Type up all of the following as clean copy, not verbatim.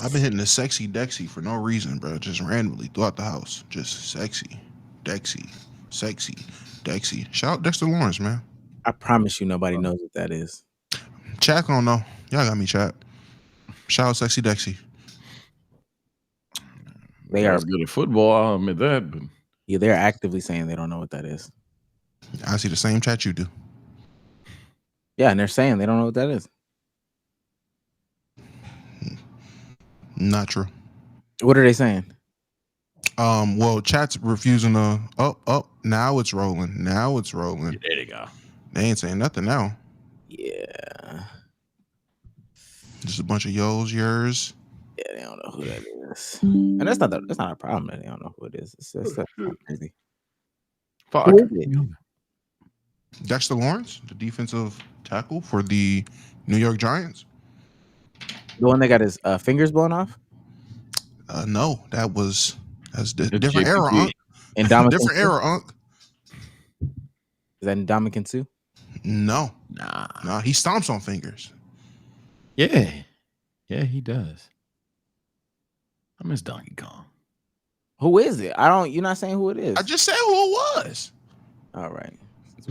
I've been hitting the sexy Dexy for no reason, bro. Just randomly throughout the house. Just sexy, Dexy, sexy, Dexy. Shout out Dexter Lawrence, man. I promise you, nobody knows what that is. Chat don't know. Y'all got me, chat. Shout out sexy Dexy. They are good at football. I'll admit that, but yeah, they're actively saying they don't know what that is. I see the same chat you do. Yeah, and they're saying they don't know what that is. Not true. What are they saying? Well, chat's refusing to. Now it's rolling. Now it's rolling. there they go. They ain't saying nothing now. Yeah. Just a bunch of yours. Yeah, they don't know who that is, and that's not a problem that they don't know who it is. It's crazy. Fuck. Dexter Lawrence, the defensive tackle for the New York Giants. The one that got his fingers blown off? No, that's different era, Unc. Different era, Unc. Is that Ndamukong Suh? No. Nah, he stomps on fingers. Yeah, he does. I miss Donkey Kong. Who is it? You're not saying who it is. I just said who it was. All right.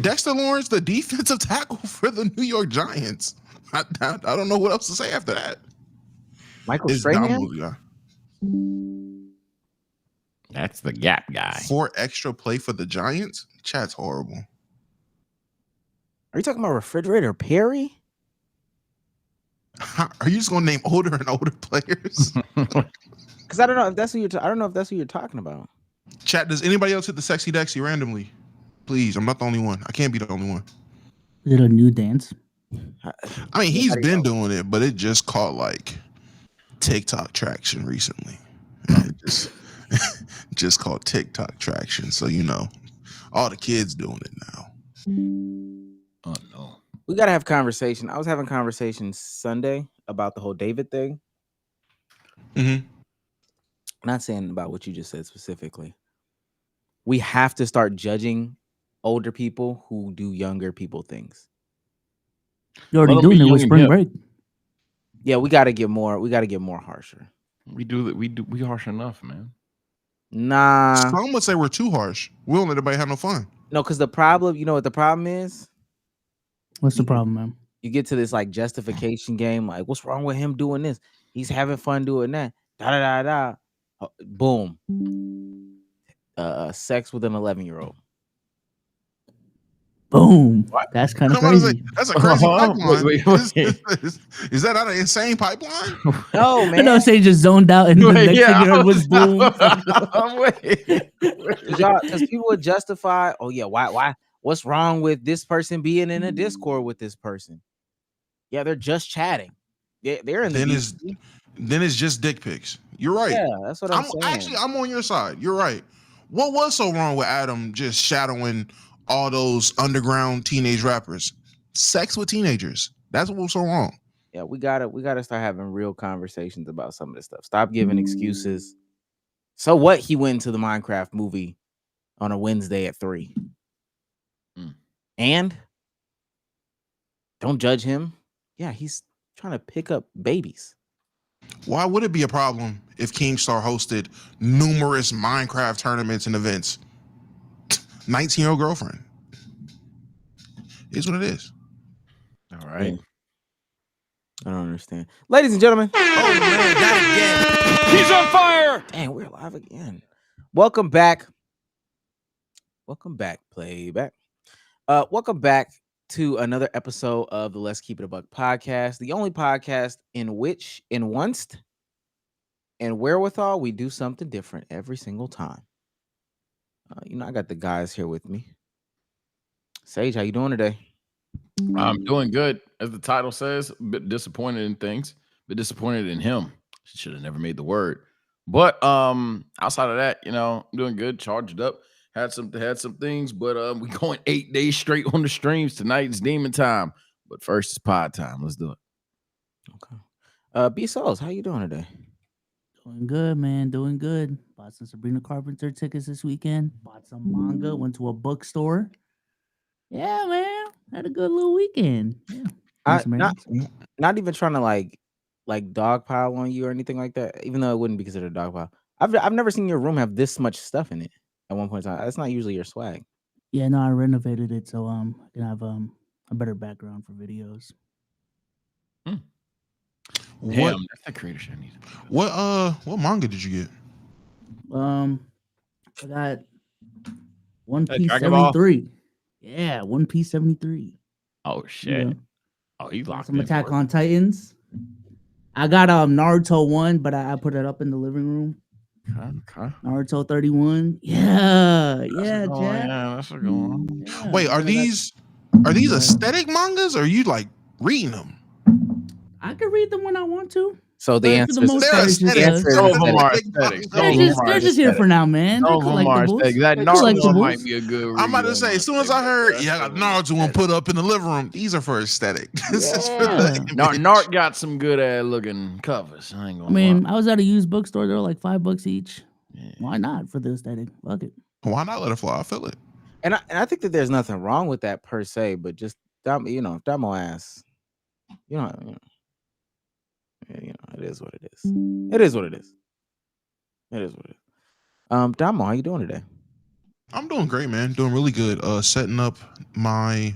Dexter Lawrence, the defensive tackle for the New York Giants. I don't know what else to say after that. Michael Strahan? That's the gap guy. 4 extra play for the Giants? Chat's horrible. Are you talking about Refrigerator Perry? Are you just gonna name older and older players? Because I don't know if that's who you're talking about. Chat, does anybody else hit the sexy Dexy randomly? Please, I'm not the only one. I can't be the only one. Is it a new dance? I mean, he's been doing it, but it just caught like TikTok traction recently. Just called TikTok traction. So all the kids doing it now. Oh no. We gotta have conversation. I was having conversations Sunday about the whole David thing. Mm-hmm. Not saying about what you just said specifically. We have to start judging older people who do younger people things. You're already doing it with spring break. Yeah, we gotta get more harsher. We harsh enough, man. Nah. Some would say we're too harsh. We don't let everybody have no fun. No, because the problem, you know what the problem is? What's the problem, man? You get to this like justification game, like what's wrong with him doing this? He's having fun doing that. Boom. Sex with an 11-year-old. Boom. What? That's kind of crazy. That's a crazy pipeline. Wait. Is that not an insane pipeline? No, man. No, say just zoned out and the next thing you heard was boom. Because people would justify, oh yeah, why? What's wrong with this person being in a Discord with this person? Yeah, they're just chatting. They're in the then it's just dick pics. You're right. Yeah, that's what I'm saying. Actually, I'm on your side. You're right. What was so wrong with Adam just shadowing all those underground teenage rappers? Sex with teenagers. That's what was so wrong. Yeah, we gotta start having real conversations about some of this stuff. Stop giving excuses. So what? He went to the Minecraft movie on a Wednesday at 3. And don't judge him. Yeah, he's trying to pick up babies. Why would it be a problem if Keemstar hosted numerous Minecraft tournaments and events? 19-year-old girlfriend. It's what it is. All right. Yeah. I don't understand. Ladies and gentlemen. Oh man, that again. He's on fire. Dang, we're live again. Welcome back. Playback. Welcome back to another episode of the Let's Keep It a Buck podcast, the only podcast in which, in once and wherewithal, we do something different every single time. I got the guys here with me. Sage, how you doing today? I'm doing good. As the title says, a bit disappointed in things, but disappointed in him. Should have never made the word. But outside of that, I'm doing good, charged up. Had some things, but we going 8 days straight on the streams. Tonight it's demon time, but first it's pod time. Let's do it. Okay. B Souls, how you doing today? Doing good, man. Doing good. Bought some Sabrina Carpenter tickets this weekend. Bought some manga. Went to a bookstore. Yeah, man. Had a good little weekend. Yeah. Not even trying to like dog pile on you or anything like that? Even though it wouldn't be considered a dog pile. I've never seen your room have this much stuff in it at one point in time. That's not usually your swag. Yeah, no, I renovated it so I can have a better background for videos. What Damn, that's the creator shit I need. what manga did you get? I got One Piece Dragon Ball? 73. Yeah, One Piece 73. Oh shit. Yeah. Oh, he's locked Some in. Attack for it. on Titans. I got Naruto 1, but I put it up in the living room. Okay. Naruto 31. Yeah, That's yeah, a good one, Jack. yeah, that's a good one. Yeah, Wait, are then I got- these Right. aesthetic mangas? Or are you like reading them? I can read them when I want to. So the But answer for the is most They're part, it's just, aesthetic. Some of them aesthetic. are Aesthetic aesthetic. mangas. Some of them are they're just here aesthetic. for now, man. They're Some of them are collectibles. aesthetic. That They're Naruto collectibles. might be a good. I'm about to read say, on as soon as I aesthetic. heard, That's yeah, I got really Naruto one aesthetic. put up in the living room. These are for aesthetic. This is for Yeah. the image. Nart got some good looking covers. I ain't I gonna mean, lie. I was at a used bookstore. They were like $5 each. Yeah. Why not for the aesthetic? Fuck it. Why not let it fly? I feel it. And I think that there's nothing wrong with that per se, but just if Damo ass, yeah, it is what it is. It is what it is. It is what it is. Damo, how you doing today? I'm doing great, man. Doing really good. Setting up my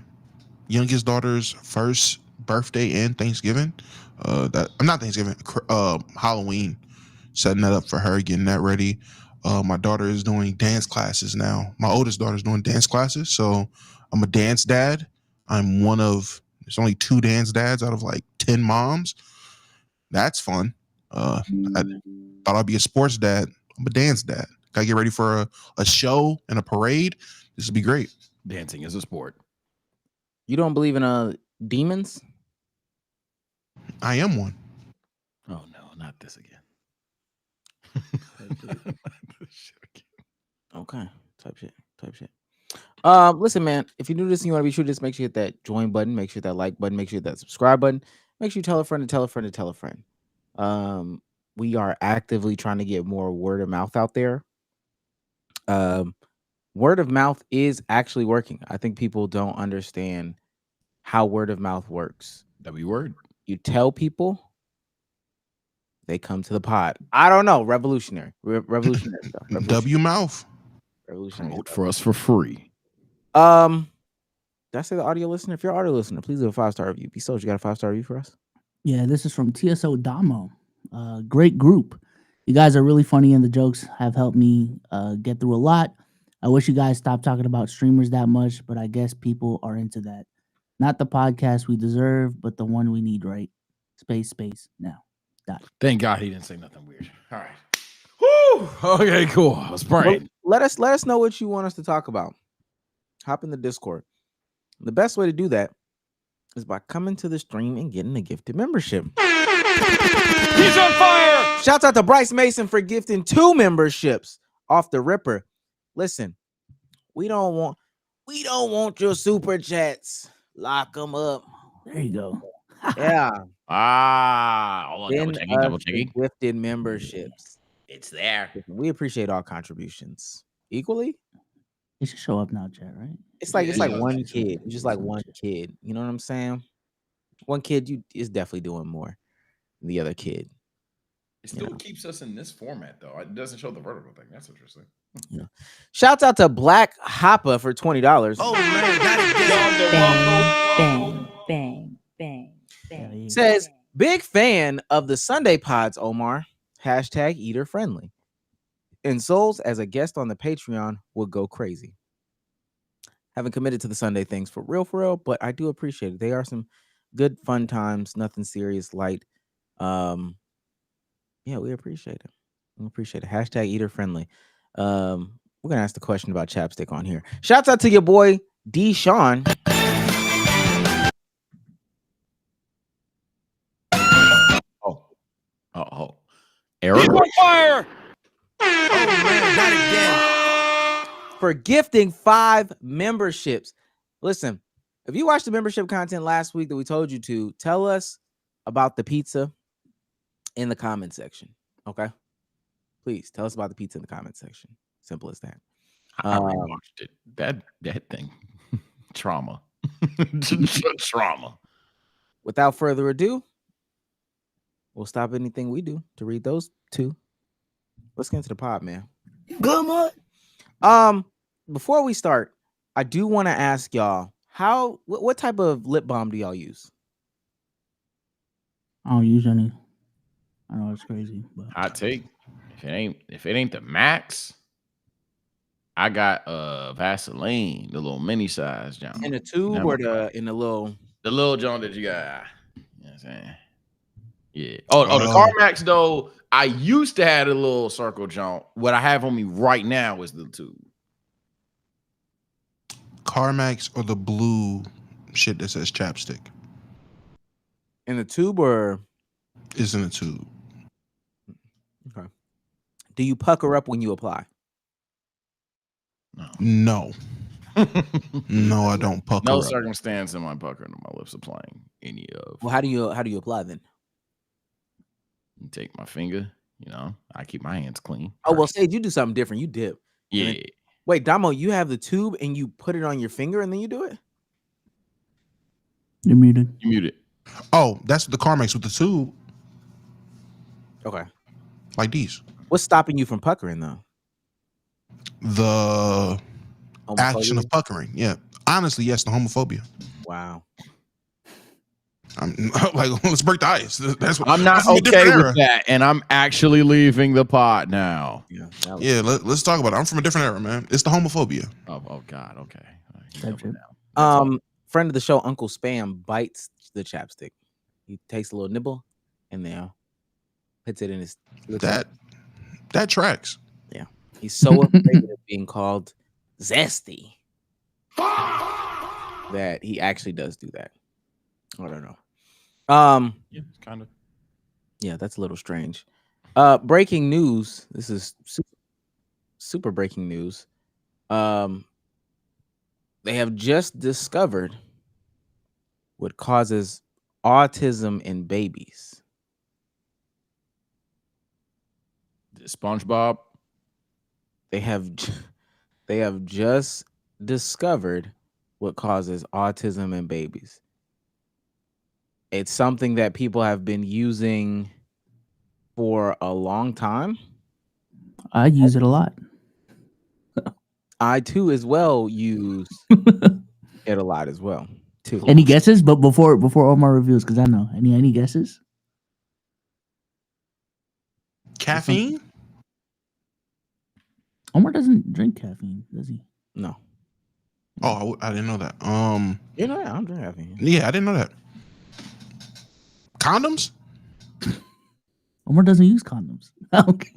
youngest daughter's first birthday and Thanksgiving. Not Thanksgiving. Halloween. Setting that up for her, getting that ready. My daughter is doing dance classes now. My oldest daughter is doing dance classes, so I'm a dance dad. I'm one of there's only 2 dance dads out of like 10 moms. That's fun. I thought I'd be a sports dad. I'm a dance dad. Gotta get ready for a show and a parade. This would be great. Dancing is a sport. You don't believe in demons? I am one. Oh no, not this again. Okay, type shit. Listen, man, if you do this and you want to be sure, just make sure you hit that join button, make sure you hit that like button, make sure you hit that subscribe button, make sure you tell a friend to tell a friend to tell a friend. We are actively trying to get more word of mouth out there. Word of mouth is actually working. I think people don't understand how word of mouth works. W word. You tell people, they come to the pod. I don't know. Revolutionary stuff. W mouth. Revolutionary Promote stuff. for us for free. Did I say the audio listener? If you're an audio listener, please do a 5-star review. Be so, you got a 5-star review for us? Yeah, this is from TSO Damo. Great group. You guys are really funny and the jokes have helped me get through a lot. I wish you guys stopped talking about streamers that much, but I guess people are into that. Not the podcast we deserve, but the one we need, right? Space, now. Thank God he didn't say nothing weird. All right. Woo! Okay, cool. I was praying. Let us know what you want us to talk about. Hop in the Discord. The best way to do that is by coming to the stream and getting a gifted membership. He's on fire. Shouts out to Bryce Mason for gifting 2 memberships off the ripper. Listen, we don't want your super chats. Lock them up. There you go. Yeah. Hold on, double checking. Gifted memberships. It's there. We appreciate all contributions equally. It should show up now, chat, right? It's like Yeah. one kid. It's just like one kid. You know what I'm saying? One kid is definitely doing more than the other kid. It still keeps us in this format, though. It doesn't show the vertical thing. That's interesting. Yeah. Shouts out to Black Hoppa for $20. Oh man, that Bang, bang. Yeah. Says big fan of the Sunday pods, Omar. # eater friendly. And Souls as a guest on the Patreon would go crazy. Haven't committed to the Sunday things for real, but I do appreciate it. They are some good fun times, nothing serious, light. Yeah, we appreciate it. We appreciate it. # eater friendly. We're gonna ask the question about chapstick on here. Shouts out to your boy D. Sean. Oh. Error. fire. Oh man, not again. For gifting 5 memberships. Listen, if you watched the membership content last week that we told you to, tell us about the pizza in the comment section. Okay? Please tell us about the pizza in the comment section. Simple as that. I rewatched it. That thing. Trauma. Trauma. Without further ado, we'll stop anything we do to read those two. Let's get into the pod, man. Good one. Before we start, I do want to ask y'all what type of lip balm do y'all use? I don't use any. I know it's crazy, but Hot take. If it ain't the max, I got Vaseline, the little mini size John. In a tube or in the little John that you got. You know what I'm saying? Yeah. Oh, the CarMax though, I used to have a little circle John. What I have on me right now is the tube. CarMax or the blue shit that says chapstick? in the tube or Is in a tube. okay. Do you pucker up when you apply? No. No, I don't pucker No up. circumstance am I puckering my lips applying any of. Well, how do you apply then? You take my finger, I keep my hands clean. Oh, well, first. Sage, you do something different. You dip. Yeah. Wait, Damo, you have the tube and you put it on your finger and then you do it? you're muted. You mute it. Oh, that's the CarMax with the tube, Okay. like these. What's stopping you from puckering though? The action Homophobia? of puckering. Yeah. Honestly, yes, the homophobia. Wow. I'm like, let's break the ice. That's what I'm not I'm from a okay different with era. that, and I'm actually leaving the pod now. Yeah. Yeah, let's talk about it. I'm from a different era, man. It's the homophobia. Oh God. Okay. You Type know shit. now. Friend of the show, Uncle Spam bites the chapstick. He takes a little nibble and then puts it in his lips. That tracks. He's so afraid of being called zesty that he actually does do that. I don't know. Yeah, kind of. Yeah, that's a little strange. Breaking news. This is super breaking news. They have just discovered what causes autism in babies. SpongeBob. They have just discovered what causes autism in babies. It's something that people have been using for a long time. I use it a lot. I too as well use it a lot as well too. Any guesses? But before all my reviews, because I know. Any guesses? Caffeine? Omar doesn't drink caffeine, does he? No. Oh, I didn't know that. You know that I'm drinking caffeine. Yeah, I didn't know that. Condoms? Omar doesn't use condoms. Okay.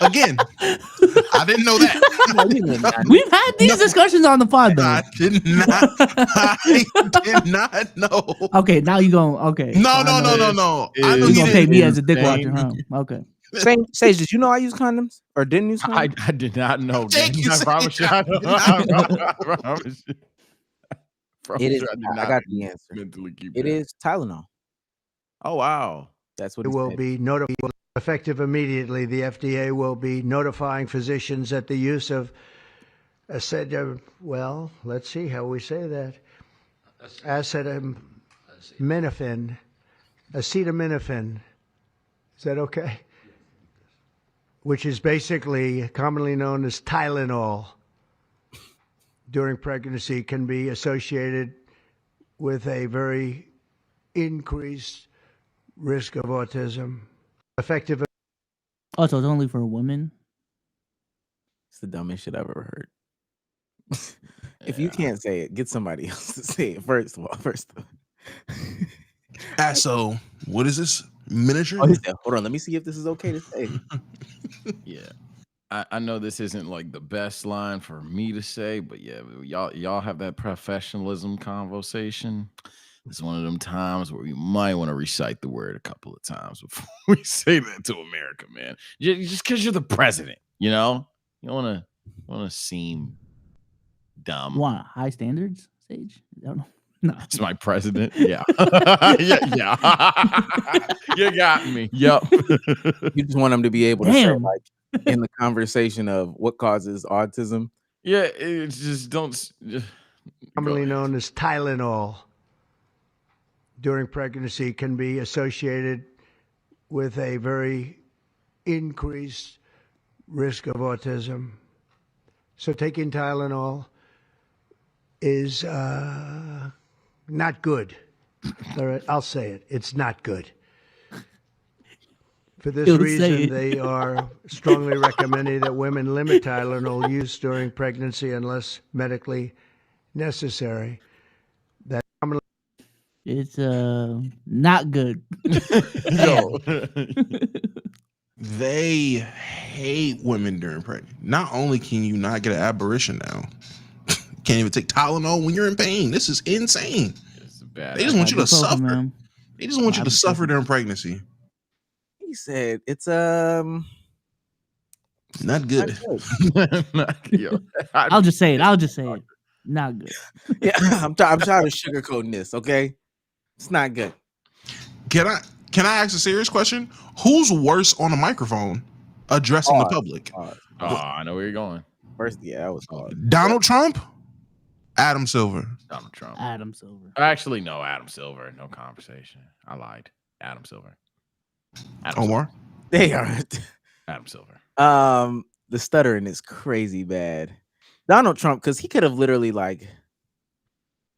Again, I didn't know that. No, you did not. We've had these discussions on the pod, though. I did not. I did not know. Okay, now you going. Okay. No. I I know. know You you gonna pay didn't. me as a dick Insane. watcher, huh? Okay. Sage, did you know I use condoms or didn't use I condoms? did not know. Thank Dan. you, I promise you. Sage. I promise you. It is. did I not got the answer. mentally keep It that. is Tylenol. Oh wow. That's what It he will said. be notified effective immediately. The FDA will be notifying physicians that the use of well, let's see how we say that. Acetaminophen. Is that okay? Which is basically commonly known as Tylenol during pregnancy, can be associated with a very increased risk of autism. Effective. Oh, so it's only for women? It's the dumbest shit I've ever heard. If you can't say it, get somebody else to say it first of all. So, what is this? Miniature? Oh, he said, hold on, let me see if this is okay to say. Yeah. I know this isn't like the best line for me to say, but yeah, y'all have that professionalism conversation. It's one of them times where we might want to recite the word a couple of times before we say that to America, man. Just because you're the president, you don't want to seem dumb. Want high standards, Sage? I don't know. No. It's my president. Yeah. yeah. You got me. Yep. You just want them to be able to say, Damn. like, in the conversation of what causes autism. Yeah, it's just don't. Commonly Go ahead. known as Tylenol during pregnancy can be associated with a very increased risk of autism. So taking Tylenol is not good. All right, I'll say it. It's not good. For this He'll say reason, it. they are strongly recommending that women limit Tylenol use during pregnancy unless medically necessary. That commonly It's not good. Yo. They hate women during pregnancy. Not only can you not get an aberration now, can't even take Tylenol when you're in pain. This is insane. It's bad. They just want you to Ibuprofen, suffer. man. They just want you to Ibuprofen. suffer during pregnancy. He said it's Not good. Yo, I'll just say it. Not good. Yeah, I'm tired of sugarcoating this. Okay, it's not good. Can I ask a serious question? Who's worse on a microphone addressing the public? Oh, I know where you're going. First, yeah, that was hard. Donald Trump? Adam Silver? Donald Trump. Adam Silver. Actually, no, Adam Silver. No conversation. I lied. Adam Silver. Adam Omar? They are. Silver. Adam Silver. The stuttering is crazy bad. Donald Trump, because he could have literally like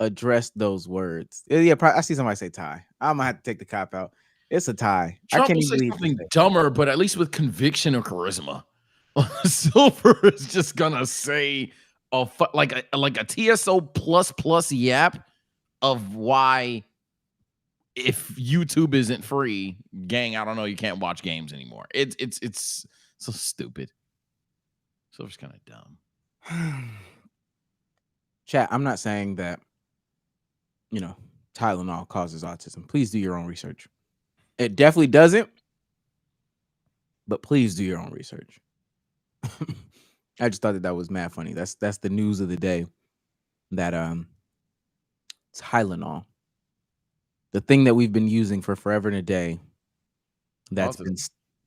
addressed those words. Yeah, I see somebody say tie. I'm gonna have to take the cop out. It's a tie. Trump I can't will even say believe something it. dumber, but at least with conviction or charisma. Silver is just gonna say like a TSO plus yap of why if YouTube isn't free, gang, I don't know, you can't watch games anymore. It's so stupid. Silver's kind of dumb. Chat, I'm not saying that, Tylenol causes autism. Please do your own research. It definitely doesn't, but please do your own research. I just thought that was mad funny. That's the news of the day. That Tylenol, the thing that we've been using for forever and a day, that's Autism. been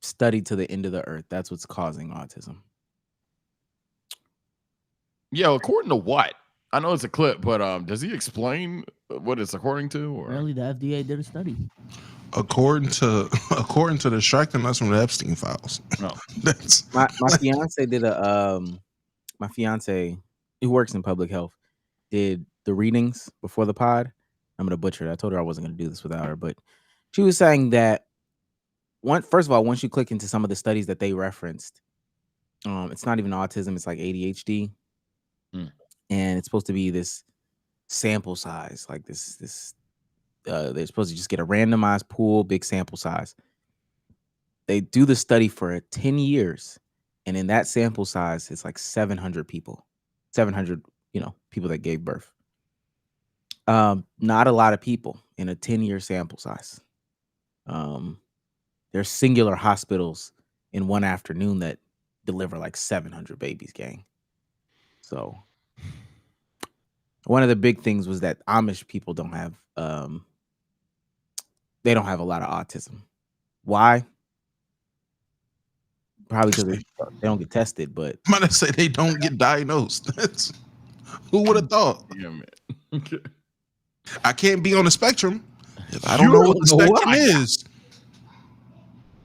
studied to the end of the earth. That's what's causing autism. Yeah, according to what? I know it's a clip, but does he explain what it's according to? Or Apparently, the FDA did a study. According to the extracting us from the Epstein files. no? That's My fiance did my fiance who works in public health did the readings before the pod. I'm gonna butcher it. I told her I wasn't gonna do this without her, but she was saying that first of all, once you click into some of the studies that they referenced, it's not even autism, it's like ADHD. And it's supposed to be this sample size, like this they're supposed to just get a randomized pool, big sample size. They do the study for 10 years, and in that sample size, it's like 700 people, 700, people that gave birth. Not a lot of people in a 10-year sample size. There's singular hospitals in one afternoon that deliver like 700 babies, gang. So one of the big things was that Amish people don't have they don't have a lot of autism. Why? Probably because they don't get tested, but I'm gonna say they don't get diagnosed. That's who would have thought? Yeah, man. I can't be on the spectrum if I don't know what the spectrum is.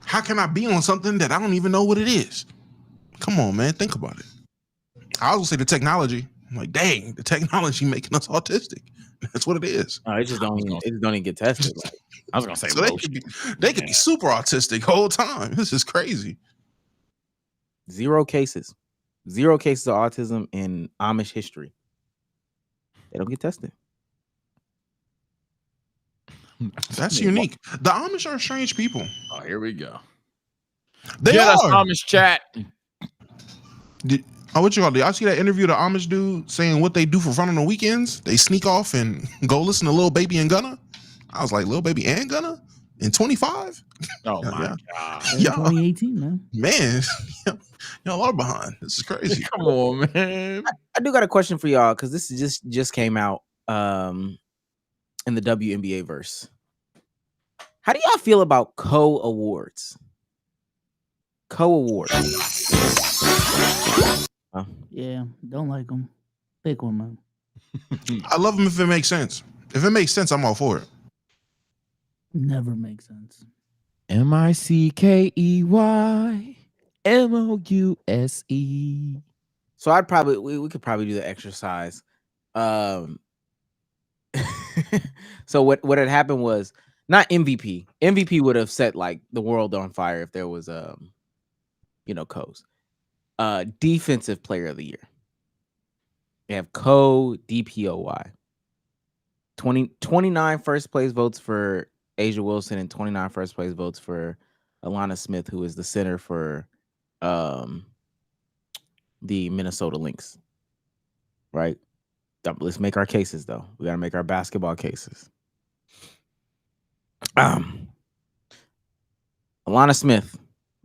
How can I be on something that I don't even know what it is? Come on, man, think about it. I was gonna say the technology. I'm like, dang, the technology making us autistic. That's what it is. it just don't even get tested. Like, I was gonna say So they could be super autistic the whole time. This is crazy. zero cases of autism in Amish history. They don't get tested. That's unique. The Amish are strange people. Oh, here we go. They Get us are. Amish chat. What you call it? Y'all see that interview of the Amish dude saying what they do for fun on the weekends? They sneak off and go listen to Lil Baby and Gunna. I was like, Lil Baby and Gunna in 25? Oh my Yeah. god. Yeah. 2018, man. Y'all are behind. This is crazy. Come on, man. I do got a question for y'all because this is just came out in the WNBA verse. How do y'all feel about co-awards? Yeah, don't like them. Pick one, man. I love them if it makes sense. If it makes sense, I'm all for it. Never makes sense. MICKEYMOUSE. So we could probably do the exercise. So what had happened was not MVP. MVP would have set like the world on fire if there was Co's. Defensive player of the year. They have DPOY. 29 first place votes for Asia Wilson and 29 first place votes for Alana Smith, who is the center for the Minnesota Lynx. Right? Let's make our cases, though. We got to make our basketball cases. Alana Smith,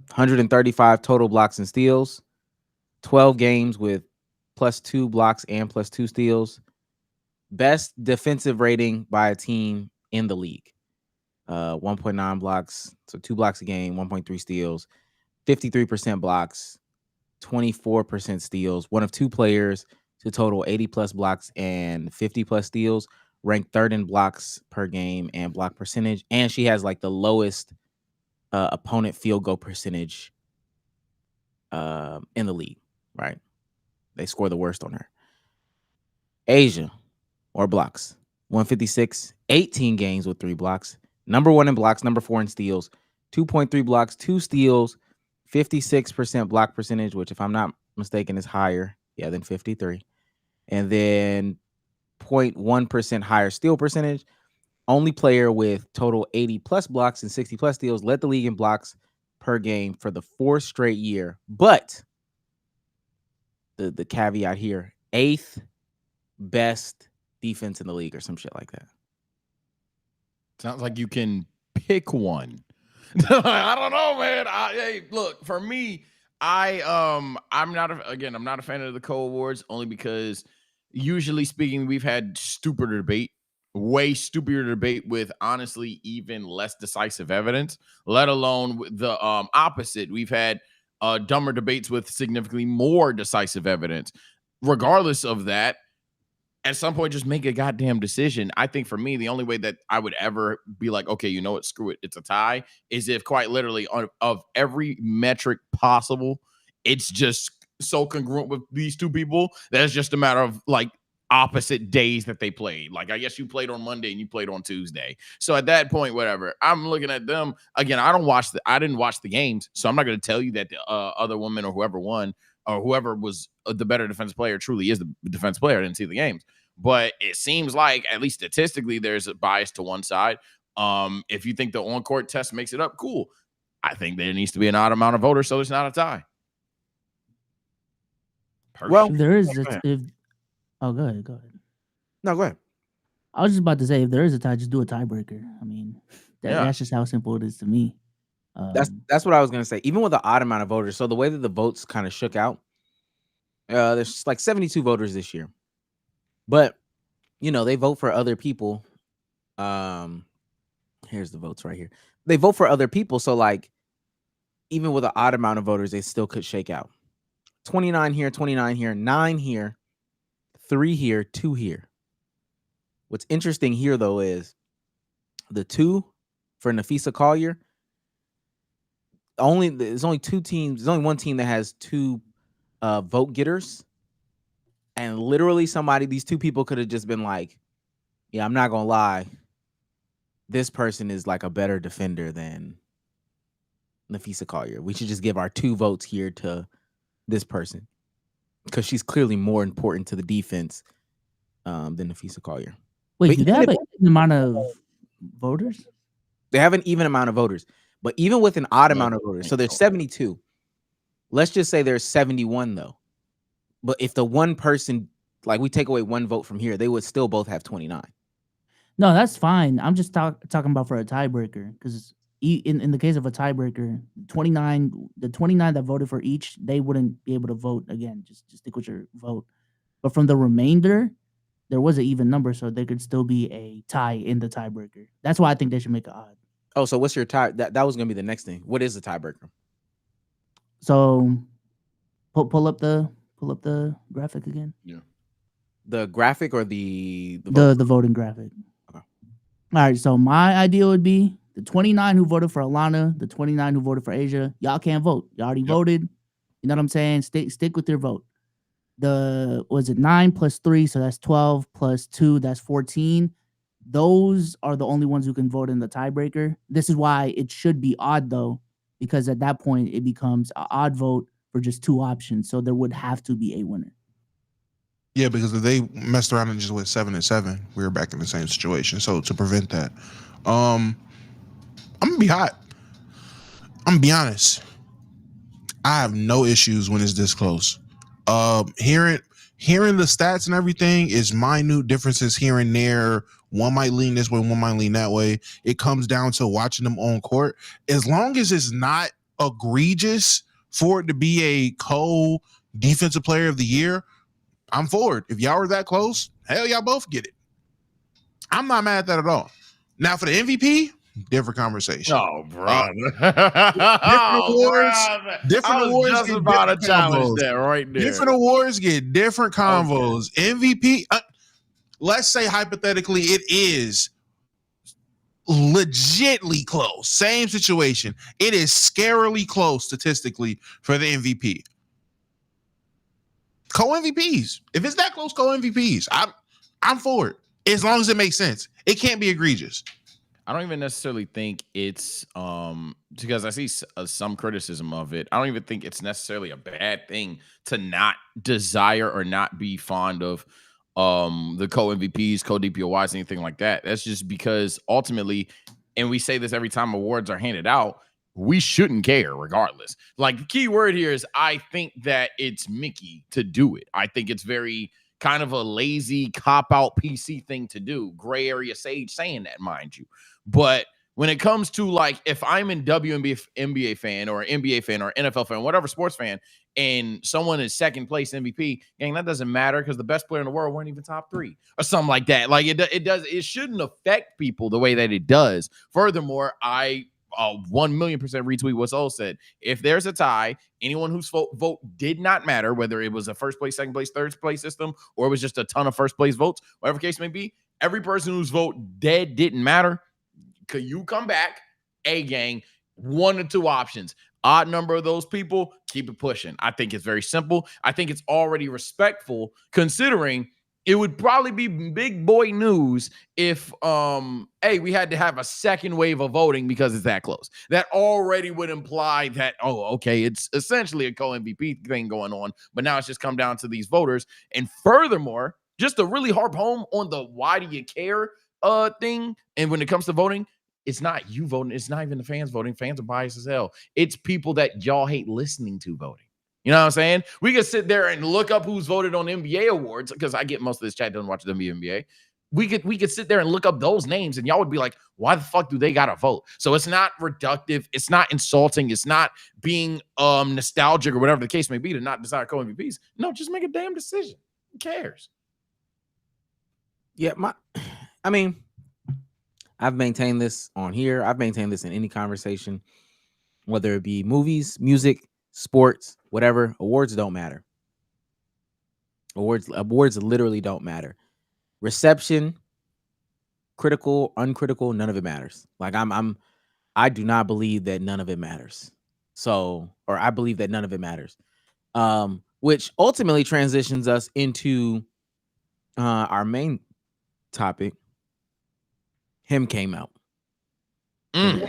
135 total blocks and steals, 12 games with +2 blocks and +2 steals. Best defensive rating by a team in the league. 1.9 blocks, so 2 blocks a game, 1.3 steals, 53% blocks, 24% steals. One of two players to total 80 plus blocks and 50 plus steals, ranked third in blocks per game and block percentage. And she has like the lowest opponent field goal percentage in the league, right? They score the worst on her. Asia, or blocks, 156, 18 games with 3 blocks. Number 1 in blocks, number 4 in steals, 2.3 blocks, 2 steals, 56% block percentage, which if I'm not mistaken is higher, than 53. And then 0.1% higher steal percentage. Only player with total 80 plus blocks and 60 plus steals, led the league in blocks per game for the 4th straight year. But the caveat here, 8th best defense in the league or some shit like that. Sounds like you can pick one. I don't know, man. Hey, look, for me, I'm not a fan of the co-awards only because usually speaking, we've had way stupider debate with honestly even less decisive evidence, let alone the opposite. We've had dumber debates with significantly more decisive evidence. Regardless of that, at some point, just make a goddamn decision. I think for me, the only way that I would ever be like, okay, you know what, screw it, it's a tie, is if quite literally of every metric possible, it's just so congruent with these two people that it's just a matter of like opposite days that they played. Like, I guess you played on Monday and you played on Tuesday. So at that point, whatever, I'm looking at them again. I didn't watch the games, so I'm not going to tell you that the other woman or whoever won or whoever was the better defensive player truly is the defense player. I didn't see the games, but it seems like at least statistically there's a bias to one side. If you think the on-court test makes it up, cool. I think there needs to be an odd amount of voters so it's not a tie. Well, If there is, go ahead. go ahead. No, go ahead. I was just about to say, if there is a tie, just do a tiebreaker. I mean, that's just how simple it is to me. That's what I was gonna say. Even with the odd amount of voters, so the way that the votes kind of shook out, there's like 72 voters this year, but they vote for other people. Here's the votes right here. They vote for other people, so like even with an odd amount of voters, they still could shake out. 29 here, 29 here, 9 here, 3 here, 2 here. What's interesting here though is the 2 for Nafisa Collier. There's only 2 teams. There's only one team that has 2 vote getters, and literally these 2 people could have just been like, "Yeah, I'm not gonna lie. This person is like a better defender than Nafisa Collier. We should just give our 2 votes here to this person because she's clearly more important to the defense than Nafisa Collier." Wait, But do they have an even amount of voters? They have an even amount of voters. But even with an odd amount of voters, so there's 72. Let's just say there's 71 though. But if the one person, like we take away 1 vote from here, they would still both have 29. No, that's fine. I'm just talking about for a tiebreaker because in the case of a tiebreaker, the 29 that voted for each, they wouldn't be able to vote again. Just stick with your vote. But from the remainder, there was an even number, so there could still be a tie in the tiebreaker. That's why I think they should make it odd. Oh, so what's your tie? That was gonna be the next thing. What is the tiebreaker? So pull up the graphic again. Yeah. The graphic or the The voting graphic. All right, so my idea would be the 29 who voted for Alana, the 29 who voted for Asia. Y'all can't vote. You already voted. You know what I'm saying? Stick with your vote. Was it 9 plus 3? So that's 12 plus 2. That's 14. Those are the only ones who can vote in the tiebreaker. This is why it should be odd, though, because at that point it becomes an odd vote for just 2 options. So there would have to be a winner. Yeah, because if they messed around and just went 7 and 7, we were back in the same situation. So to prevent that, I'm gonna be hot. I'm gonna be honest. I have no issues when it's this close. Hearing the stats and everything is minute differences here and there. One might lean this way, one might lean that way. It comes down to watching them on court. As long as it's not egregious for it to be a co-defensive player of the year, I'm for it. If y'all were that close, hell, y'all both get it. I'm not mad at that at all. Now for the MVP, different conversation. Oh, brother. Different awards. Different I was awards just get about to different challenge combos. that right there. Different awards get different combos. MVP, let's say hypothetically it is legitly close. Same situation. It is scarily close statistically for the MVP. Co-MVPs. If it's that close, co-MVPs. I'm for it. As long as it makes sense. It can't be egregious. I don't even necessarily think it's because I see some criticism of it. I don't even think it's necessarily a bad thing to not desire or not be fond of the co-MVPs, co-DPOYs, anything like that. That's just because ultimately, and we say this every time awards are handed out, we shouldn't care regardless. Like the key word here is I think that it's Mickey to do it. I think it's very kind of a lazy cop-out PC thing to do. Gray area Sage saying that, mind you. But when it comes to like, if I'm in WNBA fan or NBA fan or NFL fan, whatever sports fan, and someone is second place MVP, gang, that doesn't matter because the best player in the world weren't even top 3 or something like that. Like it shouldn't affect people the way that it does. Furthermore, I 1,000,000% retweet what Soul said. If there's a tie, anyone whose vote did not matter, whether it was a first place, second place, third place system, or it was just a ton of first place votes, whatever case may be, every person whose vote didn't matter, could you come back, gang, 1 or 2 options. Odd number of those people, keep it pushing. I think it's very simple. I think it's already respectful, considering it would probably be big boy news if we had to have a second wave of voting because it's that close. That already would imply that, it's essentially a co-MVP thing going on, but now it's just come down to these voters. And furthermore, just to really harp home on the why do you care thing, and when it comes to voting, it's not you voting, it's not even the fans voting. Fans are biased as hell. It's people that y'all hate listening to voting. You know what I'm saying? We could sit there and look up who's voted on NBA awards, because I get most of this chat doesn't watch the WNBA. We could sit there and look up those names, and y'all would be like, why the fuck do they gotta vote? So it's not reductive, it's not insulting, it's not being nostalgic or whatever the case may be to not desire co-MVPs. No, just make a damn decision. Who cares? Yeah, I've maintained this on here. I've maintained this in any conversation, whether it be movies, music, sports, whatever. Awards don't matter. Awards literally don't matter. Reception, critical, uncritical, none of it matters. Like I do not believe that none of it matters. I believe that none of it matters. Which ultimately transitions us into our main topic. Him came out. And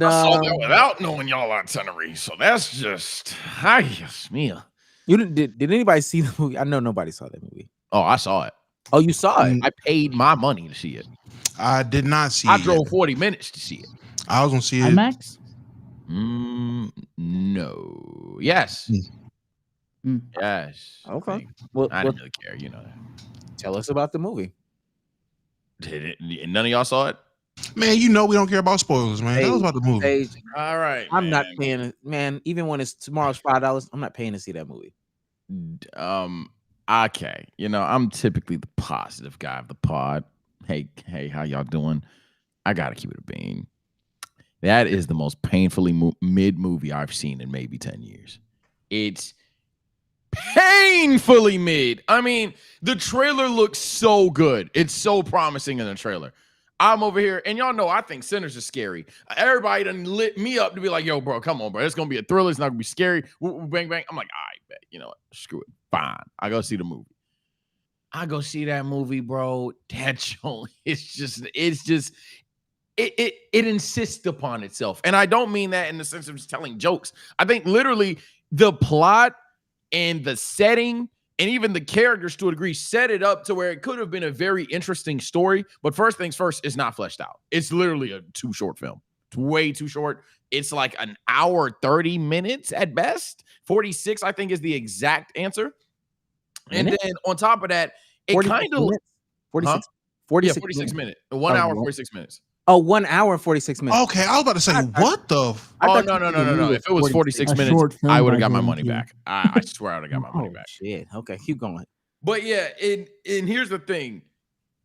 I saw that without knowing y'all itinerary, so that's just me. You did anybody see the movie? I know nobody saw that movie. Oh, I saw it. Oh, you saw it? I paid my money to see it. I did not see it. I drove 40 minutes to see it. I was gonna see it. IMAX? No. Yes. Yes. Okay. I didn't really care, you know. Tell us about the movie. Did it? None of y'all saw it? Man, you know we don't care about spoilers, man. That was about the movie. All right. I'm not paying, man. Even when it's tomorrow's $5, I'm not paying to see that movie. Okay. You know, I'm typically the positive guy of the pod. Hey, how y'all doing? I gotta keep it a bean. That is the most painfully mid movie I've seen in maybe 10 years. painfully mid. I mean, the trailer looks so good. It's so promising in the trailer. I'm over here, and y'all know I think Sinners is scary. Everybody done lit me up to be like, yo, bro, come on, bro. It's going to be a thriller. It's not going to be scary. Bang, bang. I'm like, all right, bet. You know what? Screw it. Fine. I go see the movie. I go see that movie, bro. That show, it insists upon itself. And I don't mean that in the sense of just telling jokes. I think literally the plot and the setting and even the characters to a degree set it up to where it could have been a very interesting story. But first things first, it's not fleshed out. It's literally a too short film. It's way too short. It's like an hour, 30 minutes at best. 46, I think, is the exact answer. And then on top of that, it kind of 46 minutes. 1 hour, 46 minutes. Oh, 1 hour and 46 minutes. Okay, I was about to say, what the? No. If it was 46 minutes, I would have got my money back. I swear I would have got my money back. Shit. Okay, keep going. But yeah, and here's the thing.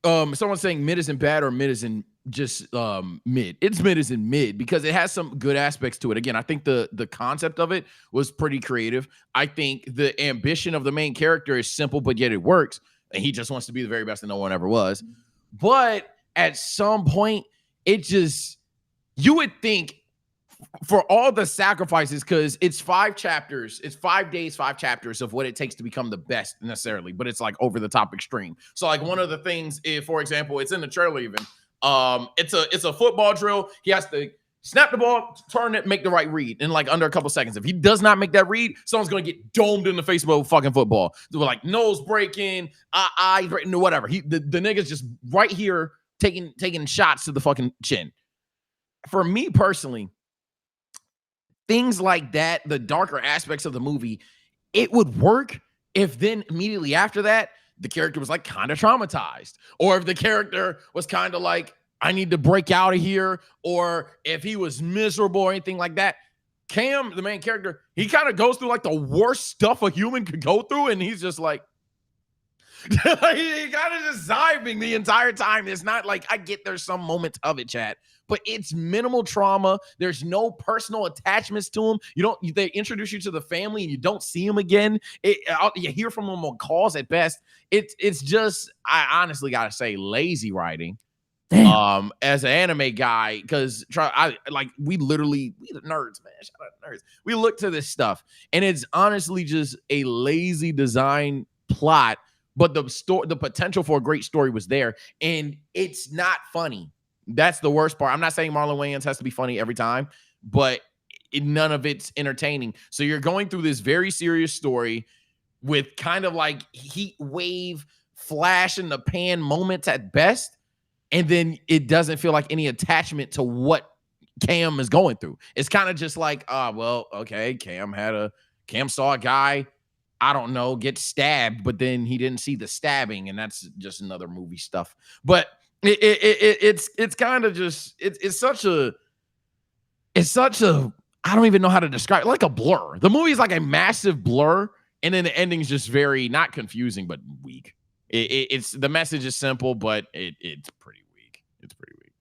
Someone's saying mid isn't bad or mid isn't just mid. It's mid isn't mid because it has some good aspects to it. Again, I think the concept of it was pretty creative. I think the ambition of the main character is simple, but yet it works. And he just wants to be the very best that no one ever was. But at some point, you would think for all the sacrifices, because it's 5 chapters, it's 5 days, 5 chapters of what it takes to become the best necessarily, but it's like over the top extreme. So like one of the things, if for example, it's in the trailer even, it's a football drill. He has to snap the ball, turn it, make the right read in like under a couple seconds. If he does not make that read, someone's going to get domed in the face with a fucking football. They were like nose breaking, eyes breaking, whatever. The nigga's just right here taking shots to the fucking chin. For me personally, things like that, the darker aspects of the movie, it would work if then immediately after that, the character was like kind of traumatized. Or if the character was kind of like, I need to break out of here. Or if he was miserable or anything like that. Cam, the main character, he kind of goes through like the worst stuff a human could go through. And he's just like, he kind of just zibing the entire time. It's not like, I get there's some moments of it, chat, but it's minimal trauma. There's no personal attachments to him. They introduce you to the family and you don't see him again. You hear from him on calls at best. It's just, I honestly gotta say, lazy writing. Damn. As an anime guy, because we the nerds, man. Shout out to nerds. We look to this stuff, and it's honestly just a lazy design plot. But the potential for a great story was there, and it's not funny. That's the worst part. I'm not saying Marlon Wayans has to be funny every time, but none of it's entertaining. So you're going through this very serious story with kind of like heat wave, flash in the pan moments at best, and then it doesn't feel like any attachment to what Cam is going through. It's kind of just like, okay, Cam saw a guy, I don't know, get stabbed, but then he didn't see the stabbing, and that's just another movie stuff. But it's kind of just it's such a I don't even know how to describe it, like a blur. The movie's like a massive blur, and then the ending's just very not confusing but weak. It's the message is simple, but it's pretty weak. It's pretty weak.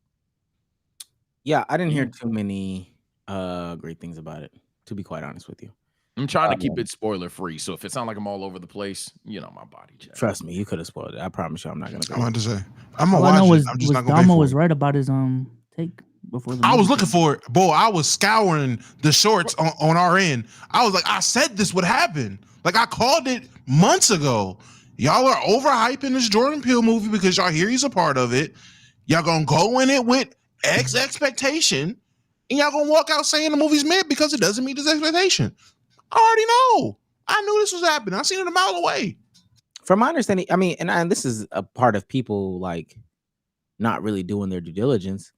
Yeah, I didn't hear too many great things about it, to be quite honest with you. I'm trying to keep it spoiler free, so if it sounds like I'm all over the place, my body check. Trust me, you could have spoiled it. I promise you, I'm not gonna. I'm about to say, I'm gonna watch it. I'm just not gonna. Damo was right about his take before the. I was looking for it, boy. I was scouring the shorts on our end. I was like, I said this would happen. Like I called it months ago. Y'all are overhyping this Jordan Peele movie because y'all hear he's a part of it. Y'all gonna go in it with X expectation, and y'all gonna walk out saying the movie's mid because it doesn't meet this expectation. I already know. I knew this was happening. I seen it a mile away. From my understanding, I mean, and this is a part of people like not really doing their due diligence.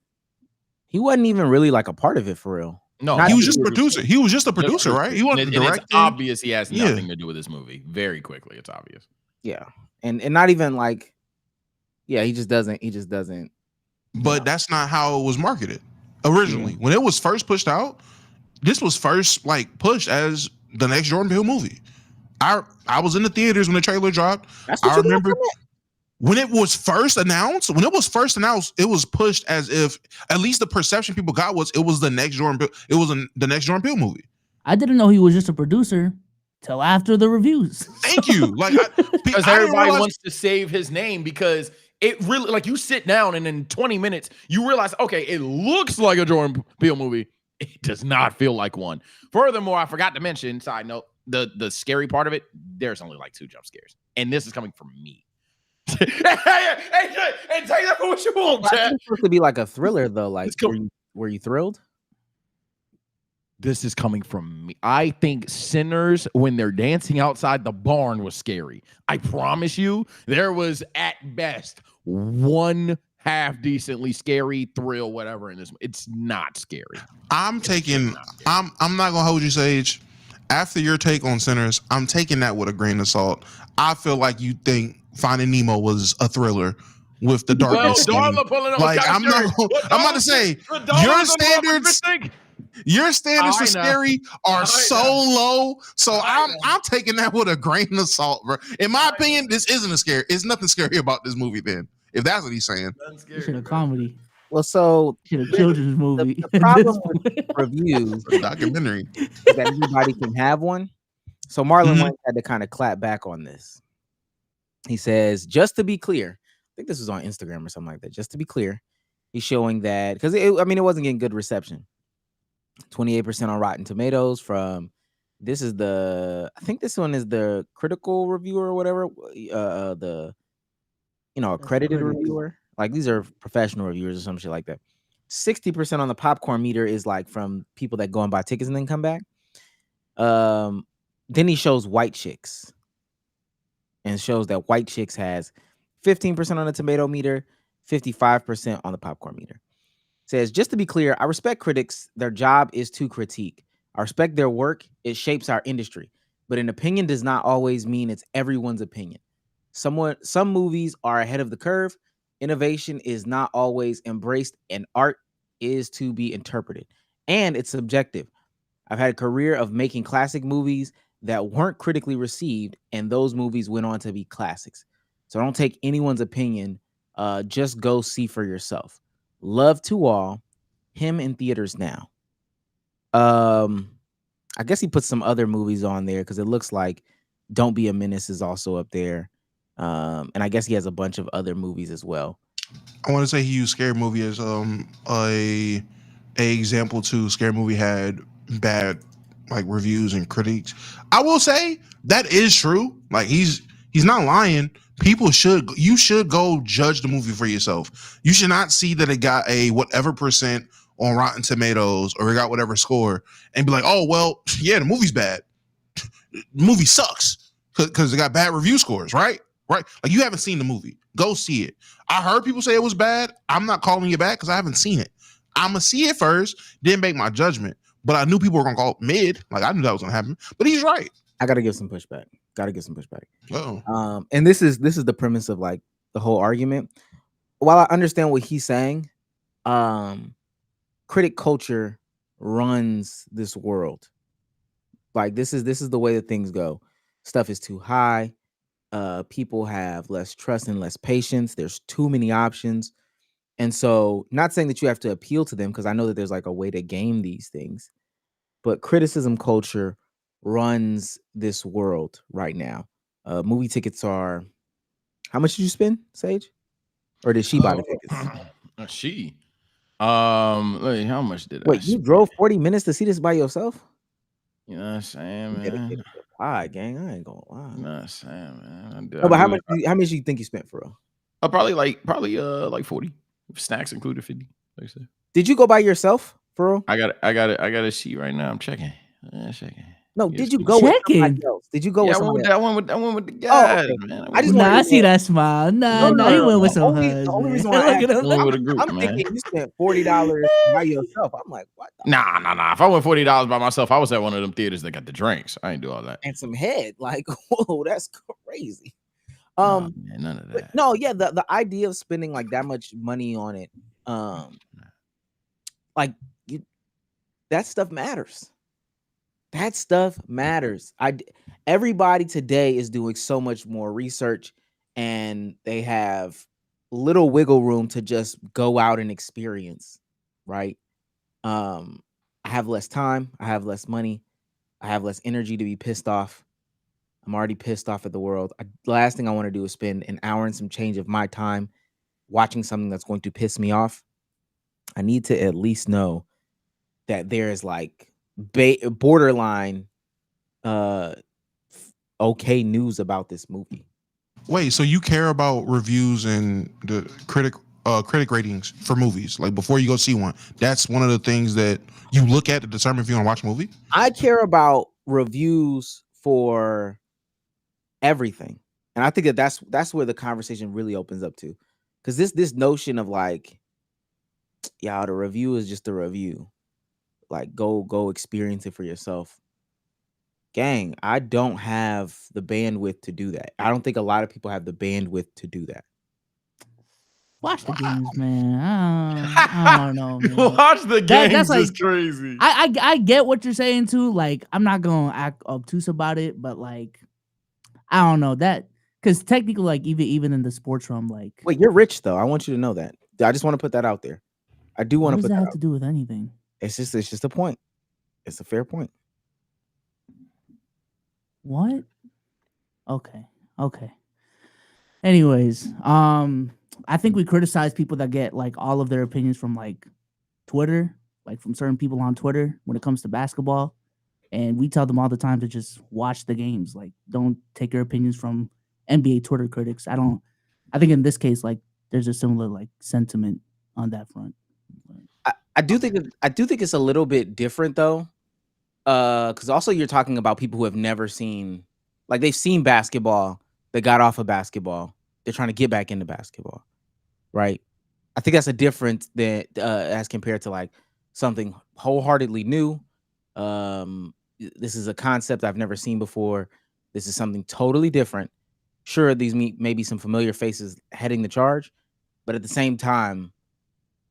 He wasn't even really like a part of it for real. No, he was just a producer. He was just a producer, right? He wasn't the director. It's obvious he has nothing to do with this movie. Very quickly, it's obvious. Yeah, and not even like, yeah, he just doesn't. But that's not how it was marketed originally. When it was first pushed out, this was first like pushed as the next Jordan Peele movie. I was in the theaters when the trailer dropped. I remember when it was first announced. When it was first announced, it was pushed as if at least the perception people got was it was the next Jordan Peele. It was the next Jordan Peele movie. I didn't know he was just a producer. till after the reviews. Thank you. Like, because I didn't everybody realize- wants to save his name because it really, like, you sit down and in 20 minutes you realize, okay, it looks like a Jordan Peele movie. It does not feel like one. Furthermore, I forgot to mention, side note, the scary part of it, there's only like 2 jump scares. And this is coming from me. hey, take that for what you want, Well, I think chat. it's supposed to be like a thriller, though. Like, were you thrilled? This is coming from me. I think Sinners, when they're dancing outside the barn, was scary. I promise you, there was at best one half decently scary thrill, whatever in this. It's not scary. I'm not gonna hold you, Sage. After your take on Sinners, I'm taking that with a grain of salt. I feel like you think Finding Nemo was a thriller with the darkness. Like, I'm about to say, your standards for scary are so low. So I'm taking that with a grain of salt, bro. In my opinion, this isn't a scary. It's nothing scary about this movie. Then, if that's what he's saying, Should a comedy. Well, so Should a children's movie. the problem with reviews a documentary. is that everybody can have one. So Marlon Wayne had to kind of clap back on this. He says, just to be clear, I think this was on Instagram or something like that. Just to be clear, he's showing that because it wasn't getting good reception. 28% on Rotten Tomatoes from I think this one is the critical reviewer or whatever. A accredited reviewer. Like, these are professional reviewers or some shit like that. 60% on the popcorn meter is like from people that go and buy tickets and then come back. Then he shows White Chicks and shows that White Chicks has 15% on the tomato meter, 55% on the popcorn meter. Says, just to be clear, I respect critics. Their job is to critique. I respect their work. It shapes our industry. But an opinion does not always mean it's everyone's opinion. Some movies are ahead of the curve. Innovation is not always embraced, and art is to be interpreted. And it's subjective. I've had a career of making classic movies that weren't critically received, and those movies went on to be classics. So don't take anyone's opinion. Just go see for yourself. Love to all. Him in theaters now. I guess he put some other movies on there because it looks like Don't Be a Menace is also up there. And I guess he has a bunch of other movies as well. I want to say he used Scary Movie as a example too. Scary Movie had bad like reviews and critiques. I will say that is true. Like, he's not lying. You should go judge the movie for yourself. You should not see that it got a whatever percent on Rotten Tomatoes or it got whatever score and be like, oh, well, yeah, the movie's bad. The movie sucks because it got bad review scores, right? Right? Like, you haven't seen the movie. Go see it. I heard people say it was bad. I'm not calling it bad because I haven't seen it. I'm going to see it first, then make my judgment. But I knew people were going to call it mid. Like, I knew that was going to happen. But he's right. I got to give some pushback. Oh. And this is the premise of like the whole argument. While I understand what he's saying, critic culture runs this world. Like, this is the way that things go. Stuff is too high. People have less trust and less patience. There's too many options. And so, not saying that you have to appeal to them, because I know that there's like a way to game these things, but criticism culture runs this world right now. Movie tickets are, how much did you spend, Sage? Or did she buy the tickets? She. How much did I Wait, you drove 40 minutes to see this by yourself? You know what I'm saying, man? All gang, I ain't gonna lie. You know what I'm saying, man? No, but how much do you think you spent for real? Probably like 40. Snacks included 50. Like I said. Did you go by yourself for real? I got a sheet right now. I'm checking. No, Yes, did you go with somebody else? Did you go with I went somebody with that one with the Oh, guy, okay. man. I see that smile. No, he went with some hugs. The only reason man. why I Look at asked, him. Went with a group, I'm man. thinking you spent $40 by yourself. I'm like, what? Nah. If I went $40 by myself, I was at one of them theaters that got the drinks. I ain't do all that. And some head. Like, whoa, that's crazy. Man, none of that. No, yeah, the idea of spending like that much money on it, that stuff matters. That stuff matters. Everybody today is doing so much more research, and they have little wiggle room to just go out and experience, right? I have less time. I have less money. I have less energy to be pissed off. I'm already pissed off at the world. The last thing I want to do is spend an hour and some change of my time watching something that's going to piss me off. I need to at least know that there is like borderline okay news about this movie. Wait, so you care about reviews and the critic ratings for movies? Like before you go see one, that's one of the things that you look at to determine if you want to watch a movie? I care about reviews for everything. And I think that that's where the conversation really opens up to. Because this notion of like, yeah, the review is just a review. Like go experience it for yourself. Gang, I don't have the bandwidth to do that. I don't think a lot of people have the bandwidth to do that. Watch the games, man. I don't know, man. Watch the games that's like, is crazy. I get what you're saying too. Like, I'm not gonna act obtuse about it, but like, I don't know that because technically, like, even in the sports realm, like, Wait, you're rich though. I want you to know that. I just want to put that out there. I do want what to does put that that have out. to do with anything? It's just a point. It's a fair point. What? Okay. Anyways, I think we criticize people that get like all of their opinions from like Twitter, like from certain people on Twitter when it comes to basketball. And we tell them all the time to just watch the games. Like, don't take your opinions from NBA Twitter critics. I think in this case, like, there's a similar like sentiment on that front. I do think it's a little bit different though. Because also you're talking about people who have never seen, like they've seen basketball, they got off of basketball, they're trying to get back into basketball, right? I think that's a difference that as compared to like something wholeheartedly new. This is a concept I've never seen before. This is something totally different. Sure, these may be some familiar faces heading the charge, but at the same time,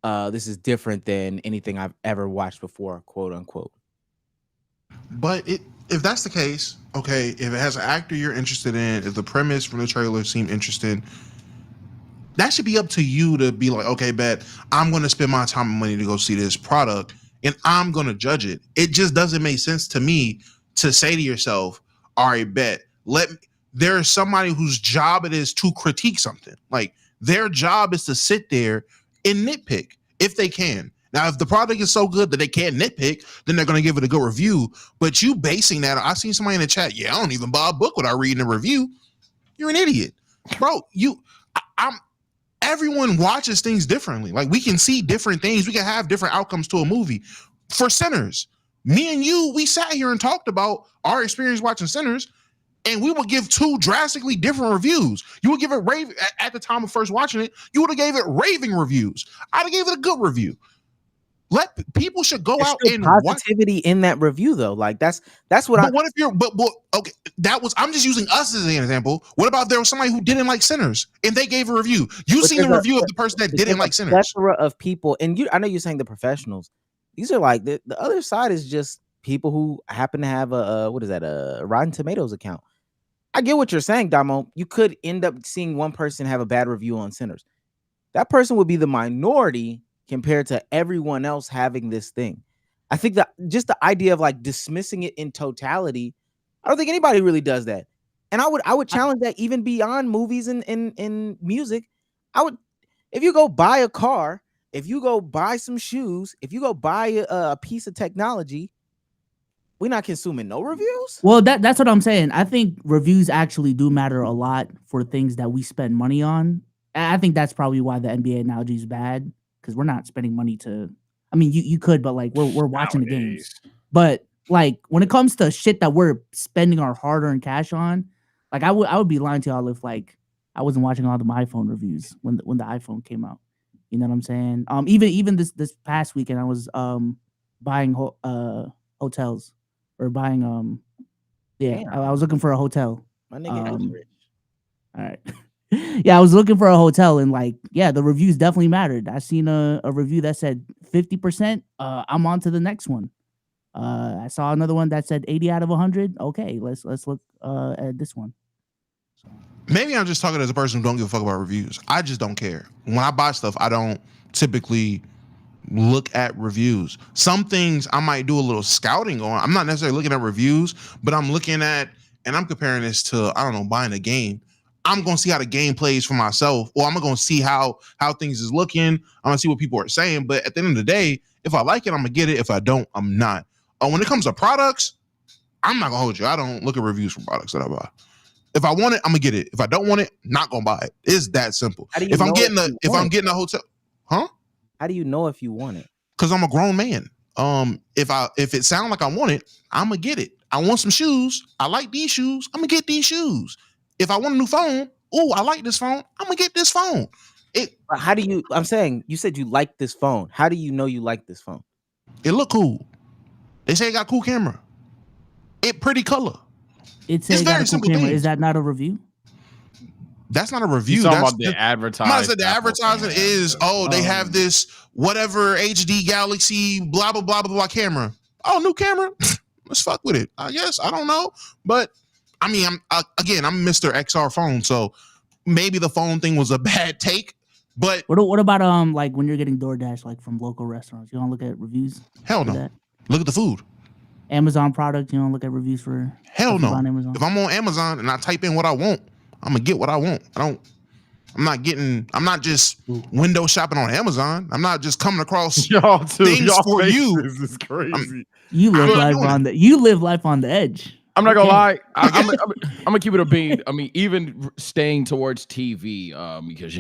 this is different than anything I've ever watched before, quote unquote. But if that's the case, okay, if it has an actor you're interested in, if the premise from the trailer seemed interesting, that should be up to you to be like, okay, bet I'm going to spend my time and money to go see this product and I'm going to judge it. It just doesn't make sense to me to say to yourself, all right, bet there's somebody whose job it is to critique something. Like their job is to sit there and nitpick if they can. Now, if the product is so good that they can't nitpick, then they're going to give it a good review. But you basing that, I've seen somebody in the chat, I don't even buy a book without reading a review. You're an idiot. Bro, everyone watches things differently. Like we can see different things. We can have different outcomes to a movie. For Sinners, me and you, we sat here and talked about our experience watching Sinners, and we would give two drastically different reviews. You would give it rave at the time of first watching it. You would have gave it raving reviews. I'd have gave it a good review. People should go There's out still and positivity in that review though. Like that's what But what if you're okay, I'm just using us as an example. What about there was somebody who didn't like Sinners and they gave a review? You seen the review of the person that didn't like Sinners. Plethora of people, and I know you're saying the professionals. These are like the other side is just people who happen to have a Rotten Tomatoes account. I get what you're saying, Damo. You could end up seeing one person have a bad review on Sinners. That person would be the minority compared to everyone else having this thing. I think that just the idea of like dismissing it in totality, I don't think anybody really does that. And I would challenge that even beyond movies and music. If you go buy a car, if you go buy some shoes, if you go buy a piece of technology, we're not consuming no reviews. Well, that's what I'm saying. I think reviews actually do matter a lot for things that we spend money on. I think that's probably why the NBA analogy is bad. Because we're not spending money to, I mean, you could, but like we're watching the games. But like when it comes to shit that we're spending our hard-earned cash on, like I would be lying to y'all if like I wasn't watching all the iPhone reviews when the iPhone came out. You know what I'm saying? Even this past weekend I was buying hotels or buying I was looking for a hotel. My nigga is rich. All right. Yeah, I was looking for a hotel and like, the reviews definitely mattered. I seen a review that said 50%. I'm on to the next one. I saw another one that said 80 out of 100. Okay, let's look at this one. Maybe I'm just talking as a person who don't give a fuck about reviews. I just don't care. When I buy stuff, I don't typically look at reviews. Some things I might do a little scouting on. I'm not necessarily looking at reviews, but I'm looking at and I'm comparing this to, I don't know, buying a game, I'm gonna see how the game plays for myself, or I'm gonna see how things is looking. I'm gonna see what people are saying. But at the end of the day, if I like it, I'm gonna get it. If I don't, I'm not. When it comes to products, I'm not gonna hold you. I don't look at reviews for products that I buy. If I want it, I'm gonna get it. If I don't want it, not gonna buy it. It's that simple. If I'm getting a hotel, huh? How do you know if you want it? Because I'm a grown man. If it sounds like I want it, I'm gonna get it. I want some shoes. I like these shoes. I'm gonna get these shoes. If I want a new phone, I like this phone. I'm gonna get this phone. How do you? I'm saying you said you like this phone. How do you know you like this phone? It look cool. They say it got cool camera. It pretty color. It's very simple camera. Is that not a review? That's not a review. That's about the advertising. The advertising is, they have this whatever HD Galaxy blah blah blah blah blah camera. Oh, new camera. Let's fuck with it. I guess I don't know, but I mean, I'm Mr. XR phone, so maybe the phone thing was a bad take. But what about like when you're getting DoorDash like from local restaurants? You don't look at reviews? Hell no. That? Look at the food. Amazon product, you don't look at reviews for? Hell no. Amazon? If I'm on Amazon and I type in what I want, I'm gonna get what I want. I'm not just window shopping on Amazon. I'm not just coming across y'all too. things for you. This is crazy. You live life on the edge. I'm not gonna lie. I'm gonna keep it a bean. I mean, even staying towards TV, because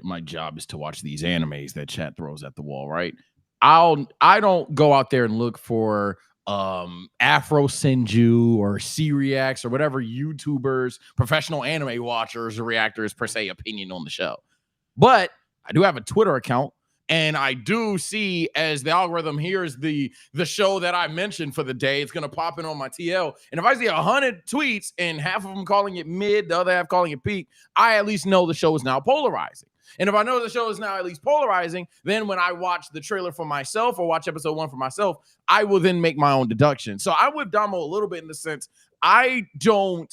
my job is to watch these animes that chat throws at the wall, right? I don't go out there and look for Afro Senju or C-Reacts or whatever YouTubers, professional anime watchers or reactors per se opinion on the show. But I do have a Twitter account, and I do see as the algorithm here's the show that I mentioned for the day, it's gonna pop in on my TL. And if I see 100 tweets and half of them calling it mid, the other half calling it peak, I at least know the show is now polarizing. And if I know the show is now at least polarizing, then when I watch the trailer for myself or watch episode 1 for myself, I will then make my own deduction. So I'm with Damo a little bit in the sense I don't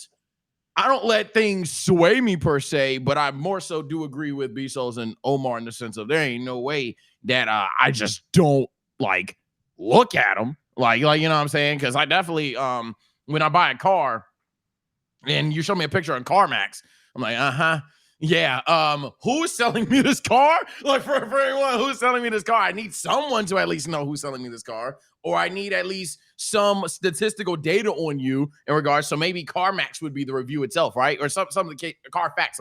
let things sway me per se, but I more so do agree with Bezos and Omar in the sense of there ain't no way that I just don't like look at them like you know what I'm saying? Because I definitely when I buy a car and you show me a picture on CarMax, I'm like yeah, who's selling me this car? Like for everyone who's selling me this car, I need someone to at least know who's selling me this car, or I need at least some statistical data on you in regards. So maybe CarMax would be the review itself, right? Or some of the Carfax,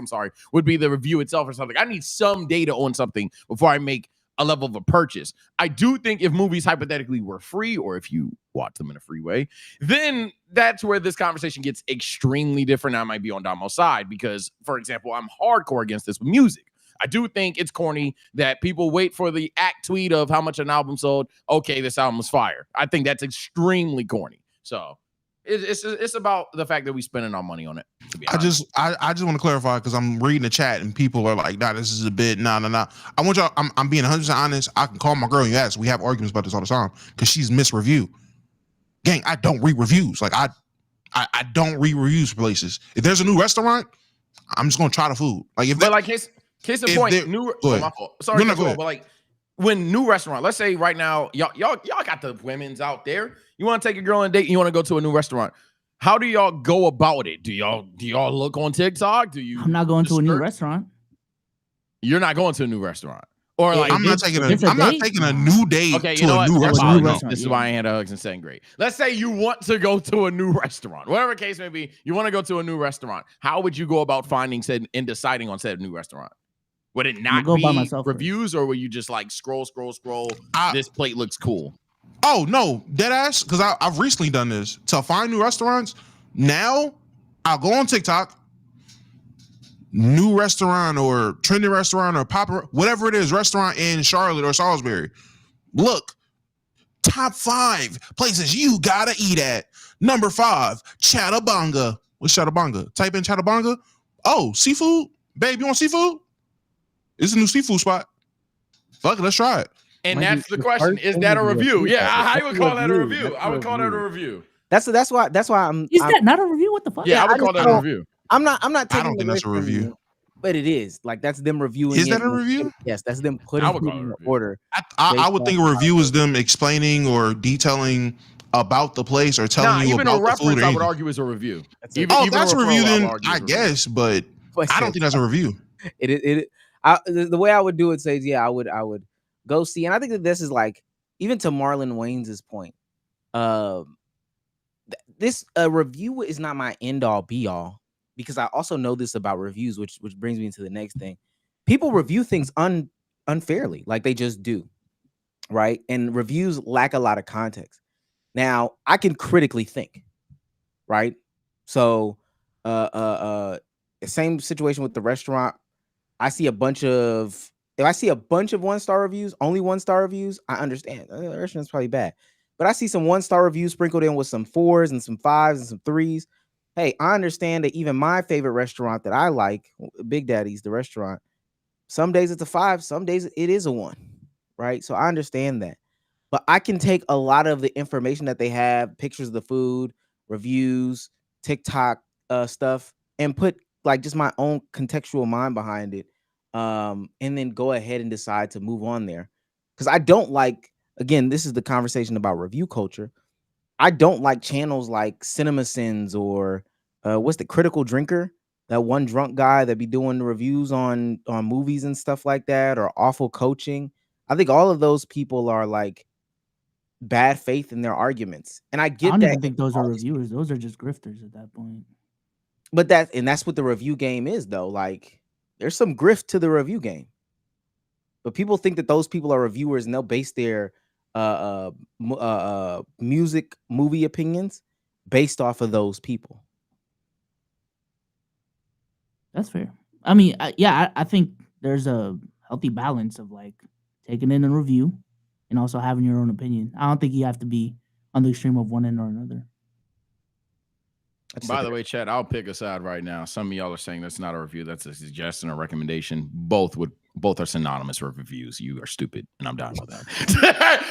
would be the review itself or something. I need some data on something before I make a level of a purchase. I do think if movies hypothetically were free, or if you watch them in a free way, then that's where this conversation gets extremely different. I might be on Damo's side because, for example, I'm hardcore against this with music. I do think it's corny that people wait for the act tweet of how much an album sold. Okay, this album was fire. I think that's extremely corny. So it's about the fact that we spending our money on it. To be honest. I just want to clarify because I'm reading the chat and people are like, nah, this is a bit, nah. I want y'all, I'm being 100% honest. I can call my girl and you ask. We have arguments about this all the time because she's misreview. Gang, I don't read reviews. Like I don't read reviews for places. If there's a new restaurant, I'm just gonna try the food. Like if case in point, my fault. Sorry, but like when new restaurant, let's say right now, y'all got the women's out there. You want to take a girl on a date and you want to go to a new restaurant. How do y'all go about it? Do y'all look on TikTok? I'm not going to a new restaurant. You're not going to a new restaurant. Or like I'm not taking a new date to a new restaurant. This is why I had hugs in second grade. Let's say you want to go to a new restaurant. Whatever the case may be, you want to go to a new restaurant. How would you go about finding said and deciding on said new restaurant? Would it not be reviews, or would you just like scroll? This plate looks cool. Oh no, deadass. Because I've recently done this to find new restaurants. Now I'll go on TikTok, new restaurant or trendy restaurant or popular, whatever it is, restaurant in Charlotte or Salisbury. Look, top 5 places you gotta eat at. Number 5, Chattabonga. What's Chattabonga? Type in Chattabonga. Oh, seafood, babe. You want seafood? It's a new seafood spot. Fuck it, let's try it. And that's the question. Is that a review? Yeah, I would call that a review. I would call that a review. That's why I'm. Is that not a review? What the fuck? Yeah, I would call that a review. I'm not taking. I don't think that's a review. But it is. Like that's them reviewing. Is that a review? Yes, that's them putting it in order. I would think a review is them explaining or detailing about the place or telling you even a about the food reference, or I would anything. argue is a review. Oh, Even that's a referral, review I would then, argue is I a review. guess, but I don't think that's a review. The way I would do it says, yeah, I would go see, and I think that this is like, even to Marlon Wayne's point, this review is not my end all be all, because I also know this about reviews, which brings me to the next thing. People review things unfairly, like they just do, right? And reviews lack a lot of context. Now, I can critically think, right? So, same situation with the restaurant. If I see a bunch of 1-star reviews, only 1-star reviews, I understand. The restaurant's probably bad. But I see some 1-star reviews sprinkled in with some 4s and some 5s and some 3s. Hey, I understand that even my favorite restaurant that I like, Big Daddy's, the restaurant, some days it's a 5, some days it is a 1, right? So I understand that. But I can take a lot of the information that they have, pictures of the food, reviews, TikTok stuff, and put like just my own contextual mind behind it, and then go ahead and decide to move on there. Because I don't like, again, this is the conversation about review culture. I don't like channels like CinemaSins or what's the Critical Drinker, that one drunk guy that be doing the reviews on movies and stuff like that, or Awful Coaching. I think all of those people are like bad faith in their arguments, and I I get don't that. even think those are reviewers. Those are just grifters at that point. But that's what the review game is, though. Like, there's some grift to the review game, but people think that those people are reviewers and they'll base their music movie opinions based off of those people. That's fair. I mean, I think there's a healthy balance of like taking in a review and also having your own opinion. I don't think you have to be on the extreme of one end or another. By the way, Chad, I'll pick a side right now. Some of y'all are saying that's not a review, that's a suggestion or recommendation. Both are synonymous with reviews. You are stupid, and I'm down with that.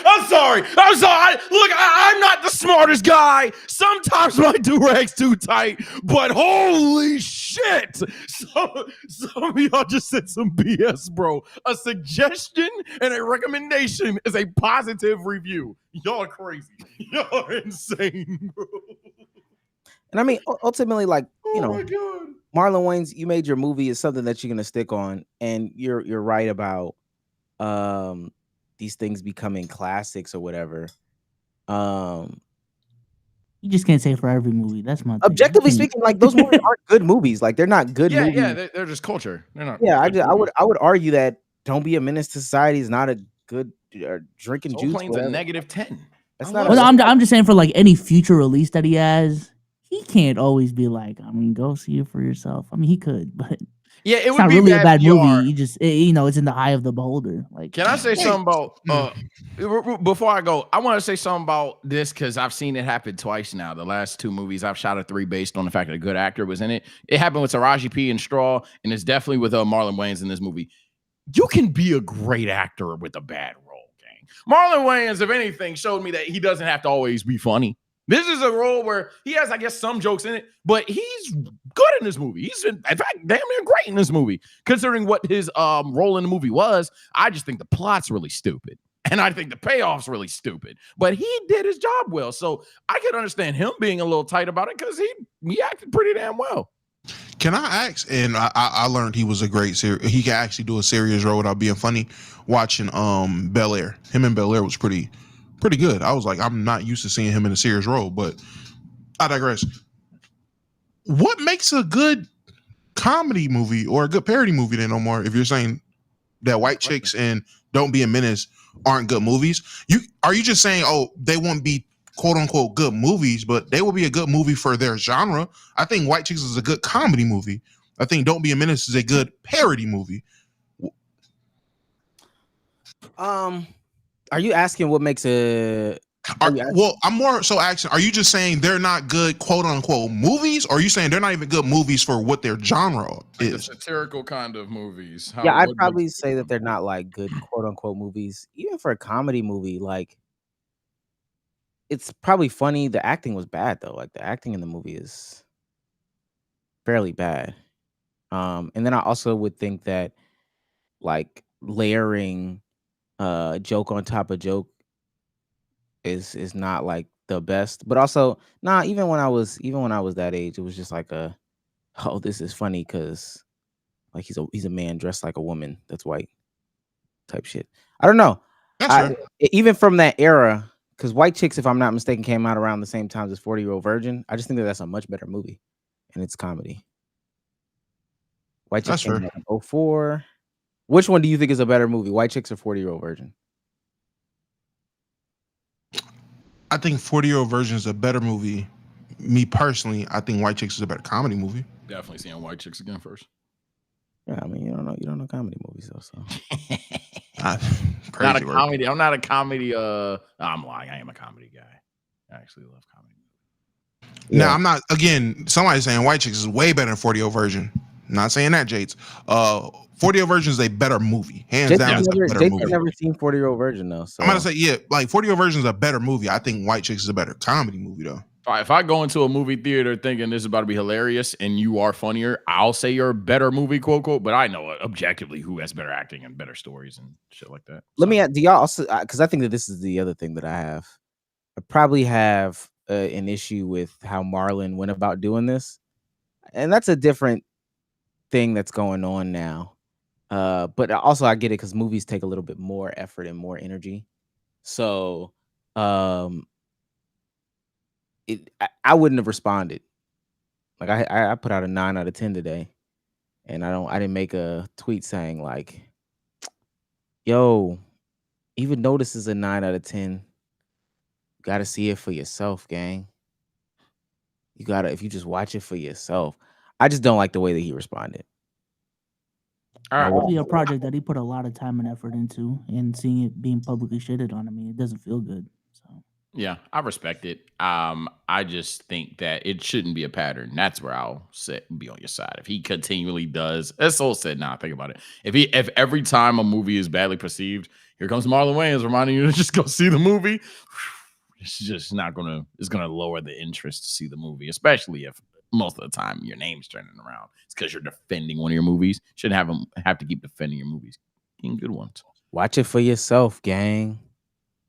I'm sorry. Look, I'm not the smartest guy. Sometimes my durag's too tight, but holy shit. Some of y'all just said some BS, bro. A suggestion and a recommendation is a positive review. Y'all are crazy. Y'all are insane, bro. And I mean, ultimately, like, Oh my God. Marlon Wayans, you made your movie is something that you're gonna stick on, and you're right about these things becoming classics or whatever. You just can't say for every movie. That's my thing. Objectively speaking, like, those movies aren't good movies. Like, they're not good movies. Yeah, they're just culture. They're not. Yeah, I would argue that Don't Be a Menace to Society is not a good drinking Soul juice. Plane's a -10. That's I not. love Well, I'm just saying for like any future release that he has, he can't always be like, I mean, go see it for yourself. I mean, he could, but Yeah, it it's would not be really a bad PR. movie. You just, it's in the eye of the beholder. Like, Can I say something about before I go? I want to say something about this because I've seen it happen twice now. The last 2 movies, I've shot a 3 based on the fact that a good actor was in it. It happened with Taraji P. and Straw, and it's definitely with Marlon Wayans in this movie. You can be a great actor with a bad role, gang. Marlon Wayans, if anything, showed me that he doesn't have to always be funny. This is a role where he has, I guess, some jokes in it, but he's good in this movie. He's, in fact, damn near great in this movie, considering what his role in the movie was. I just think the plot's really stupid, and I think the payoff's really stupid. But he did his job well, so I could understand him being a little tight about it because he acted pretty damn well. Can I ask? And I learned he was a great he could actually do a serious role without being funny. Watching Bel Air, him in Bel Air was pretty good. I was like, I'm not used to seeing him in a serious role, but I digress. What makes a good comedy movie or a good parody movie then, Omar? If you're saying that White Chicks and Don't Be a Menace aren't good movies, are you just saying, oh, they won't be quote unquote good movies, but they will be a good movie for their genre? I think White Chicks is a good comedy movie. I think Don't Be a Menace is a good parody movie. Are you asking what makes a? Well, I'm more so asking, are you just saying they're not good quote unquote movies, or are you saying they're not even good movies for what their genre is? The satirical kind of movies. Yeah, I'd probably say that they're not like good quote unquote movies. Even for a comedy movie, like, it's probably funny. The acting was bad though. Like, the acting in the movie is fairly bad. And then I also would think that, like, layering joke on top of joke is not like the best. But also, even when I was that age, it was just like oh, this is funny because like he's a man dressed like a woman that's white type shit. I don't know. That's fair. Even from that era, because White Chicks, if I'm not mistaken, came out around the same time as 40-Year-Old Virgin. I just think that's a much better movie, and it's comedy. White Chicks came out in 2004. Which one do you think is a better movie, White Chicks or 40-Year-Old Virgin? I think 40-Year-Old Virgin is a better movie. Me personally, I think White Chicks is a better comedy movie. Definitely seeing White Chicks again first. Yeah, I mean, you don't know comedy movies though, so. Not a comedy. I'm not a comedy. I'm lying. I am a comedy guy. I actually love comedy. Yeah. Now, I'm not. Again, somebody's saying White Chicks is way better than 40-Year-Old Virgin. Not saying that, Jades. 40-Year-Old Virgin is a better movie, hands down. It's a better movie. I've never seen 40-Year-Old Virgin though. So I'm gonna say, yeah, like 40-Year-Old Virgin is a better movie. I think White Chicks is a better comedy movie though. If I go into a movie theater thinking this is about to be hilarious and you are funnier, I'll say you're a better movie, quote, quote, but I know objectively who has better acting and better stories and shit like that. Let me ask, do y'all also, because I think that this is the other thing that I have. I probably have an issue with how Marlon went about doing this. And that's a different thing that's going on now. But also I get it because movies take a little bit more effort and more energy. So, I wouldn't have responded. Like I put out a 9 out of 10 today, and I didn't make a tweet saying like, "Yo, even though this is a 9 out of 10, you gotta see it for yourself, gang. You gotta, if you just watch it for yourself." I just don't like the way that he responded. It'll be a project that he put a lot of time and effort into, and seeing it being publicly shitted on, I mean, it doesn't feel good. So. Yeah, I respect it. I just think that it shouldn't be a pattern. That's where I'll be on your side. If he continually does, as Soul said, think about it. If every time a movie is badly perceived, here comes Marlon Wayans reminding you to just go see the movie. It's just it's gonna lower the interest to see the movie, especially if most of the time your name's turning around. It's because you're defending one of your movies. Shouldn't have to keep defending your movies. Getting good ones. Watch it for yourself, gang.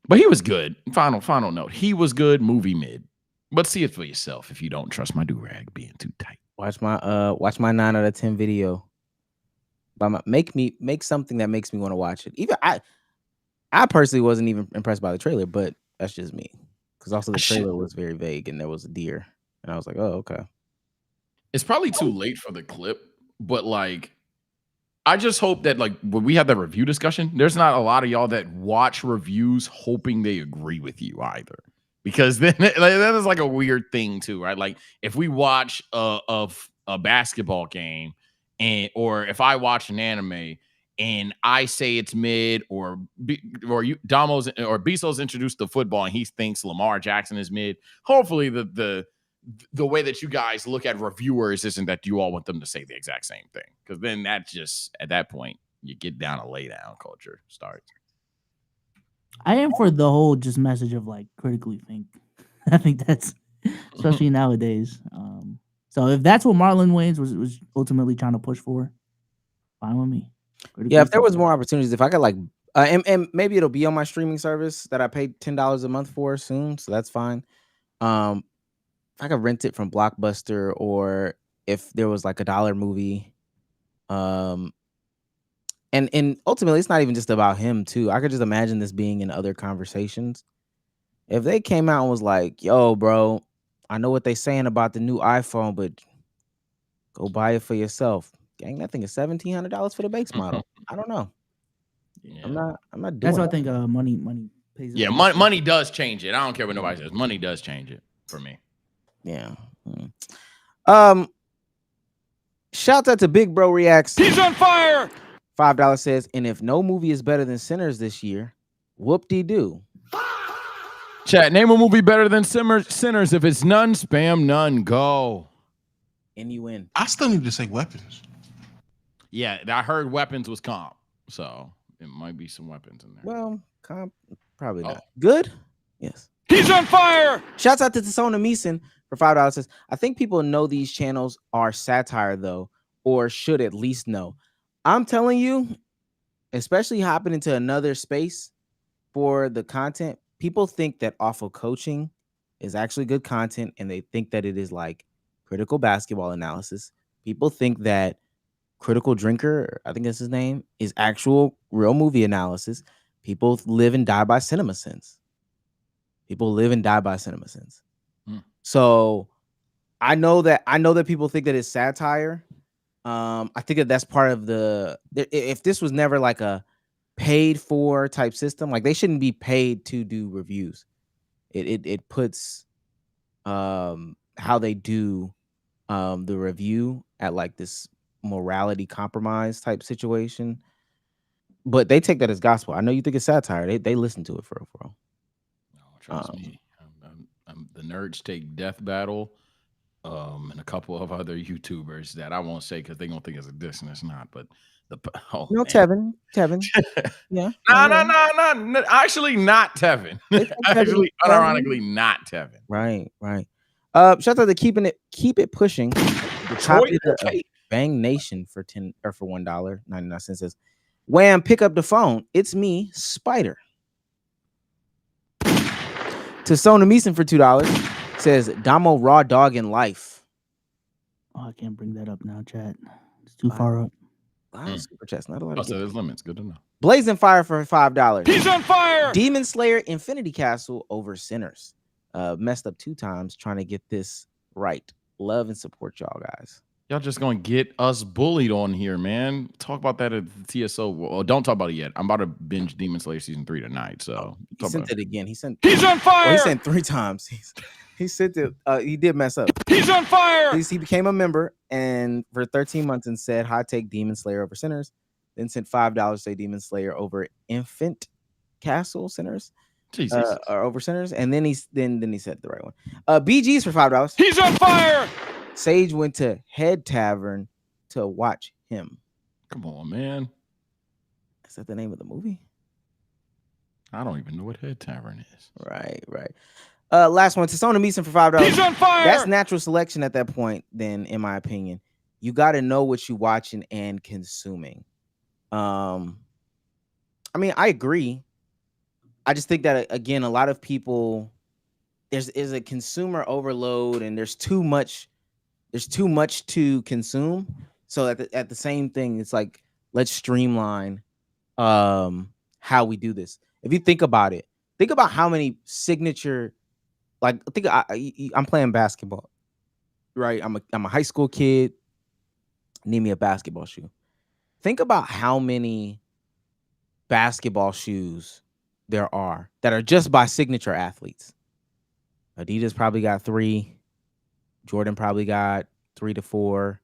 But he was good. Final note. He was good, movie mid. But see it for yourself if you don't trust my do-rag being too tight. Watch my 9 out of 10 video. Make something that makes me want to watch it. Even I personally wasn't even impressed by the trailer, but that's just me. Because also the trailer was very vague and there was a deer. And I was like, oh, okay. It's probably too late for the clip, but like I just hope that like when we have that review discussion, there's not a lot of y'all that watch reviews hoping they agree with you either, because then that is like a weird thing too, right? Like if we watch a basketball game or if I watch an anime and I say it's mid or Damo's or Biso's introduced the football and he thinks Lamar Jackson is mid, hopefully the way that you guys look at reviewers isn't that you all want them to say the exact same thing, because then that's just at that point you get down a lay down culture starts. I am for the whole just message of like critically think. I think that's especially nowadays. So if that's what Marlon Wayans was ultimately trying to push for, fine with me. Yeah, if there was more opportunities, if I could like, and maybe it'll be on my streaming service that I paid $10 a month for soon, so that's fine. If I could rent it from Blockbuster, or if there was like a $1 movie, and ultimately it's not even just about him too. I could just imagine this being in other conversations. If they came out and was like, "Yo, bro, I know what they saying about the new iPhone, but go buy it for yourself." Gang, that thing is $1,700 for the base model. I don't know. Yeah. I'm not doing. That's what I think. Money pays. Yeah, money does change it. I don't care what nobody says. Money does change it for me. Yeah. Shout out to Big Bro Reacts. He's on fire. $5 says, and if no movie is better than Sinners this year, whoop-de-doo. Chat, name a movie better than Sinners. If it's none, spam none. Go. And you win. I still need to say Weapons. Yeah, I heard Weapons was comp, so it might be some weapons in there. Well, comp, probably not. Good? Yes. He's on fire. Shouts out to Tsona Meeson for $5. Says, I think people know these channels are satire though, or should at least know. I'm telling you, especially hopping into another space for the content, people think that awful coaching is actually good content, and they think that it is like critical basketball analysis. People think that Critical Drinker, I think that's his name, is actual real movie analysis. People live and die by CinemaSins. So I know that people think that it's satire. I think that that's part of if this was never like a paid for type system, like they shouldn't be paid to do reviews. It puts how they do the review at like this morality compromise type situation, but they take that as gospel. I know you think it's satire. They listen to it for real. No, trust me. I'm the nerds take Death Battle, and a couple of other YouTubers that I won't say because they're gonna think it's a diss and it's not. But Tevin, yeah, no, actually not Tevin. Actually, unironically not Tevin. Right. Shout out to keep it pushing. The top of Bang Nation for $1.99 says, "Wham! Pick up the phone. It's me, Spider." To Sona Meeson for $2 says, "Damo raw dog in life." Oh, I can't bring that up now, chat. It's too far up. Wow, super chats. Not a lot. So there's limits. Good to know. Blazing Fire for $5. He's on fire. Demon Slayer Infinity Castle over Sinners. Messed up 2 times trying to get this right. Love and support y'all guys. Y'all just gonna get us bullied on here, man. Talk about that at the TSO. Well, don't talk about it yet. I'm about to binge Demon Slayer season 3 tonight. So he sent it again. He's on fire. He sent 3 times. He sent it. He did mess up. He's on fire. He became a member and for 13 months and said, "Hot take Demon Slayer over Sinners." Then sent $5 to say Demon Slayer over Infant Castle Sinners. Jesus. Or over Sinners, and then he said the right one. BG's for $5. He's on fire. Sage went to Head Tavern to watch him. Come on, man. Is that the name of the movie? I don't even know what Head Tavern is. Right. Last one to Sona Meeson for $5. He's on fire. That's natural selection at that point. Then, in my opinion, you got to know what you're watching and consuming. I mean, I agree. I just think that again, a lot of people is a consumer overload, and there's too much to consume. So at the same thing, it's like, let's streamline how we do this. If you think about it, think about how many signature, like I'm playing basketball, right? I'm a high school kid. Need me a basketball shoe. Think about how many basketball shoes there are that are just by signature athletes. Adidas probably got 3. Jordan probably got 3 to 4.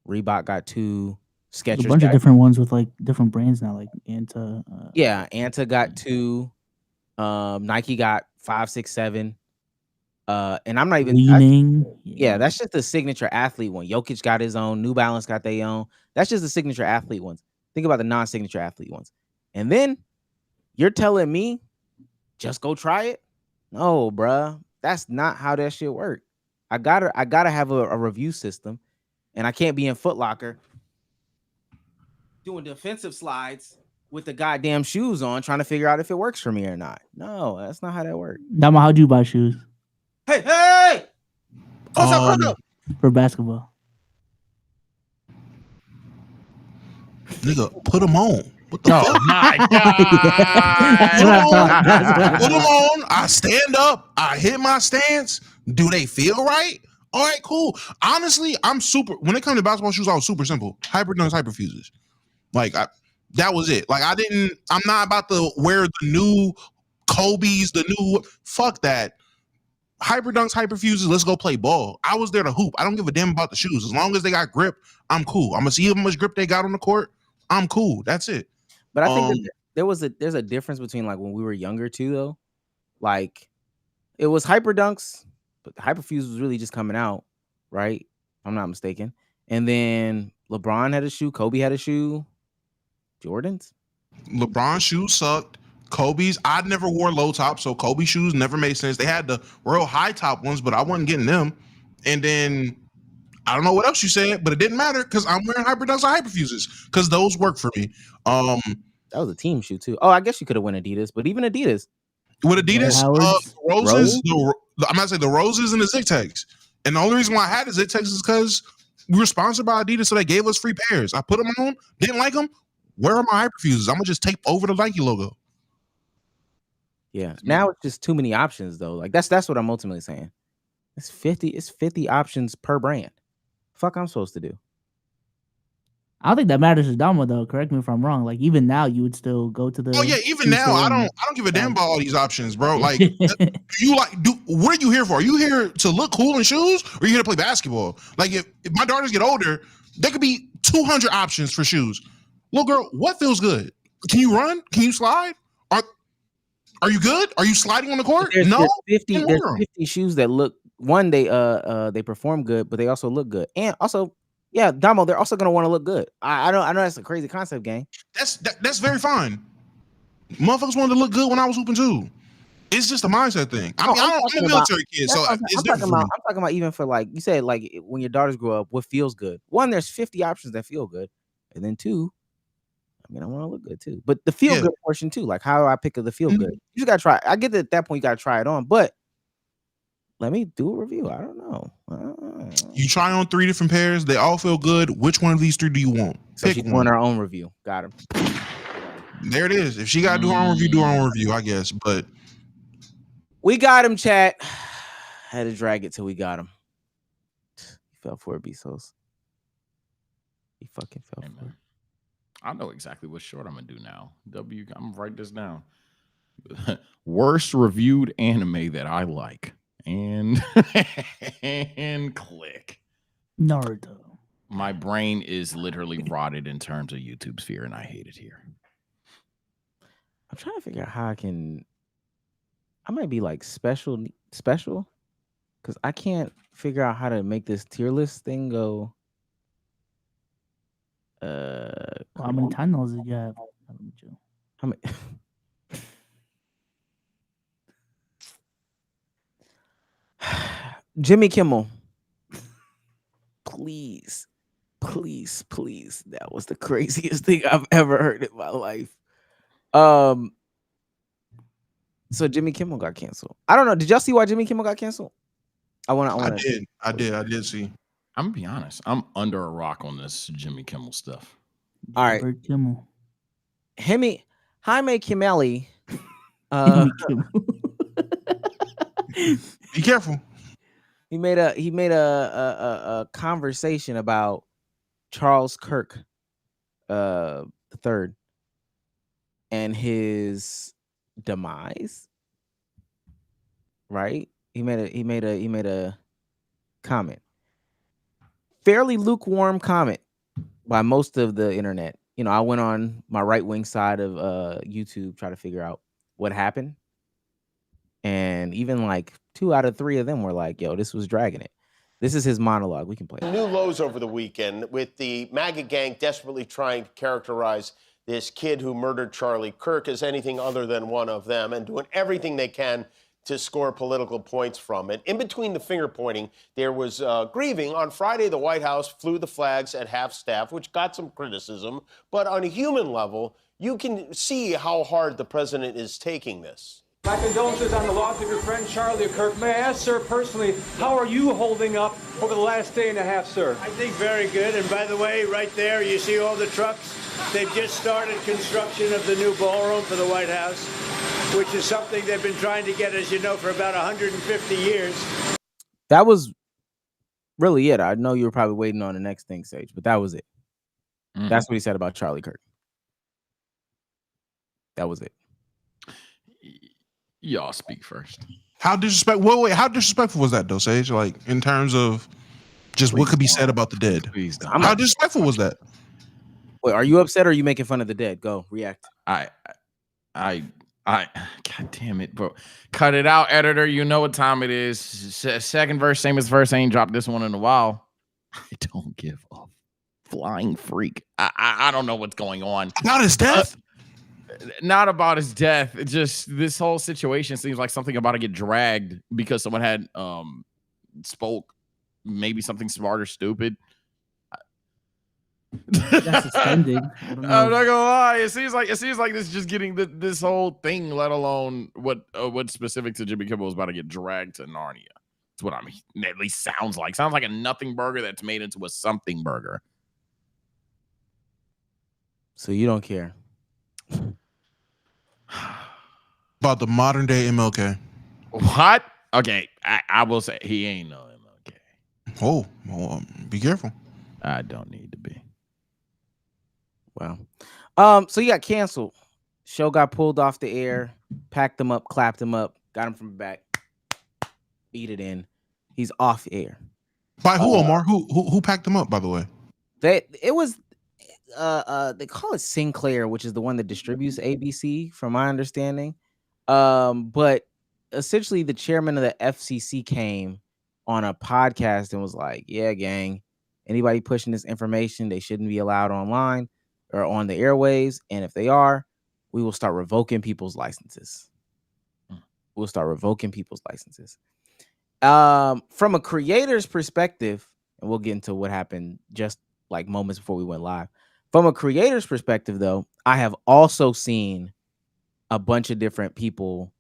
Reebok got 2. Skechers a bunch of different ones with like different brands now, like Anta. Anta got 2. Nike got 5, 6, 7. And I'm not even that's just the signature athlete one. Jokic got his own. New Balance got their own. That's just the signature athlete ones. Think about the non-signature athlete ones. And then you're telling me just go try it? No, bruh. That's not how that shit work. I gotta have a review system, and I can't be in Foot Locker doing defensive slides with the goddamn shoes on, trying to figure out if it works for me or not. No, that's not how that works. Dama, how'd you buy shoes? Hey! What's up? For basketball. Nigga, put them on. What the Oh fuck? my God. Put them on. I stand up. I hit my stance. Do they feel right? All right, cool. Honestly, when it comes to basketball shoes, I was super simple. Hyperdunks, Hyperfuses. Like, that was it. Like, I'm not about to wear the new Kobe's, fuck that. Hyperdunks, Hyperfuses, let's go play ball. I was there to hoop. I don't give a damn about the shoes. As long as they got grip, I'm cool. I'm going to see how much grip they got on the court. I'm cool. That's it. But I think there's a difference between like when we were younger too, though. Like, it was Hyperdunks, but the Hyperfuse was really just coming out, right? If I'm not mistaken. And then LeBron had a shoe. Kobe had a shoe. Jordans. LeBron shoes sucked. Kobe's, I never wore low top, so Kobe shoes never made sense. They had the real high top ones, but I wasn't getting them. And then I don't know what else you said, but it didn't matter because I'm wearing Hyperdunks or Hyperfuses because those work for me. That was a team shoe too. Oh, I guess you could have went Adidas, but even Adidas. With Adidas, I'm not saying the roses and the Zig-Tags. And the only reason why I had the Zig-Tags is because we were sponsored by Adidas, so they gave us free pairs. I put them on, didn't like them. Where are my hyperfuses? I'm gonna just tape over the Nike logo. Yeah. Now it's just too many options though. Like that's what I'm ultimately saying. It's 50 options per brand. Fuck I'm supposed to do. I don't think that matters to Damo though. Correct me if I'm wrong. Like even now, you would still go to the. Oh yeah, even now I don't give a damn about all these options, bro. Like, what are you here for? Are you here to look cool in shoes, or are you here to play basketball? Like, if my daughters get older, there could be 200 options for shoes. Little girl, what feels good? Can you run? Can you slide? Are you good? Are you sliding on the court? There's 50 shoes that look. One, they perform good, but they also look good, and also. Yeah, Damo, they're also gonna want to look good. I know that's a crazy concept, gang. That's very fine. Motherfuckers wanted to look good when I was hooping too. It's just a mindset thing. I'm a military kid, so it's different. I'm talking about even for like you said, like when your daughters grow up, what feels good. One, there's 50 options that feel good, and then two, I mean, I want to look good too. But the feel good portion too, like how do I pick the feel good? You just gotta try. I get that at that point you gotta try it on, but let me do a review. I don't know. You try on 3 different pairs. They all feel good. Which one of these 3 do you want? So she's doing her own review. Got him. There it is. If she got to do her own review, do her own review, I guess. But we got him, chat. Had to drag it till we got him. He fell for it, Bezos. He fucking fell for it. I know exactly what short I'm gonna do now. I'm gonna write this down. Worst reviewed anime that I like. And click. Naruto. My brain is literally rotted in terms of YouTube sphere, and I hate it here. I'm trying to figure out how I might be like special, because I can't figure out how to make this tier list thing go. How many Tylenol did you have? How many? Jimmy Kimmel, please. That was the craziest thing I've ever heard in my life. So Jimmy Kimmel got canceled. I don't know. Did y'all see why Jimmy Kimmel got canceled? I did see. I'm gonna be honest. I'm under a rock on this Jimmy Kimmel stuff. All right. Kimmel. Jaime Kimmel. Be careful. He made a conversation about Charles Kirk, the third, and his demise. Right? He made a comment, fairly lukewarm comment by most of the internet. You know, I went on my right wing side of YouTube, try to figure out what happened. And even like 2 out of 3 of them were like, yo, this was dragging it. This is his monologue. We can play it. New lows over the weekend with the MAGA gang desperately trying to characterize this kid who murdered Charlie Kirk as anything other than one of them and doing everything they can to score political points from it. In between the finger pointing, there was grieving. On Friday, the White House flew the flags at half-staff, which got some criticism. But on a human level, you can see how hard the president is taking this. My condolences on the loss of your friend Charlie Kirk. May I ask, sir, personally, how are you holding up over the last day and a half, sir? I think very good. And by the way, right there, you see all the trucks? They've just started construction of the new ballroom for the White House, which is something they've been trying to get, as you know, for about 150 years. That was really it. I know you were probably waiting on the next thing, Sage, but that was it. Mm-hmm. That's what he said about Charlie Kirk. That was it. Y'all speak first. How disrespectful? How disrespectful was that, though, Sage? Like in terms of just what could be said about the dead. Please don't. How disrespectful was that? Wait, are you upset or are you making fun of the dead? Go react. I God damn it, bro. Cut it out, editor. You know what time it is. Second verse, same as verse. Ain't dropped this one in a while. I don't give a flying freak. I don't know what's going on. Not his death. Not about his death. It just this whole situation seems like something about to get dragged because someone had spoke maybe something smart or stupid. That's suspended. I don't I'm know. not gonna lie. It seems like this is just getting this whole thing, let alone what's specific to Jimmy Kimmel is about to get dragged to Narnia. That's what at least sounds like. Sounds like a nothing burger that's made into a something burger. So you don't care about the modern day MLK. What? Okay, I will say he ain't no MLK. Oh, well, be careful. I don't need to be. Wow. So he got canceled. Show got pulled off the air, packed him up, clapped him up, got him from the back, beat it in. He's off air. By who, Omar? Who packed him up, by the way? It was they call it Sinclair, which is the one that distributes ABC, from my understanding. But essentially the chairman of the FCC came on a podcast and was like, yeah, gang, anybody pushing this information, they shouldn't be allowed online or on the airwaves. And if they are, we will start revoking people's licenses. We'll start revoking people's licenses. From a creator's perspective, and we'll get into what happened just like moments before we went live. From a creator's perspective, though, I have also seen a bunch of different people,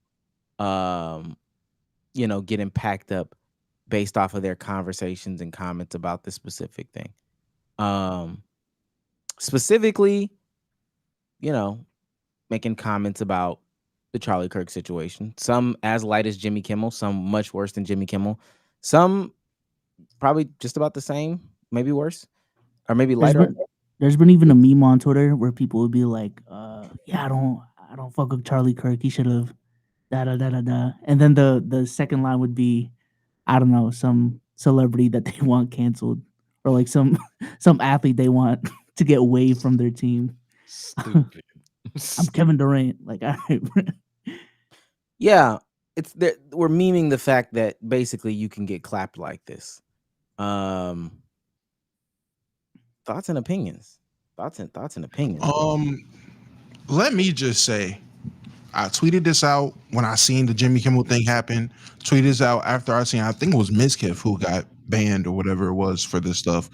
getting packed up based off of their conversations and comments about this specific thing. Specifically, making comments about the Charlie Kirk situation. Some as light as Jimmy Kimmel, some much worse than Jimmy Kimmel, some probably just about the same, maybe worse, or maybe lighter. There's been even a meme on Twitter where people would be like, yeah, I don't fuck with Charlie Kirk. He should have da da da da da. And then the second line would be, I don't know, some celebrity that they want canceled, or like some athlete they want to get waived from their team. Stupid. I'm Kevin Durant. Like, all right. Yeah, we're memeing the fact that basically you can get clapped like this. Thoughts and opinions. Thoughts and opinions. Let me just say, I tweeted this out when I seen the Jimmy Kimmel thing happen. Tweeted this out after I think it was Mizkif who got banned or whatever it was for this stuff.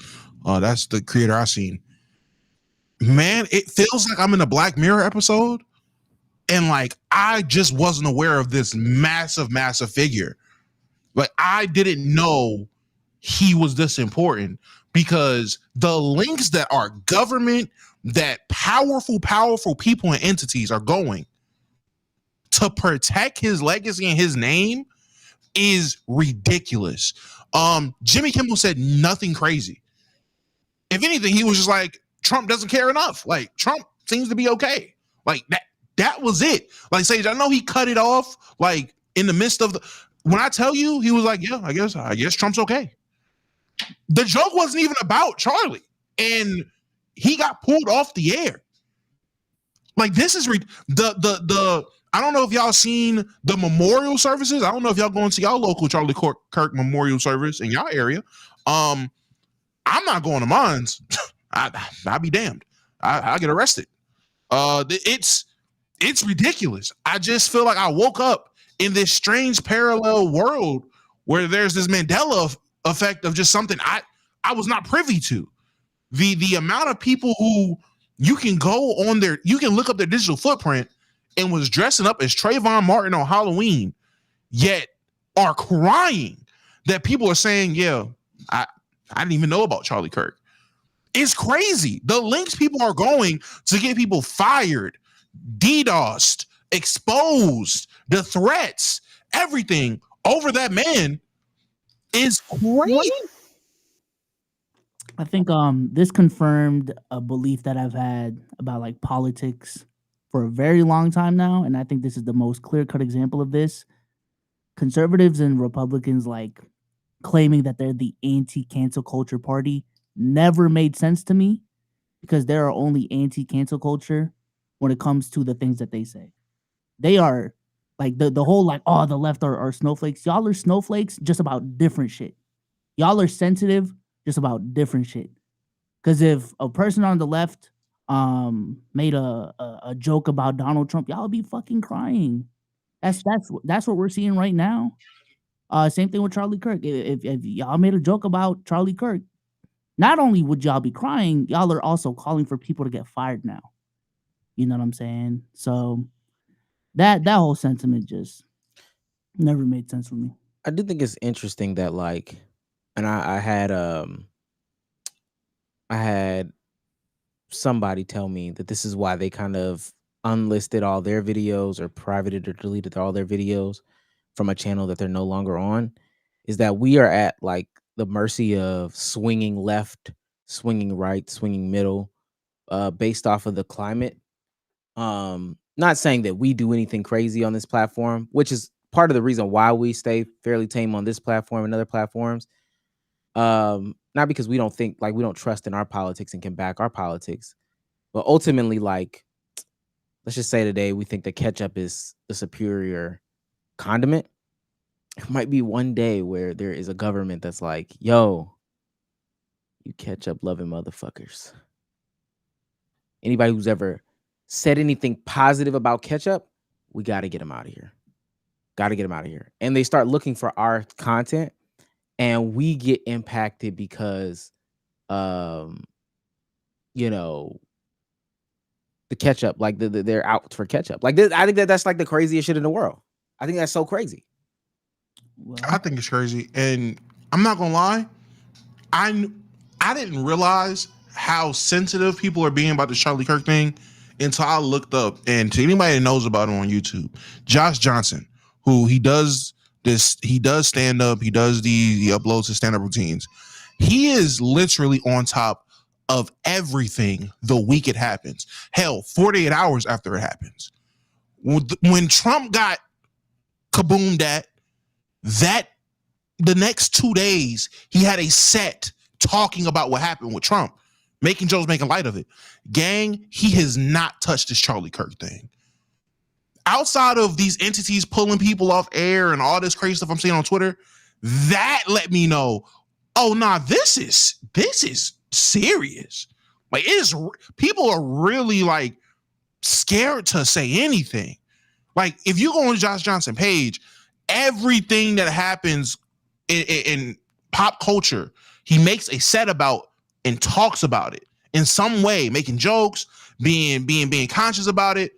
That's the creator I seen. Man, it feels like I'm in a Black Mirror episode, and like I just wasn't aware of this massive figure. Like I didn't know he was this important, because the links that our government, that powerful people and entities are going to protect his legacy and his name is ridiculous. Jimmy Kimmel said nothing crazy. If anything, he was just like, Trump doesn't care enough. Like Trump seems to be okay. Like that was it. Like Sage, I know he cut it off like in the midst of when I tell you, he was like, yeah, I guess Trump's okay. The joke wasn't even about Charlie, and he got pulled off the air. Like this is the I don't know if y'all seen the memorial services. I don't know if y'all going to y'all local Charlie Kirk memorial service in y'all area. I'm not going to mine's. I'll be damned. I'll get arrested. It's ridiculous. I just feel like I woke up in this strange parallel world where there's this Mandela effect of just something I was not privy to. The amount of people who you can go on you can look up their digital footprint and was dressing up as Trayvon Martin on Halloween, yet are crying that people are saying, yeah, I didn't even know about Charlie Kirk. It's crazy. The links people are going to get people fired, DDoSed, exposed, the threats, everything over that man is crazy. I think this confirmed a belief that I've had about like politics for a very long time now, and I think this is the most clear-cut example of this. Conservatives and Republicans like claiming that they're the anti-cancel culture party never made sense to me, because they are only anti-cancel culture when it comes to the things that they say. They are like the whole like, oh, the left are snowflakes. Y'all are snowflakes just about different shit. Y'all are sensitive just about different shit. Because if a person on the left made a joke about Donald Trump, y'all be fucking crying. That's what we're seeing right now. Same thing with Charlie Kirk. If y'all made a joke about Charlie Kirk, not only would y'all be crying, y'all are also calling for people to get fired now. You know what I'm saying? So that whole sentiment just never made sense for me. I do think it's interesting that like, and I had somebody tell me that this is why they kind of unlisted all their videos or privated or deleted all their videos from a channel that they're no longer on, is that we are at like the mercy of swinging left, swinging right, swinging middle, based off of the climate. Not saying that we do anything crazy on this platform, which is part of the reason why we stay fairly tame on this platform and other platforms. Not because we don't think like we don't trust in our politics and can back our politics, but ultimately, like, let's just say today we think that ketchup is the superior condiment. It might be one day where there is a government that's like, yo, you ketchup loving motherfuckers. Anybody who's ever said anything positive about ketchup, we got to get them out of here. Got to get them out of here. And they start looking for our content, and we get impacted because, you know, the ketchup, like they're out for ketchup. Like this, I think that's like the craziest shit in the world. I think that's so crazy. Well, I think it's crazy, and I'm not gonna lie. I didn't realize how sensitive people are being about the Charlie Kirk thing until I looked up. And to anybody that knows about him on YouTube, Josh Johnson, who he does stand up, he uploads his stand up routines. He is literally on top of everything the week it happens. Hell, 48 hours after it happens. When Trump got kaboomed at, the next 2 days, he had a set talking about what happened with Trump, making jokes, making light of it. Gang, he has not touched this Charlie Kirk thing. Outside of these entities pulling people off air and all this crazy stuff I'm seeing on Twitter, that let me know, oh, nah, this is serious. Like, people are really like scared to say anything. Like, if you go on Josh Johnson page, everything that happens in pop culture, he makes a set about and talks about it in some way, making jokes, being conscious about it,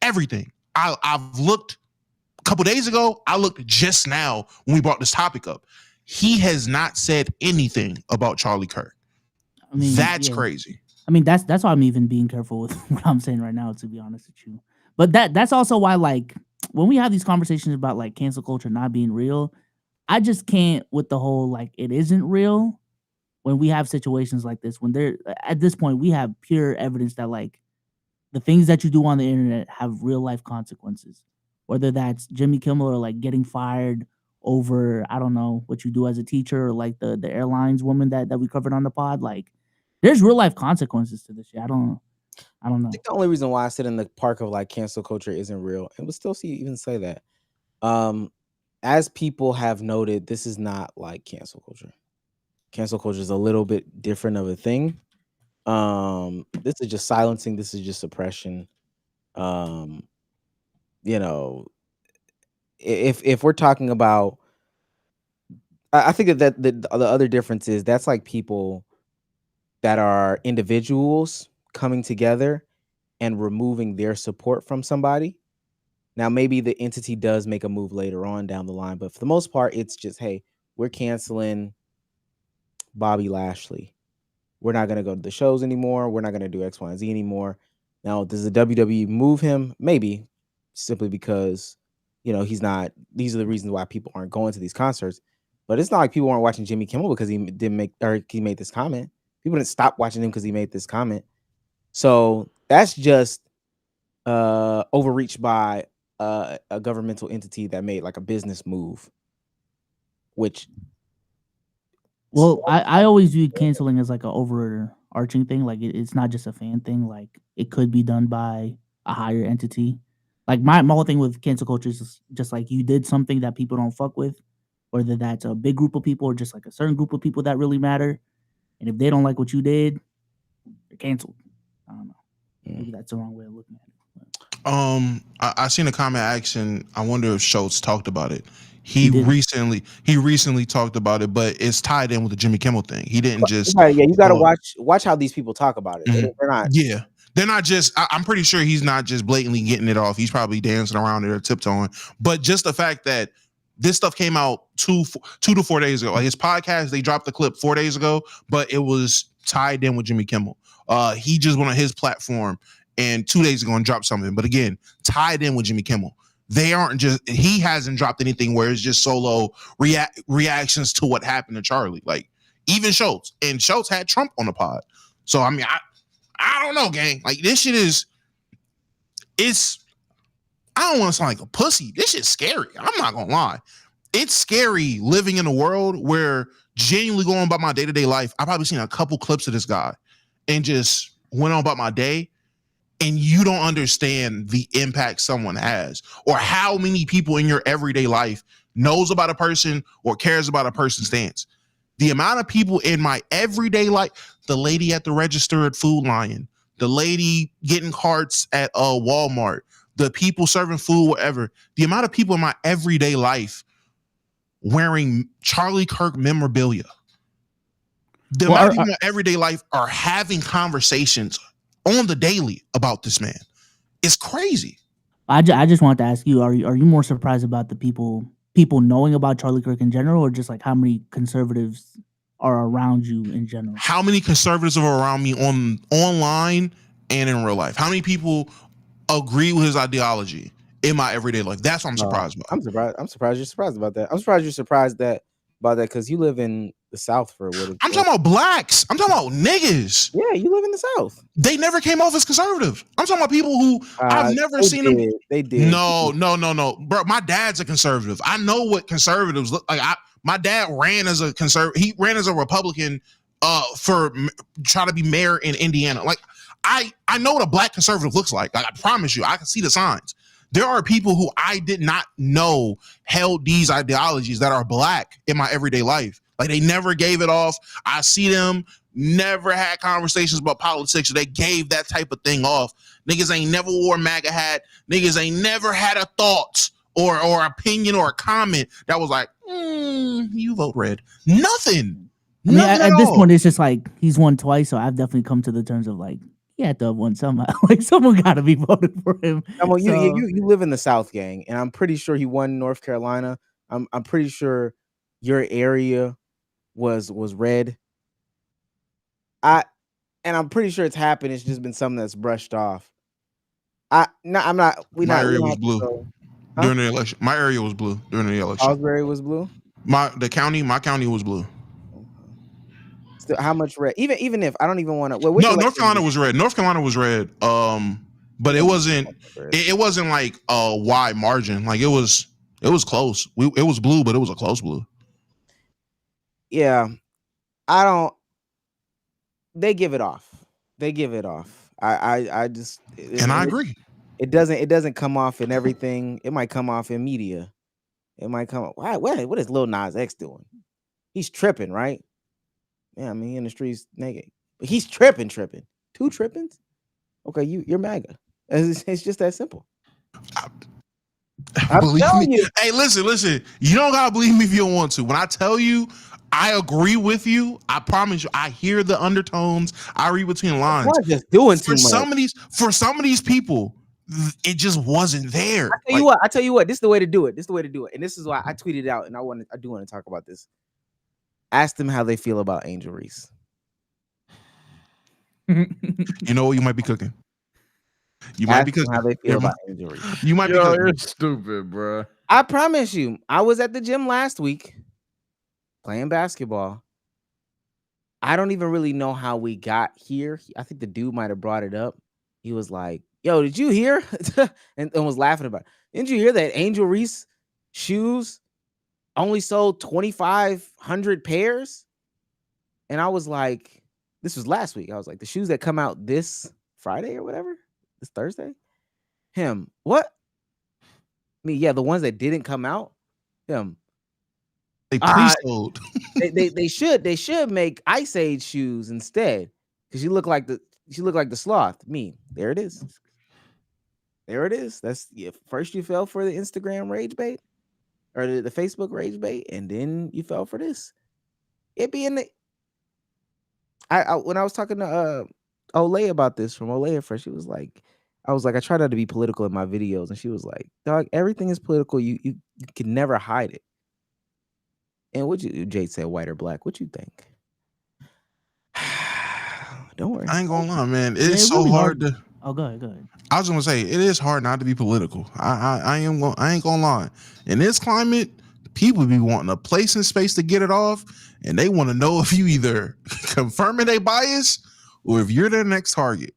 everything. I've looked a couple days ago. I looked just now when we brought this topic up. He has not said anything about Charlie Kirk. I mean, that's yeah. crazy. I mean, that's why I'm even being careful with what I'm saying right now, to be honest with you. But that's also why, like, when we have these conversations about like cancel culture not being real, I just can't with the whole like it isn't real when we have situations like this, when they're at this point we have pure evidence that like the things that you do on the internet have real life consequences, whether that's Jimmy Kimmel or like getting fired over, I don't know, what you do as a teacher, or like the airlines woman that we covered on the pod. Like, there's real life consequences to this shit. I don't know. I think the only reason why I sit in the park of like cancel culture isn't real, and we'll still see even say that. As people have noted, this is not like cancel culture. Cancel culture is a little bit different of a thing. This is just silencing. This is just suppression. You know, if we're talking about, I think that the other difference is that's like people that are individuals coming together and removing their support from somebody. Now, maybe the entity does make a move later on down the line, but for the most part, it's just, hey, we're canceling Bobby Lashley. We're not going to go to the shows anymore. We're not going to do X, Y, and Z anymore. Now, does the WWE move him? Maybe, simply because, you know, he's not. These are the reasons why people aren't going to these concerts. But it's not like people aren't watching Jimmy Kimmel because he made this comment. People didn't stop watching him because he made this comment. So that's just overreach by a governmental entity that made like a business move, which. Well, I always viewed canceling as like an overarching thing. Like it's not just a fan thing. Like it could be done by a higher entity. Like my whole thing with cancel culture is just like you did something that people don't fuck with, whether that's a big group of people or just like a certain group of people that really matter. And if they don't like what you did, you're canceled. I don't know. Maybe that's the wrong way of looking at it. I seen a comment asking, I wonder if Schultz talked about it. He did. recently talked about it, but it's tied in with the Jimmy Kimmel thing. He didn't just yeah. You got to watch how these people talk about it. Mhm. They're not. Yeah, they're not just. I'm pretty sure he's not just blatantly getting it off. He's probably dancing around it or tiptoeing. But just the fact that this stuff came out 2 to 4 days ago, like his podcast, they dropped the clip 4 days ago, but it was tied in with Jimmy Kimmel. He just went on his platform and 2 days ago and dropped something, but again, tied in with Jimmy Kimmel. They aren't just. He hasn't dropped anything where it's just solo reactions to what happened to Charlie. Like even Schultz, and Schultz had Trump on the pod. So I mean, I don't know, gang. Like this shit is. It's. I don't want to sound like a pussy. This shit's scary. I'm not gonna lie. It's scary living in a world where genuinely going about my day-to-day life. I've probably seen a couple clips of this guy and just went on about my day. And you don't understand the impact someone has or how many people in your everyday life knows about a person or cares about a person's stance. The amount of people in my everyday life, the lady at the register at Food Lion, the lady getting carts at Walmart, the people serving food, whatever, the amount of people in my everyday life wearing Charlie Kirk memorabilia. The amount of people in my everyday life are having conversations on the daily about this man. It's crazy. I just wanted to ask you: Are you more surprised about the people knowing about Charlie Kirk in general, or just like how many conservatives are around you in general? How many conservatives are around me online and in real life? How many people agree with his ideology in my everyday life? That's what I'm surprised about. I'm surprised you're surprised about that. I'm surprised you're surprised about that because you live in the South for what I'm talking about blacks. I'm talking about niggas. Yeah, you live in the South. They never came off as conservative. I'm talking about people who I've never seen them. They did. No, bro. My dad's a conservative. I know what conservatives look like. My dad ran as a conservative. He ran as a Republican for trying to be mayor in Indiana. Like I know what a black conservative looks like. Like I promise you, I can see the signs. There are people who I did not know held these ideologies that are black in my everyday life. Like they never gave it off. I see them, never had conversations about politics. They gave that type of thing off. Niggas ain't never wore a MAGA hat. Niggas ain't never had a thought or opinion or a comment that was like, you vote red. Nothing. I mean, at this point, it's just like he's won twice, so I've definitely come to the terms of like, he had to have won somehow. Like someone got to be voting for him. You live in the South, gang, and I'm pretty sure he won North Carolina. I'm pretty sure your area was red. I'm pretty sure it's happened. It's just been something that's brushed off. My area was blue during the election. My area was blue during the election. Salisbury was blue. My county was blue. Still, how much red? Even if I don't even want to. No, North Carolina was red. North Carolina was red. But it wasn't. It wasn't like a wide margin. Like it was close. It was blue, but it was a close blue. Yeah, I don't. They give it off. I just. I agree. It doesn't come off in everything. It might come off in media. It might come. What is Lil Nas X doing? He's tripping, right? Yeah, I mean, he in the streets naked, but he's tripping. 2 trippings. Okay, you're MAGA. It's just that simple. I'm telling you. Hey, listen. You don't gotta believe me if you don't want to. When I tell you, I agree with you. I promise you. I hear the undertones. I read between the lines. I'm not just doing too much. For some of these people, it just wasn't there. I tell you what. This is the way to do it. And this is why I tweeted it out. And I do want to talk about this. Ask them how they feel about Angel Reese. You know what? You might be cooking. You might be cooking. How they feel about Angel Reese. You might be cooking. You're stupid, bro. I promise you. I was at the gym last week playing basketball. I don't even really know how we got here. I think the dude might have brought it up. He was like, "Yo, did you hear?" and was laughing about it. Didn't you hear that Angel Reese shoes only sold 2,500 pairs? And I was like, this was last week. I was like, the shoes that come out this Friday or whatever, this Thursday? What? I mean, yeah, the ones that didn't come out, They pre-sold. they should make Ice Age shoes instead. Because she looked like the sloth. There it is. That's first you fell for the Instagram rage bait. or the Facebook rage bait, and then you fell for this. It be in the. When I was talking to Olay about this from Olay at first, she was like, I was like, I try not to be political in my videos, and she was like, dog, everything is political. You can never hide it. And what you Jade said, white or black? What you think? Don't worry. I ain't gonna lie, man. Yeah, It's so really hard to. Oh, go ahead. I was gonna say it is hard not to be political. I ain't gonna lie. In this climate, people be wanting a place and space to get it off, and they want to know if you either confirming they bias or if you're their next target.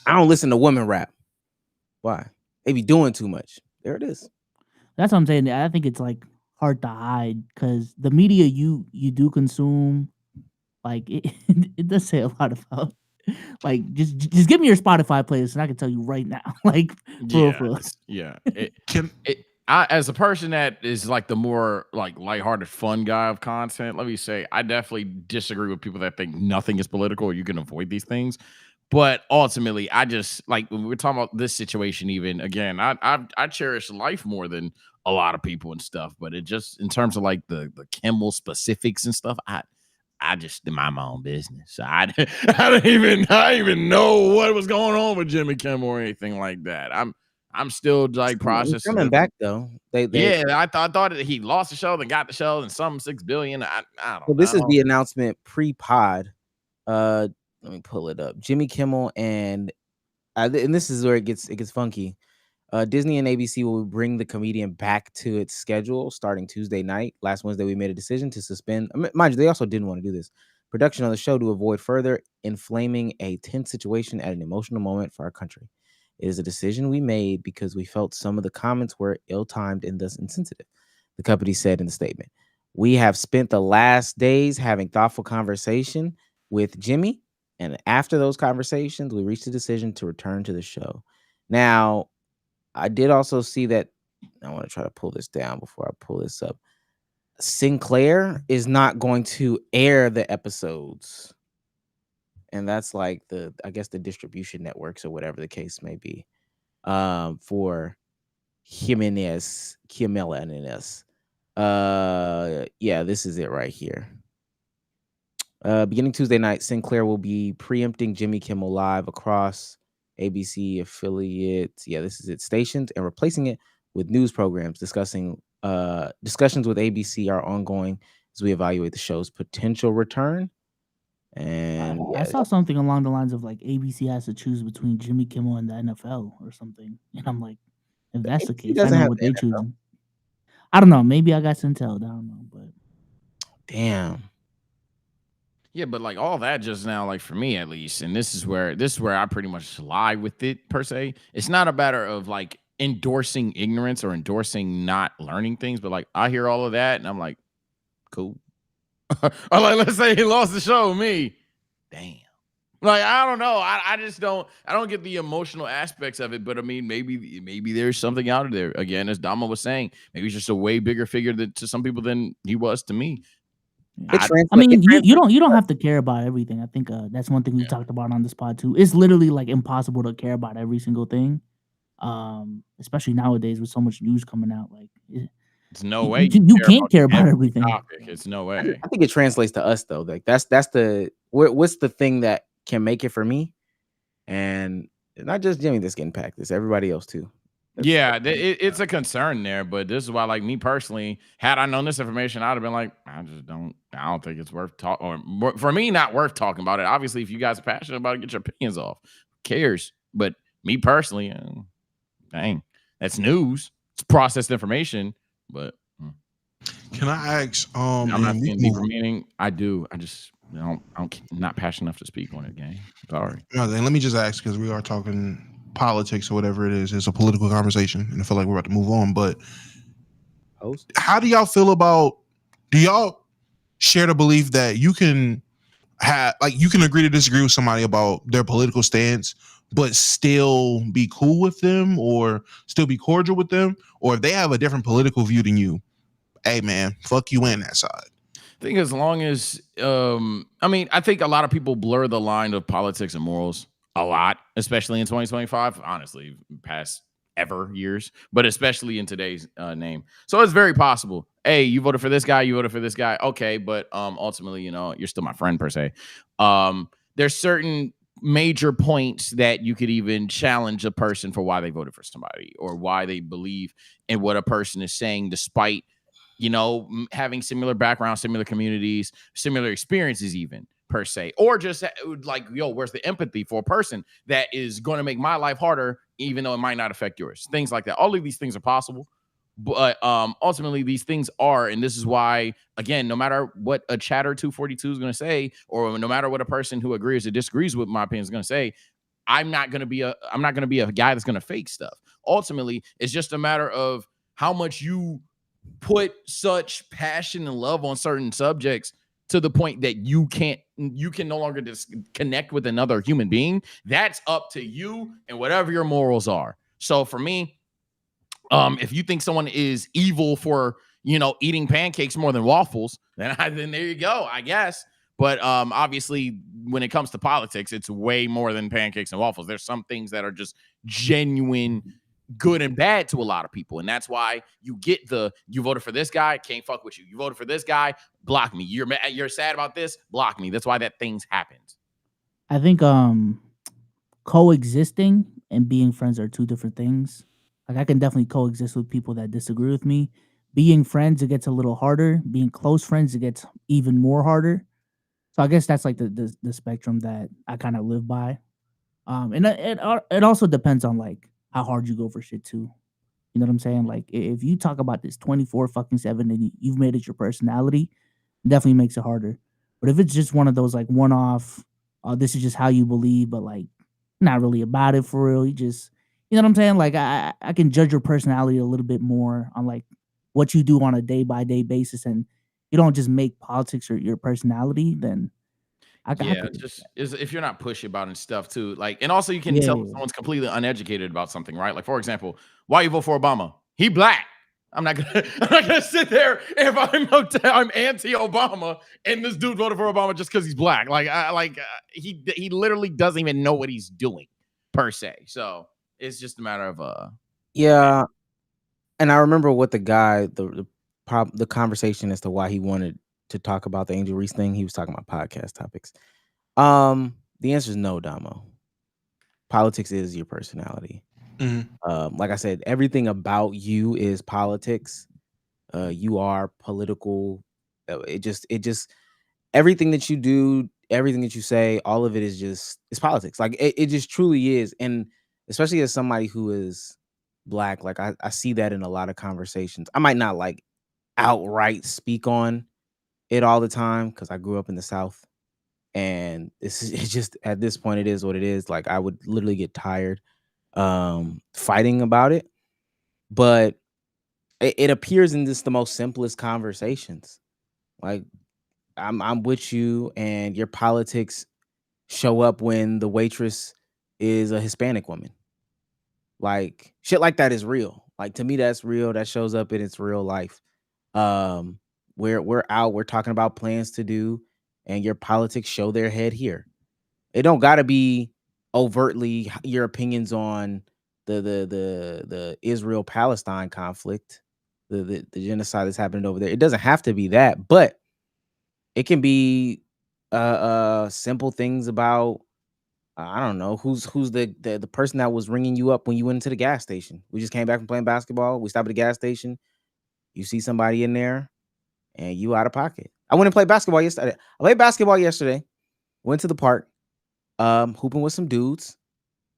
I don't listen to women rap. Why? They be doing too much. There it is. That's what I'm saying. I think it's like hard to hide because the media you do consume, like it does say a lot about. Like just give me your Spotify playlist and I can tell you right now. Like for yeah. I, as a person that is like the more like lighthearted, fun guy of content, let me say I definitely disagree with people that think nothing is political or you can avoid these things. But ultimately, I just like when we're talking about this situation. Even again, I cherish life more than a lot of people and stuff. But it just in terms of like the Kimmel specifics and stuff, I just mind my own business. I didn't even know what was going on with Jimmy Kimmel or anything like that. I'm still like processing. Coming back though. I thought that he lost the show, then got the show, and some $6 billion. I don't know. Well, this is the announcement pre-pod. Let me pull it up. Jimmy Kimmel and this is where it gets funky. Disney and ABC will bring the comedian back to its schedule starting Tuesday night. Last Wednesday, we made a decision to suspend. Mind you, they also didn't want to do this. Production on the show to avoid further inflaming a tense situation at an emotional moment for our country. It is a decision we made because we felt some of the comments were ill-timed and thus insensitive. The company said in the statement, "We have spent the last days having thoughtful conversation with Jimmy, and after those conversations, we reached a decision to return to the show." Now, I did also see that. I want to try to pull this down before I pull this up. Sinclair is not going to air the episodes. And that's like I guess the distribution networks or whatever the case may be. For Kimmel and us. Yeah, this is it right here. Beginning Tuesday night, Sinclair will be preempting Jimmy Kimmel Live across ABC affiliates. Yeah, this is it. Stations and replacing it with news programs. Discussions with ABC are ongoing as we evaluate the show's potential return. And I saw something along the lines of like ABC has to choose between Jimmy Kimmel and the NFL or something. And I'm like, if that's the case, I know what they're choosing. I don't know. Maybe I got intel. I don't know, but damn. Yeah, but like all that just now, like for me at least, and this is where I pretty much lie with it per se. It's not a matter of like endorsing ignorance or endorsing not learning things, but like I hear all of that and I'm like, cool. Or like let's say he lost the show, me. Damn. Like I don't know. I just don't get the emotional aspects of it, but I mean maybe there's something out of there. Again, as Dama was saying, maybe he's just a way bigger figure to some people than he was to me. I mean, you don't have to care about everything. I think that's one thing we talked about on this pod too. It's literally like impossible to care about every single thing, especially nowadays with so much news coming out. Like, it's no way you can't care about everything. Topic. It's no way. I think it translates to us though. Like that's the what's the thing that can make it for me, and not just Jimmy that's getting packed. It's everybody else too. It's a concern there, but this is why, like me personally, had I known this information, I'd have been like, I don't think it's worth talking, or for me, not worth talking about it. Obviously, if you guys are passionate about it, get your opinions off. Who cares? But me personally, dang, that's news. It's processed information, but can I ask? I'm not seeing deeper meaning. I do. I just I'm not passionate enough to speak on it, gang. Sorry. No, then let me just ask because we are talking politics or whatever it is. It's a political conversation, and I feel like we're about to move on. But how do y'all feel about? Do y'all share the belief that you can agree to disagree with somebody about their political stance, but still be cool with them or still be cordial with them, or if they have a different political view than you, hey man, fuck you and that side? I think as long as I think a lot of people blur the line of politics and morals a lot, especially in 2025. Honestly, past ever years, but especially in today's name. So it's very possible. Hey, you voted for this guy, you voted for this guy. Okay, but ultimately, you're still my friend per se. There's certain major points that you could even challenge a person for why they voted for somebody or why they believe in what a person is saying, despite having similar backgrounds, similar communities, similar experiences, even per se, or just like, where's the empathy for a person that is going to make my life harder, even though it might not affect yours? Things like that. All of these things are possible, but ultimately these things are, and this is why, again, no matter what a chatter 242 is going to say, or no matter what a person who agrees or disagrees with my opinion is going to say, I'm not going to be a guy that's going to fake stuff. Ultimately, it's just a matter of how much you put such passion and love on certain subjects to the point that you can no longer just connect with another human being. That's up to you and whatever your morals are. So for me, if you think someone is evil for, eating pancakes more than waffles, then there you go, I guess. But obviously, when it comes to politics, it's way more than pancakes and waffles. There's some things that are just genuine good and bad to a lot of people. And that's why you get you voted for this guy, can't fuck with you. You voted for this guy, block me. You're sad about this, block me. That's why that things happens. I think coexisting and being friends are two different things. Like, I can definitely coexist with people that disagree with me. Being friends, it gets a little harder. Being close friends, it gets even more harder. So I guess that's like the spectrum that I kind of live by. And it also depends on like how hard you go for shit too. You know what I'm saying? Like, if you talk about this 24/7 and you've made it your personality, it definitely makes it harder. But if it's just one of those like one-off, this is just how you believe, but like not really about it for real. You just, you know what I'm saying? Like, I can judge your personality a little bit more on like what you do on a day-by-day basis, and you don't just make politics or your personality, then if you're not pushy about it and stuff too, like, and also you can tell if someone's completely uneducated about something, right? Like, for example, why you vote for Obama? He black. I'm not gonna sit there if I'm anti-Obama and this dude voted for Obama just because he's black. Like, he literally doesn't even know what he's doing per se. So it's just a matter of yeah. And I remember what the guy, the conversation as to why he wanted to talk about the Angel Reese thing. He was talking about podcast topics. The answer is no, Damo. Politics is your personality. Like I said, everything about you is politics. You are political. It just everything that you do, everything that you say, all of it is politics. Like, it just truly is. And especially as somebody who is black, like I see that in a lot of conversations. I might not like outright speak on it all the time because I grew up in the South, and it's just at this point it is what it is. Like, I would literally get tired fighting about it, but it appears in just the most simplest conversations. Like, I'm with you, and your politics show up when the waitress is a Hispanic woman. Like, shit like that is real. Like, to me, that's real. That shows up in its real life. We're out, we're talking about plans to do, and your politics show their head here. It don't gotta be overtly your opinions on the Israel-Palestine conflict, the genocide that's happening over there. It doesn't have to be that, but it can be simple things about I don't know who's the person that was ringing you up when you went into the gas station. We just came back from playing basketball. We stopped at the gas station. You see somebody in there, and you out of pocket. I went and played basketball yesterday. I played basketball yesterday. Went to the park, hooping with some dudes.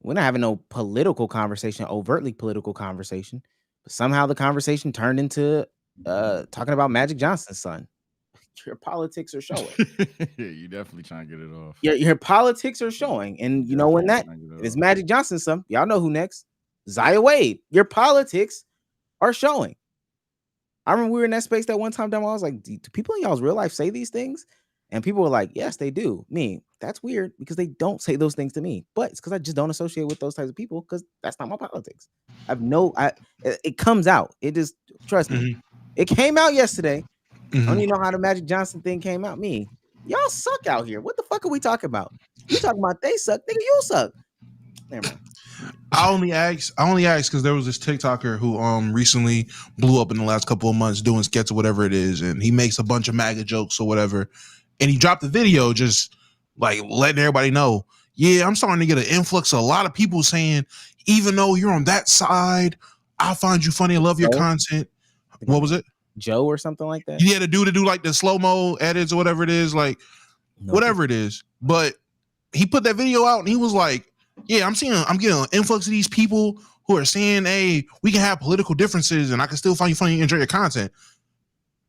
We're not having no political conversation, overtly political conversation, but somehow the conversation turned into talking about Magic Johnson's son. Your politics are showing. Yeah, you definitely trying to get it off. Your politics are showing, and you know when that is Magic Johnson's son. Y'all know who next? Zaya Wade. Your politics are showing. I remember we were in that space that one time. I was like, do people in y'all's real life say these things? And people were like, yes, they do. Me, that's weird because they don't say those things to me. But it's because I just don't associate with those types of people because that's not my politics. It comes out. It just, trust me. It came out yesterday. I don't even know how the Magic Johnson thing came out. Me, y'all suck out here. What the fuck are we talking about? You talking about they suck, nigga? You suck. Never mind. I only asked because there was this TikToker who recently blew up in the last couple of months doing skits or whatever it is, and he makes a bunch of MAGA jokes or whatever, and he dropped a video just like letting everybody know, yeah, I'm starting to get an influx of a lot of people saying, even though you're on that side, I find you funny, I love your content. What was it? Joe or something like that? Yeah, to do like the slow-mo edits or whatever it is, like whatever it is. But he put that video out and he was like, yeah, I'm getting an influx of these people who are saying, hey, we can have political differences and I can still find you funny and enjoy your content.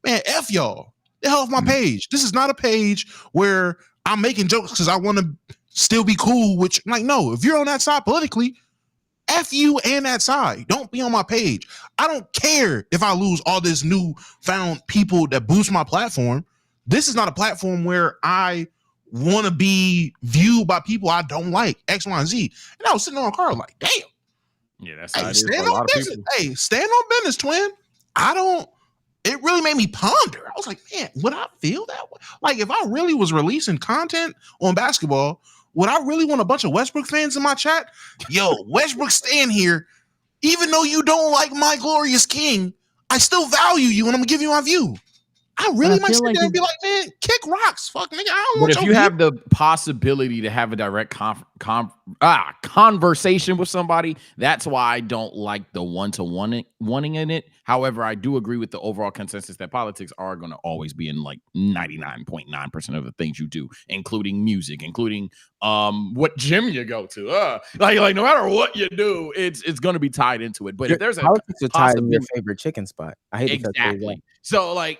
Man, F y'all. The hell off my page. This is not a page where I'm making jokes because I want to still be cool, which, like, no, if you're on that side politically, F you and that side. Don't be on my page. I don't care if I lose all this newfound people that boost my platform. This is not a platform where I want to be viewed by people I don't like, X, Y, and Z. And I was sitting on a car like, damn. Yeah, that's how it is for a lot of people. Hey, stand on business, twin. It really made me ponder. I was like, man, would I feel that way? Like, if I really was releasing content on basketball, would I really want a bunch of Westbrook fans in my chat? Yo, Westbrook, stand here. Even though you don't like my glorious king, I still value you and I'm gonna give you my view. I really might sit there and be like, man, kick rocks. Fuck, nigga. I don't want But if you have the possibility to have a direct conversation with somebody, that's why I don't like the one-to-one in it. However, I do agree with the overall consensus that politics are going to always be in like 99.9% of the things you do, including music, including what gym you go to. Like no matter what you do, it's going to be tied into it. But if there's a politics are tied in your favorite chicken spot. I hate exactly. So like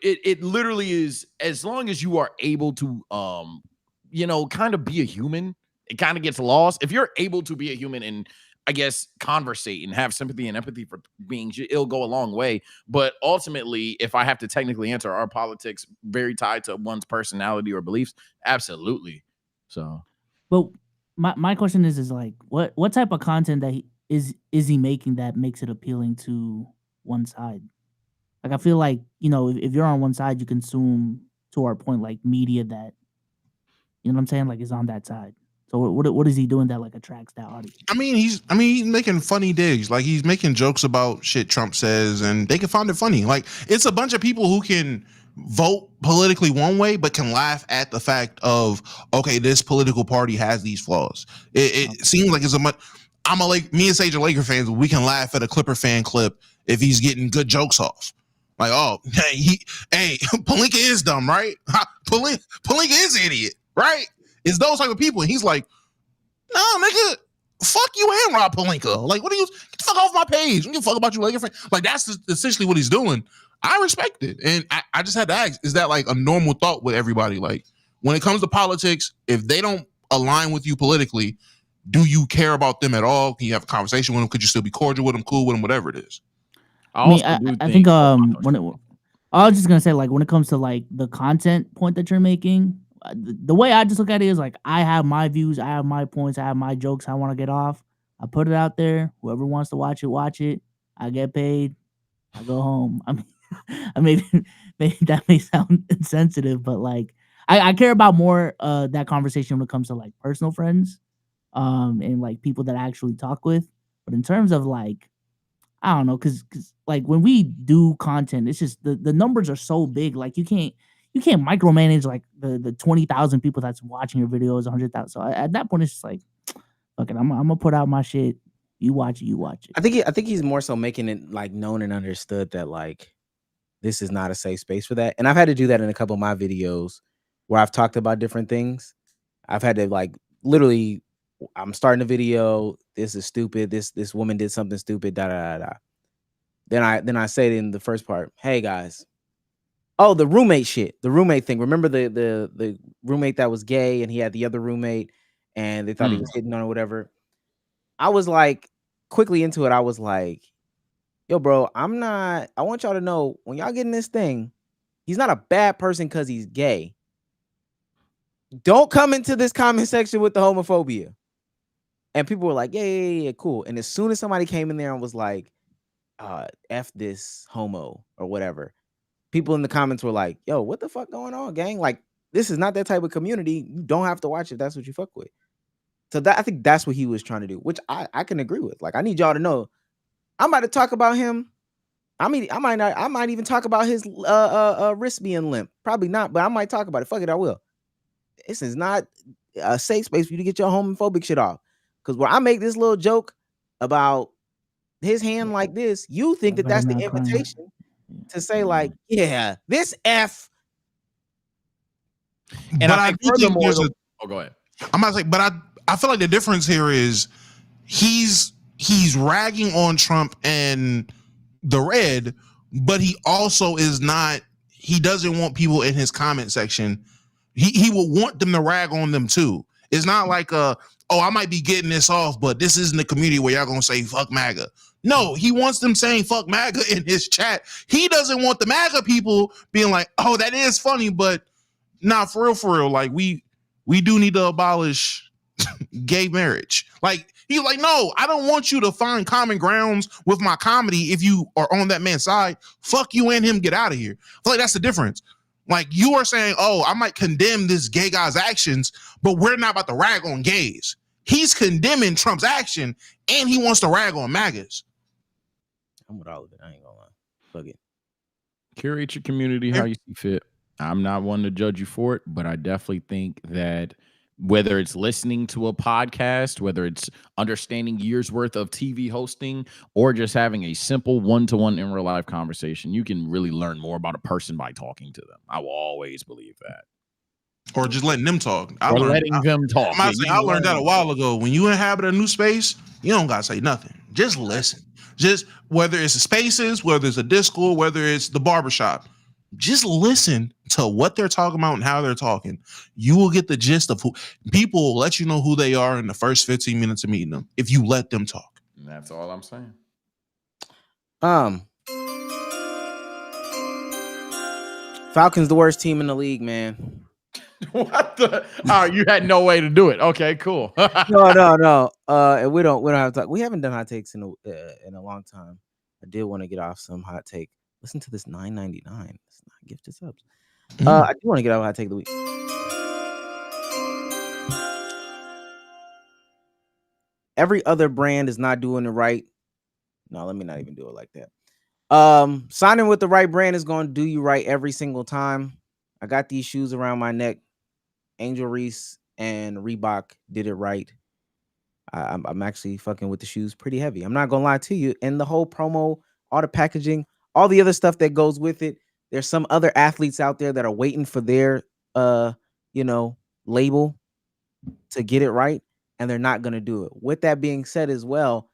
it literally is, as long as you are able to kind of be a human, it kind of gets lost. If you're able to be a human and I guess conversate and have sympathy and empathy for beings, it'll go a long way. But ultimately, if I have to technically answer, are politics very tied to one's personality or beliefs? Absolutely. So, but my question is like, what type of content that is he making that makes it appealing to one side? Like, I feel like, if you're on one side, you consume, to our point, like media that, you know what I'm saying, like, is on that side. So what is he doing that like attracts that audience? I mean, he's making funny digs. Like, he's making jokes about shit Trump says, and they can find it funny. Like, it's a bunch of people who can vote politically one way, but can laugh at the fact of, okay, this political party has these flaws. It seems like it's me and Sage are Laker fans. We can laugh at a Clipper fan clip if he's getting good jokes off. Like, oh, Pelinka is dumb, right? Pelinka is an idiot, right? It's those type of people. And he's like, no, nigga, fuck you and Rob Pelinka. Like, what are you? Get the fuck off my page. I don't give a fuck about you, Laker fan. Like, that's essentially what he's doing. I respect it. And I just had to ask, is that like a normal thought with everybody? Like, when it comes to politics, if they don't align with you politically, do you care about them at all? Can you have a conversation with them? Could you still be cordial with them, cool with them, whatever it is? I think I was just gonna say, like, when it comes to like the content point that you're making, the way I just look at it is like, I have my views, I have my points, I have my jokes I want to get off. I put it out there. Whoever wants to watch it. I get paid. I go home. I mean, maybe that may sound insensitive, but like, I care about more that conversation when it comes to like personal friends, and like people that I actually talk with. But in terms of like, I don't know, because like when we do content, it's just the numbers are so big. Like you can't micromanage like the 20,000 people that's watching your videos, 100,000. So at that point, it's just like, okay, I'm gonna put out my shit. You watch it. I think he's more so making it like known and understood that like this is not a safe space for that. And I've had to do that in a couple of my videos where I've talked about different things. I've had to like literally, I'm starting a video. This is stupid. This woman did something stupid. Da da da da. Then I say it in the first part. Hey guys. Oh, the roommate shit. The roommate thing. Remember the roommate that was gay and he had the other roommate and they thought he was hitting on or whatever. I was like, quickly into it, I was like, yo, bro, I want y'all to know when y'all getting this thing, he's not a bad person because he's gay. Don't come into this comment section with the homophobia. And people were like, yeah, cool. And as soon as somebody came in there and was like, F this homo or whatever, people in the comments were like, yo, what the fuck going on, gang? Like, this is not that type of community. You don't have to watch it. That's what you fuck with. So that I think that's what he was trying to do, which I can agree with. Like, I need y'all to know, I'm about to talk about him. I mean, I might even talk about his wrist being limp. Probably not, but I might talk about it. Fuck it, I will. This is not a safe space for you to get your homophobic shit off. Because where I make this little joke about his hand like this, you think that that's the invitation to say, like, yeah, this F. And I do think there's go ahead. I'm not saying, but I feel like the difference here is he's ragging on Trump and the red, but he also is not. He doesn't want people in his comment section. He will want them to rag on them too. It's not like I might be getting this off, but this isn't the community where y'all gonna say fuck MAGA. No, he wants them saying fuck MAGA in his chat. He doesn't want the MAGA people being like, oh, that is funny, but nah, for real. Like we do need to abolish gay marriage. Like he's like, no, I don't want you to find common grounds with my comedy. If you are on that man's side, fuck you and him, get out of here. I feel like that's the difference. Like you are saying, oh, I might condemn this gay guy's actions, but we're not about to rag on gays. He's condemning Trump's action and he wants to rag on MAGAs. I'm with all of it. I ain't gonna lie. Fuck it. Curate your community how you see fit. I'm not one to judge you for it, but I definitely think that whether it's listening to a podcast, whether it's understanding years worth of TV hosting, or just having a simple one-to-one in real life conversation, you can really learn more about a person by talking to them. I will always believe that. Or just letting them talk. I learned that a while ago. When you inhabit a new space, you don't gotta say nothing. Just listen. Just whether it's spaces, whether it's a Discord, whether it's the barbershop, just listen to what they're talking about and how they're talking. You will get the gist of who people will let you know who they are in the first 15 minutes of meeting them if you let them talk. And that's all I'm saying. Falcons the worst team in the league, man. What the? Oh, you had no way to do it. Okay, cool. No. And we don't have to talk. We haven't done hot takes in a long time. I did want to get off some hot take. Listen to this $9.99. It's not gifted subs. I do want to get off hot take of the week. Every other brand is not doing it right. No, let me not even do it like that. Signing with the right brand is going to do you right every single time. I got these shoes around my neck. Angel Reese and Reebok did it right. I'm actually fucking with the shoes pretty heavy. I'm not gonna lie to you. And the whole promo, all the packaging, all the other stuff that goes with it. There's some other athletes out there that are waiting for their label to get it right, and they're not gonna do it. With that being said as well,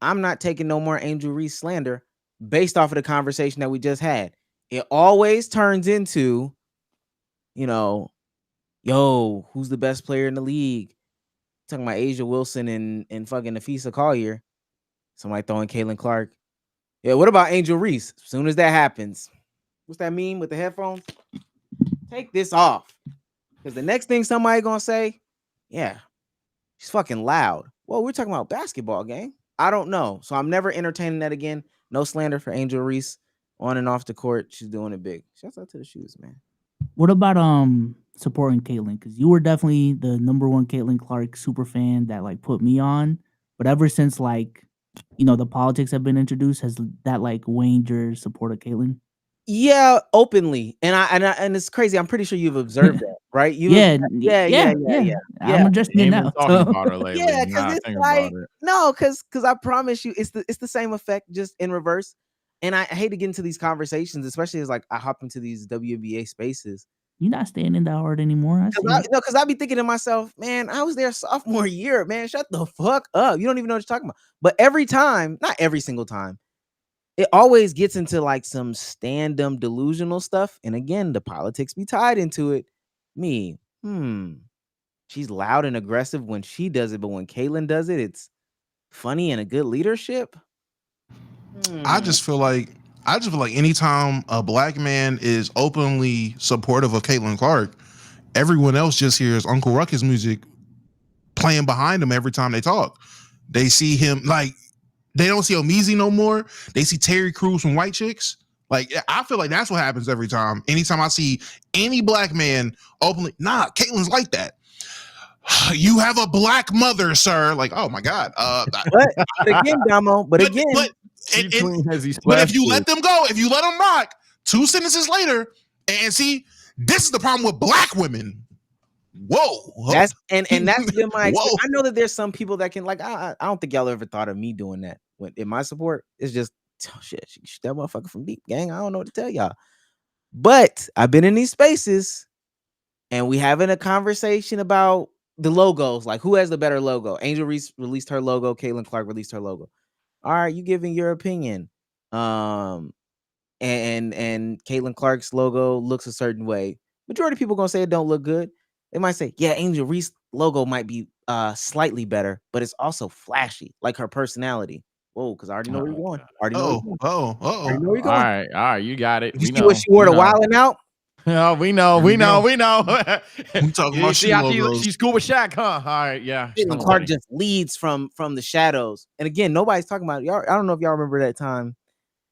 I'm not taking no more Angel Reese slander based off of the conversation that we just had. It always turns into, yo, who's the best player in the league? Talking about Asia Wilson and fucking Nafisa Collier. Somebody throwing Caitlin Clark. Yeah, what about Angel Reese? As soon as that happens, what's that meme with the headphones? Take this off. Because the next thing somebody gonna say, yeah, she's fucking loud. Well, we're talking about basketball game. I don't know. So I'm never entertaining that again. No slander for Angel Reese. On and off the court, she's doing it big. Shouts out to the shoes, man. What about supporting Caitlin? Because you were definitely the number one Caitlin Clark super fan that like put me on. But ever since the politics have been introduced, has that waned your support of Caitlin? Yeah, openly, and it's crazy. I'm pretty sure you've observed that, right? Yeah. I'm addressing it now. Talking about her lately. Yeah, because it's like because I promise you, it's the same effect, just in reverse. And I hate to get into these conversations, especially as I hop into these WNBA spaces. You're not standing that hard anymore. Because I be thinking to myself, man, I was there sophomore year, man. Shut the fuck up. You don't even know what you're talking about. But every time, not every single time, it always gets into some stand-up delusional stuff. And again, the politics be tied into it. She's loud and aggressive when she does it, but when Caitlin does it, it's funny and a good leadership. I just feel like anytime a black man is openly supportive of Caitlin Clark, everyone else just hears Uncle Ruckus music playing behind him every time they talk. They see him they don't see Omeezy no more. They see Terry Crews from White Chicks. I feel like that's what happens every time. Anytime I see any black man openly, Caitlin's like that. You have a black mother, sir. Like, oh my God. But again, Damo, but again, Deep clean has he but if splashed you it. let them go, if you let them rock, 2 sentences later, and see, this is the problem with black women. Whoa. that's and that's been my Whoa. I know that there's some people that can like I don't think y'all ever thought of me doing that in my support. It's just shit, shoot that motherfucker from deep, gang. I don't know what to tell y'all. But I've been in these spaces and we having a conversation about the logos, like who has the better logo. Angel Reese released her logo, Caitlin Clark released her logo. All right, you giving your opinion. And Caitlin Clark's logo looks a certain way. Majority of people gonna say it don't look good. They might say, yeah, Angel Reese logo might be slightly better, but it's also flashy, like her personality. Whoa, because I already know where you're going. Already know where you're going. Already know where you're All going. right, you got it. You see what she wore to Wildin' Out? Oh, we know. We know. We talking about see how logos. she's cool with Shaq, huh? All right, yeah. Caitlin Clark just leads from the shadows. And again, nobody's talking about y'all. I don't know if y'all remember that time.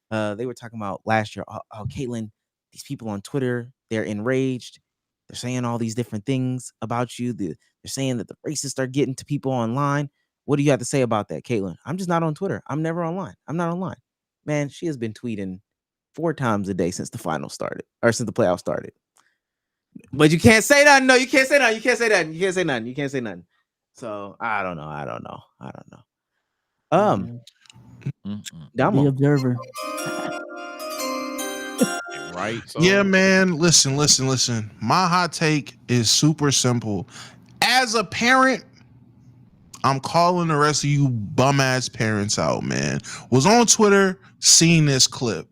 They were talking about last year. Oh, Caitlin, these people on Twitter, they're enraged. They're saying all these different things about you. They're saying that the racists are getting to people online. What do you have to say about that, Caitlin? I'm just not on Twitter. I'm never online. I'm not online. Man, she has been tweeting 4 times a day since the final started, or since the playoffs started. But you can't say nothing. No, you can't say nothing. You can't say nothing. You can't say nothing. You can't say nothing. So I don't know. Damo. The observer. Right. So. Yeah, man. Listen. My hot take is super simple. As a parent, I'm calling the rest of you bum ass parents out, man. Was on Twitter, seen this clip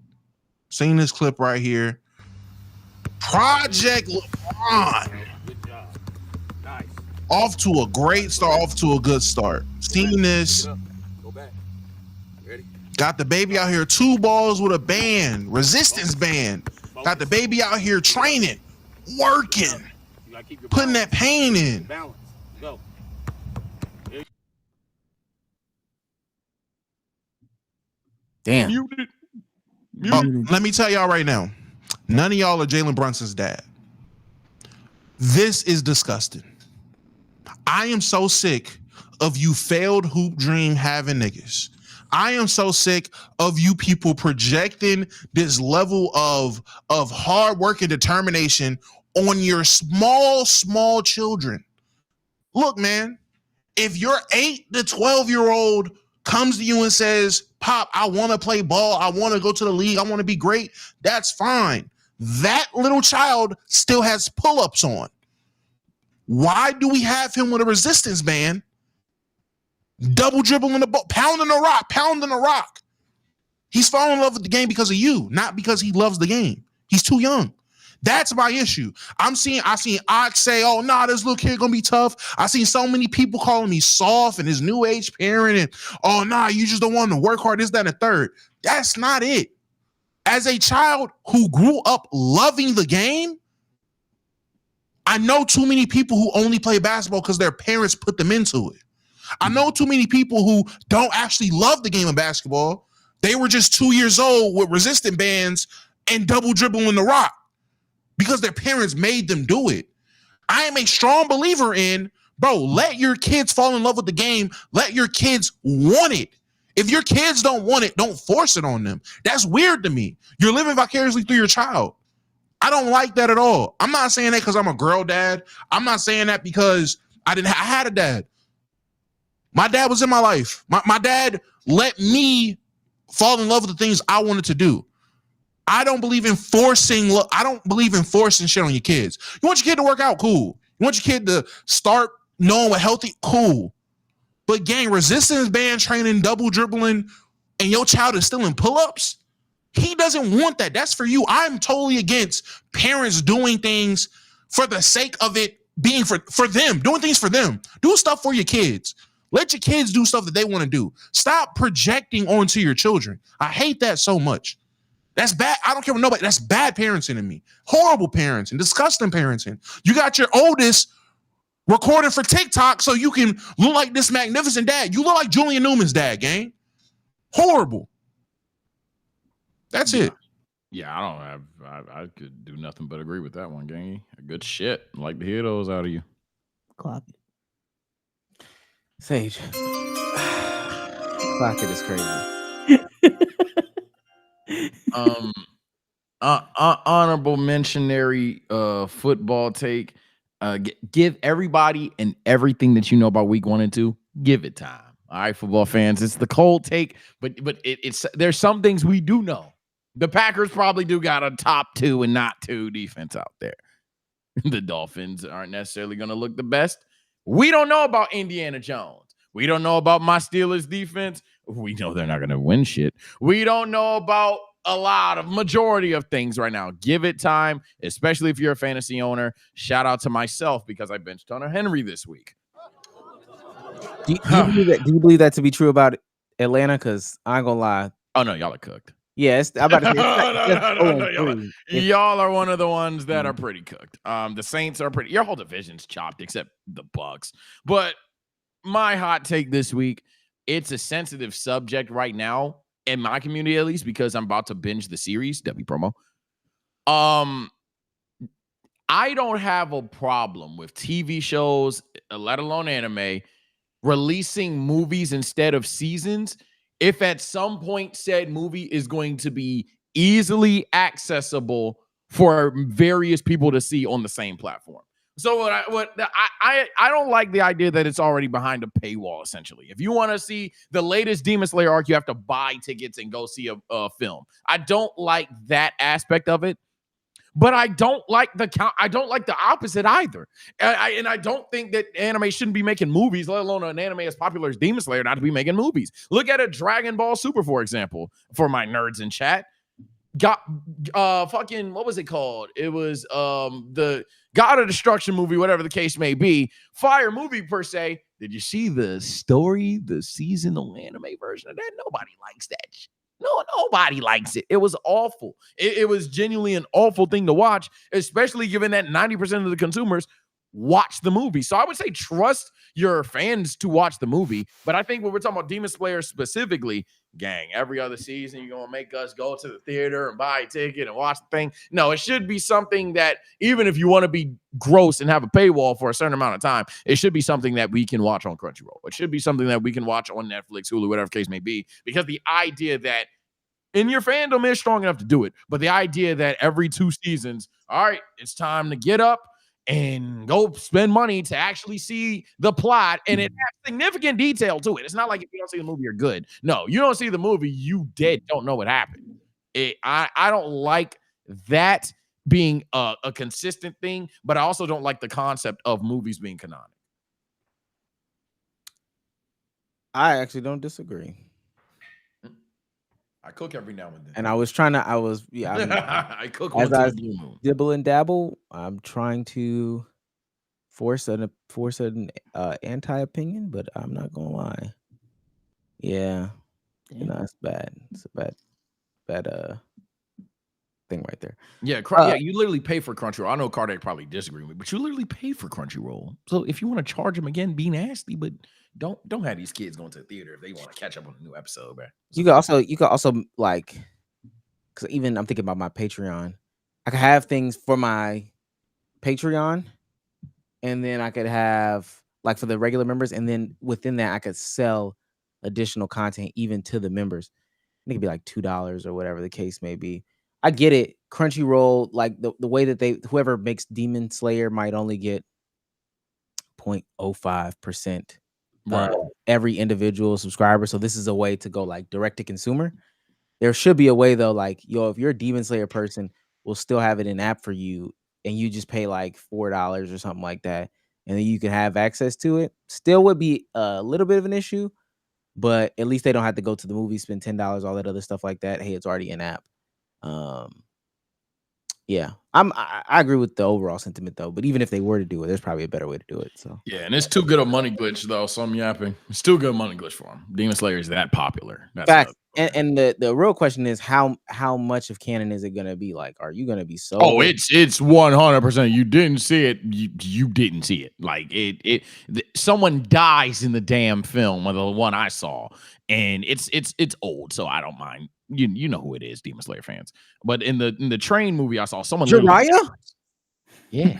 right here. Project LeBron. Off to a great start, off to a good start. Seen this. Got the baby out here, 2 balls with a band, resistance band. Got the baby out here training, working, putting that pain in. Damn. Let me tell y'all right now, none of y'all are Jalen Brunson's dad. This is disgusting. I am so sick of you failed hoop dream having niggas. I am so sick of you people projecting this level of hard work and determination on your small children. Look, man, if your 8 to 12-year-old comes to you and says, Pop, I want to play ball, I want to go to the league, I want to be great, that's fine. That little child still has pull-ups on. Why do we have him with a resistance band? Double dribbling the ball, pounding the rock. He's falling in love with the game because of you, not because he loves the game. He's too young. That's my issue. I seen Ox say, oh, nah, this little kid gonna be tough. I seen so many people calling me soft and his new age parent and, oh, nah, you just don't want him to work hard, this, that, and the third. That's not it. As a child who grew up loving the game, I know too many people who only play basketball because their parents put them into it. I know too many people who don't actually love the game of basketball. They were just 2 years old with resistant bands and double dribbling the rock because their parents made them do it. I am a strong believer in, bro, let your kids fall in love with the game. Let your kids want it. If your kids don't want it, don't force it on them. That's weird to me. You're living vicariously through your child. I don't like that at all. I'm not saying that because I'm a girl dad. I'm not saying that because I had a dad. My dad was in my life. My dad let me fall in love with the things I wanted to do. I don't believe in forcing. I don't believe in forcing shit on your kids. You want your kid to work out? Cool. You want your kid to start knowing what healthy? Cool. But gang, resistance band training, double dribbling, and your child is still in pull-ups? He doesn't want that. That's for you. I'm totally against parents doing things for the sake of it being for them, doing things for them. Do stuff for your kids. Let your kids do stuff that they want to do. Stop projecting onto your children. I hate that so much. That's bad. I don't care what nobody. That's bad parenting to me. Horrible parenting. Disgusting parenting. You got your oldest recording for TikTok so you can look like this magnificent dad. You look like Julian Newman's dad, gang. Horrible. That's it. Yeah, I could do nothing but agree with that one, gang. Good shit. I'd like to hear those out of you. Clock it. Sage. Pocket is crazy. Honorable mentionary football take. Give everybody and everything that you know about week 1 and 2. Give it time. All right, football fans. It's the cold take, but it's there's some things we do know. The Packers probably do got a top 2 and not 2 defense out there. The Dolphins aren't necessarily going to look the best. We don't know about Indiana Jones. We don't know about my Steelers defense. We know they're not going to win shit. We don't know about majority of things right now. Give it time, especially if you're a fantasy owner. Shout out to myself because I benched Hunter Henry this week. Do you believe that to be true about Atlanta? Because I ain't gonna lie. Oh no, y'all are cooked. Yeah, I'm about to say y'all are one of the ones that are pretty cooked. The Saints are pretty. Your whole division's chopped except the Bucks. But my hot take this week, it's a sensitive subject right now in my community, at least, because I'm about to binge the series. W promo. I don't have a problem with TV shows, let alone anime, releasing movies instead of seasons if at some point said movie is going to be easily accessible for various people to see on the same platform. So I don't like the idea that it's already behind a paywall, essentially. If you want to see the latest Demon Slayer arc, you have to buy tickets and go see a film. I don't like that aspect of it. But I don't like the opposite either. And I don't think that anime shouldn't be making movies, let alone an anime as popular as Demon Slayer not to be making movies. Look at a Dragon Ball Super, for example, for my nerds in chat. Got fucking, what was it called? It was the God of Destruction movie, whatever the case may be. Fire movie per se. Did you see the story, the seasonal anime version of that? Nobody likes that shit. No, nobody likes it. It was awful. It was genuinely an awful thing to watch, especially given that 90% of the consumers watch the movie. So I would say trust your fans to watch the movie. But I think when we're talking about Demon Slayer specifically, gang, every other season you're going to make us go to the theater and buy a ticket and watch the thing. No, it should be something that even if you want to be gross and have a paywall for a certain amount of time, it should be something that we can watch on Crunchyroll. It should be something that we can watch on Netflix, Hulu, whatever case may be. Because the idea that and your fandom is strong enough to do it. But the idea that every 2 seasons, all right, it's time to get up and go spend money to actually see the plot. And it has significant detail to it. It's not like if you don't see the movie, you're good. No, you don't see the movie, you don't know what happened. I don't like that being a consistent thing, but I also don't like the concept of movies being canonic. I actually don't disagree. I cook every now and then. And I was I cook as I blue moon. dibble and dabble. I'm trying to force an anti-opinion, but I'm not gonna lie. Yeah, you know, it's bad. It's a bad thing right there. Yeah, you literally pay for Crunchyroll. I know Kardec probably disagree with me, but you literally pay for Crunchyroll. So if you want to charge them again, be nasty, but don't have these kids going to the theater if they want to catch up on a new episode, bro. You could also like, because even I'm thinking about my Patreon. I could have things for my Patreon, and then I could have like for the regular members, and then within that I could sell additional content even to the members. It could be like $2 or whatever the case may be. I get it. Crunchyroll, like the way that whoever makes Demon Slayer might only get 0.05%. Right. Every individual subscriber. So this is a way to go like direct to consumer. There should be a way though, like, if you're a Demon Slayer person, we'll still have it in app for you, and you just pay like $4 or something like that, and then you can have access to it. Still would be a little bit of an issue, but at least they don't have to go to the movie, spend $10, all that other stuff like that. Hey, it's already in app. Yeah, I agree with the overall sentiment though. But even if they were to do it, there's probably a better way to do it. So yeah, and it's too good a money glitch though. So I'm yapping. It's too good a money glitch for them. Demon Slayer is that popular. That's fact. And the real question is how much of canon is it gonna be? Like, are you gonna be so? Oh, it's 100%. You didn't see it. You didn't see it. Like someone dies in the damn film, or the one I saw, and it's old, so I don't mind. You know who it is, Demon Slayer fans. But in the Train movie, I saw someone. Jiraiya? Yeah.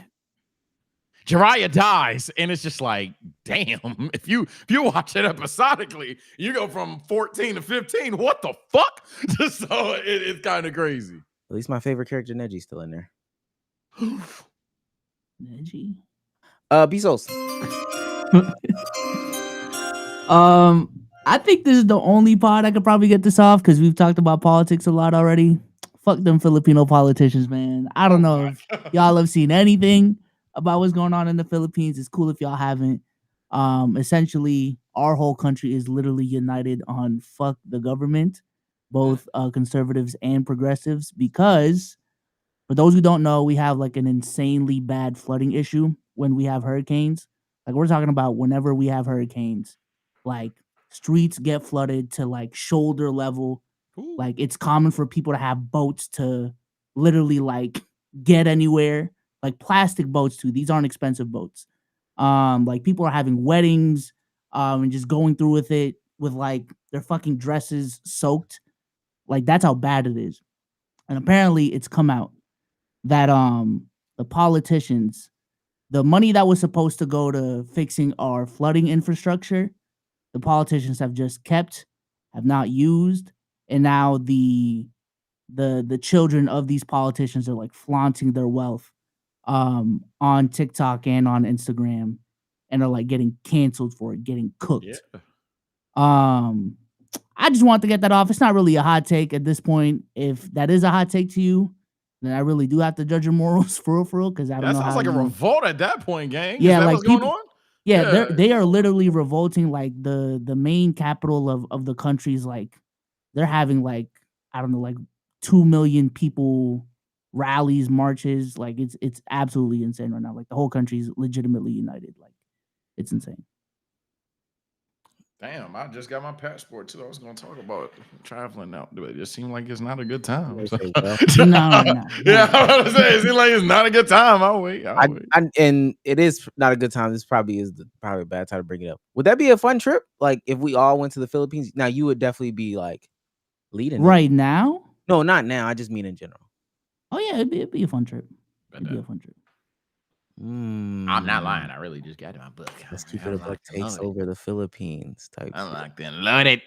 Jiraiya dies, and it's just like, damn. If you watch it episodically, you go from 14 to 15. What the fuck? So it's kind of crazy. At least my favorite character, Neji's still in there. Neji. Bezos. I think this is the only pod I could probably get this off because we've talked about politics a lot already. Fuck them Filipino politicians, man. I don't know if y'all have seen anything about what's going on in the Philippines. It's cool if y'all haven't. Essentially, our whole country is literally united on fuck the government, both conservatives and progressives, because for those who don't know, we have like an insanely bad flooding issue when we have hurricanes. Like we're talking about whenever we have hurricanes, like streets get flooded to like shoulder level. Ooh. Like it's common for people to have boats to literally like get anywhere, like plastic boats too. These aren't expensive boats. Like people are having weddings and just going through with it with like their fucking dresses soaked. Like that's how bad it is. And apparently it's come out that the politicians, the money that was supposed to go to fixing our flooding infrastructure, the politicians have just kept, have not used, and now the children of these politicians are like flaunting their wealth on TikTok and on Instagram, and are like getting canceled for it, getting cooked. Yeah. I just want to get that off. It's not really a hot take at this point. If that is a hot take to you, then I really do have to judge your morals for real, because I don't know. That sounds like a revolt at that point, gang. Yeah, Is that like what's going people, on? yeah, they are literally revolting. Like the main capital of the country's like they're having like, I don't know, like 2 million people rallies, marches. Like it's absolutely insane right now. Like the whole country's legitimately united. Like it's insane. Damn, I just got my passport too. I was going to talk about traveling now, but it just seemed like it's not a good time. So. No. Yeah, I was saying, it seems like it's not a good time. I'll wait. And it is not a good time. This probably is probably a bad time to bring it up. Would that be a fun trip? Like if we all went to the Philippines? Now you would definitely be like leading right it. now. No, not now. I just mean in general. Oh yeah, it'd be a fun trip. It'd be a fun trip. I'm not lying. I really just got in my book. Let's keep it a buck takes over the Philippines type. I'm locked in. Load it.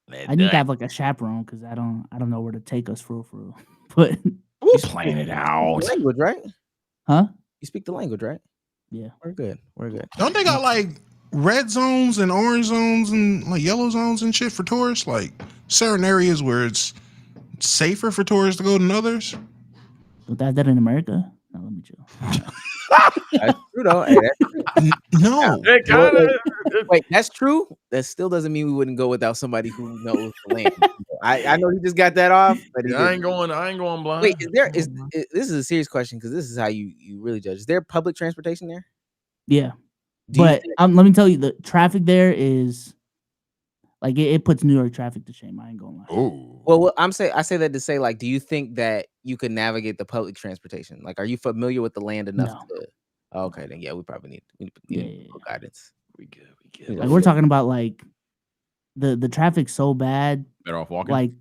I need to have like a chaperone because I don't know where to take us for real. But we'll plan it out. Language, right? Huh? You speak the language, right? Yeah. We're good. Don't they got like red zones and orange zones and like yellow zones and shit for tourists? Like certain areas where it's safer for tourists to go than others? Don't they have that in America? No, let me chill. That's true though. Hey, that's true. No. Wait, that's true. That still doesn't mean we wouldn't go without somebody who knows the land. I know he just got that off, but I ain't going blind. Wait, this is a serious question because this is how you really judge. Is there public transportation there? Yeah. But let me tell you, the traffic there is like it puts New York traffic to shame. I ain't gonna lie. Oh. Well, I say that to say, like, do you think that you could navigate the public transportation? Like, are you familiar with the land enough to? Oh, okay, then yeah, we probably need guidance. We good. Like we're talking about like the traffic's so bad. Better off walking. Like,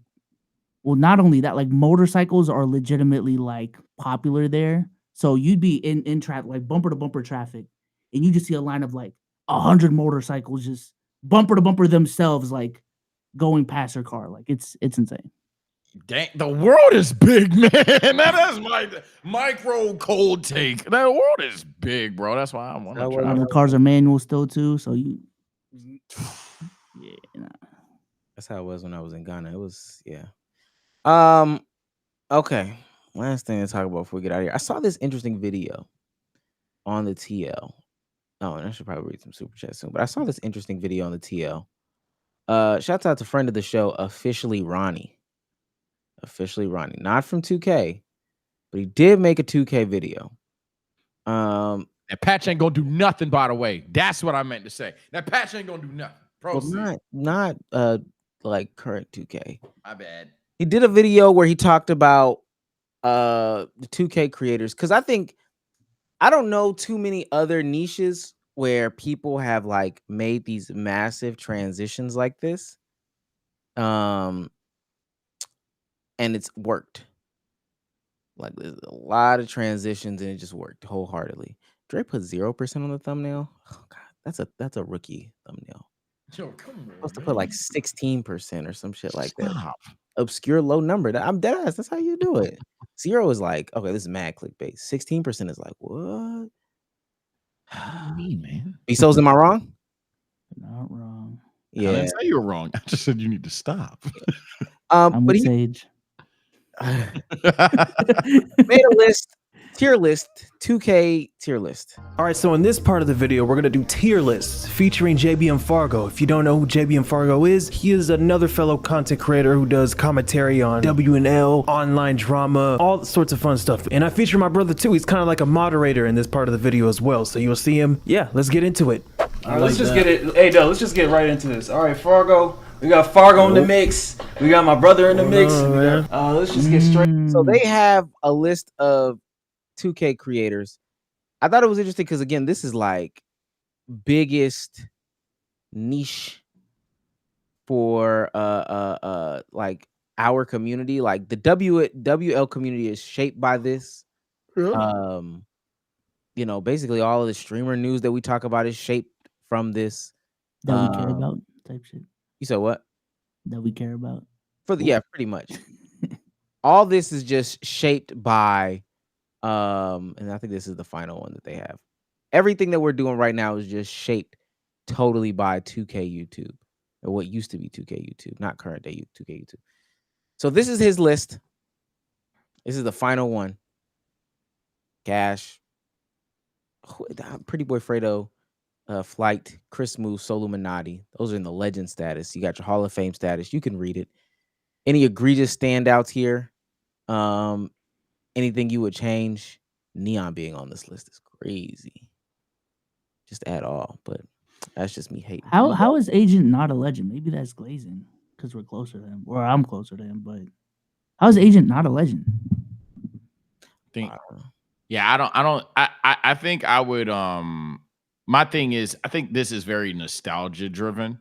well, not only that, like motorcycles are legitimately like popular there. So you'd be in traffic, like bumper to bumper traffic, and you just see a line of like 100 motorcycles just bumper to bumper themselves, like going past their car. Like it's insane. Dang, the world is big, man. That is my micro cold take. The world is big, bro. That's why I want to try. The cars are manual still too, so you. Yeah, that's how it was when I was in Ghana. It was Okay, last thing to talk about before we get out of here. I saw this interesting video on the TL. Oh, and I should probably read some super chats soon. But I saw this interesting video on the TL. Shouts out to friend of the show, Officially Ronnie, not from 2K, but he did make a 2K video. That patch ain't gonna do nothing, by the way. That's what I meant to say. That patch ain't gonna do nothing. Proceed. Well, not like current 2K. My bad. He did a video where he talked about the 2K creators, because I don't know too many other niches where people have like made these massive transitions like this. And it's worked. Like there's a lot of transitions and it just worked wholeheartedly. Dre put 0% on the thumbnail. Oh God, that's a rookie thumbnail. Yo, come on, Supposed to put like 16% or some shit like that. Stop. Obscure low number. I'm dead ass. That's how you do it. 0 is like, okay, this is mad clickbait. 16% is like, what? What do you mean, man? Bezos, am I wrong? Not wrong. I Yeah. didn't say you were wrong. I just said you need to stop. I'm But with he Sage. made a list, tier list, 2K tier list. All right, so in this part of the video, we're going to do tier lists featuring JBM Fargo. If you don't know who JBM Fargo is, he is another fellow content creator who does commentary on WNL, online drama, all sorts of fun stuff. And I feature my brother too. He's kind of like a moderator in this part of the video as well. So you'll see him. Yeah, let's get into it. All right, let's just get it. Hey, Doug, let's just get right into this. All right, Fargo. We got Fargo in the mix. We got my brother in the mix. Let's just get straight. So they have a list of 2K creators. I thought it was interesting because again, this is like biggest niche for like our community. Like the WL community is shaped by this. You know, basically all of the streamer news that we talk about is shaped from this. That we care about type shit. You said what? That we care about. Yeah, pretty much. All this is just shaped by and I think this is the final one that they have. Everything that we're doing right now is just shaped totally by 2K YouTube, or what used to be 2K YouTube, not current day 2K YouTube. So this is his list. This is the final one. Cash, Pretty Boy Fredo, Flight, Chris Move, Soluminati. Those are in the legend status. You got your Hall of Fame status. You can read it. Any egregious standouts here? Anything you would change? Neon being on this list is crazy. Just at all, but that's just me hating. How is Agent not a legend? Maybe that's glazing because we're closer to him, or I'm closer to him. But how is Agent not a legend? I think I would. My thing is, I think this is very nostalgia driven.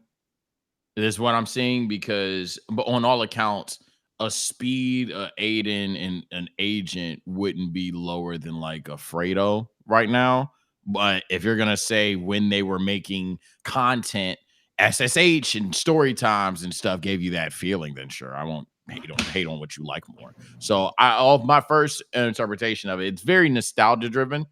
Is what I'm seeing because, but on all accounts, a Speed, a Aiden, and an Agent wouldn't be lower than like a Fredo right now. But if you're gonna say when they were making content, SSH and story times and stuff gave you that feeling, then sure, I won't hate on what you like more. So my first interpretation of it, it's very nostalgia driven.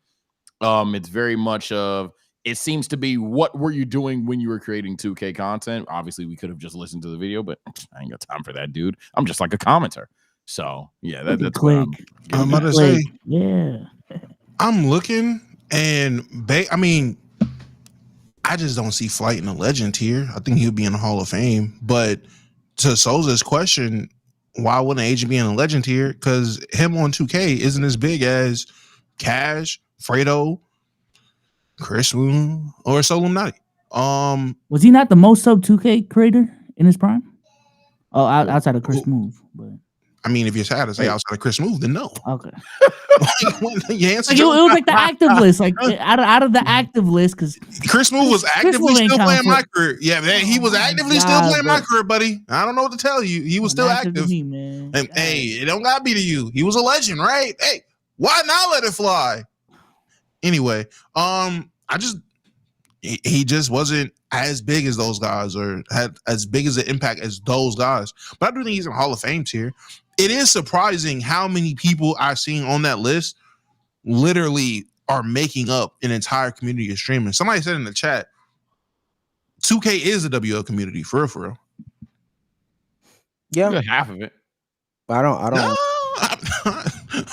It's very much of, it seems to be, what were you doing when you were creating 2K content? Obviously, we could have just listened to the video, but I ain't got time for that, dude. I'm just like a commenter. So yeah, that's what I'm about to say. Yeah, I'm looking, and I just don't see Flight in the legend here. I think he'll be in the Hall of Fame. But to Souza's question, why wouldn't Agent be in the legend here? Because him on 2K isn't as big as Cash, Fredo, Chris Moon, or Soluminati. Was he not the most sub 2K creator in his prime? Oh, outside of Chris Move, but I mean, if you're sad to say outside of Chris Move, then no. Okay. Your answer Like it was like the active list, like out of the active list, because Chris Move was actively still playing my career. Yeah, man, he was actively still playing my career, buddy. I don't know what to tell you. He was still active. Me, man. And hey, it don't gotta be to you. He was a legend, right? Hey, why not let it fly? Anyway, he just wasn't as big as those guys, or had as big as an impact as those guys. But I do think he's in Hall of Fame tier. It is surprising how many people I've seen on that list literally are making up an entire community of streaming. Somebody said in the chat, 2K is the WL community, for real. Yeah, half of it. I don't. No,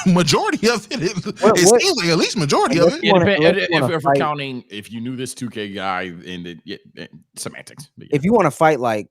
majority of it. It seems like at least majority of it. If we're counting, if you knew this 2K guy in the semantics. Yeah. If you want to fight like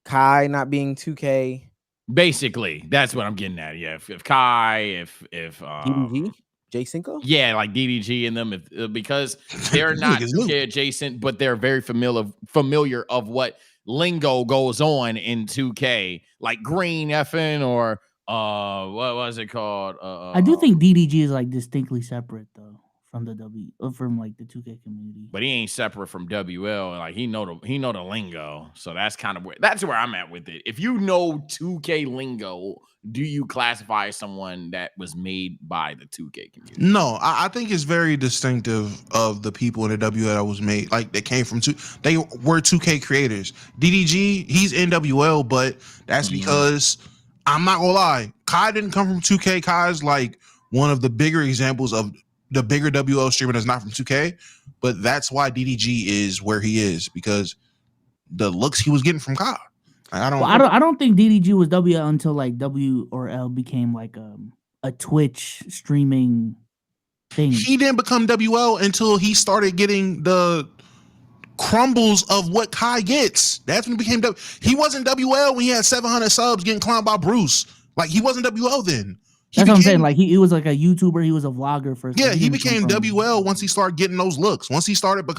Kai not being 2K. Basically, that's what I'm getting at. Yeah, if Kai, if DDG, J5, yeah, like DDG in them, because they're not 2K adjacent, but they're very familiar of what lingo goes on in 2K, like green effing or what was it called? I do think DDG is like distinctly separate though from the from like the 2K community. But he ain't separate from WL. Like he know the lingo. So that's kind of that's where I'm at with it. If you know 2K lingo, do you classify someone that was made by the 2K community? No, I think it's very distinctive of the people in the WL that was made. Like they came from they were 2K creators. DDG, he's NWL, but that's because I'm not gonna lie, Kai didn't come from 2K. Kai's like one of the bigger examples of the bigger WL streamer that's not from 2K, but that's why DDG is where he is, because the looks he was getting from Kai. I don't think DDG was WL until like W or L became like a Twitch streaming thing. He didn't become WL until he started getting the crumbles of what Kai gets. That's when he became he wasn't WL when he had 700 subs getting clowned by Bruce. Like he wasn't WL then. That's what I'm saying. Like he was like a YouTuber. He was a vlogger first. Yeah, he became WL once he started getting those looks. Once he started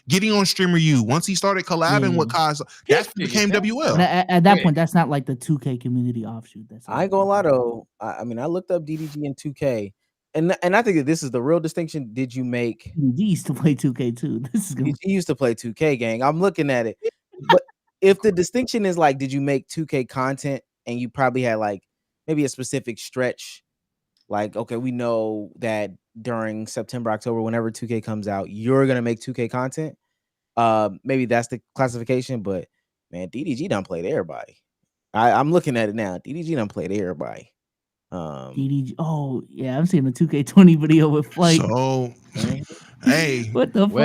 getting on Streamer U. Once he started collabing with Kai's, that's when he became WL. At that point, that's not like the 2K community offshoot. I ain't gonna lie though. I mean, I looked up DDG in 2K, and I think that this is the real distinction. Did you make? DDG used to play 2K too. DDG used to play 2K, gang. I'm looking at it, but if the distinction is like, did you make 2K content, and you probably had like maybe a specific stretch. Like, okay, we know that during September, October, whenever 2K comes out, you're going to make 2K content. Maybe that's the classification, but man, DDG done played everybody. I'm looking at it now. DDG done played everybody. DDG. Oh, yeah, I'm seeing a 2K20 video with Flight. So, hey. What the fuck?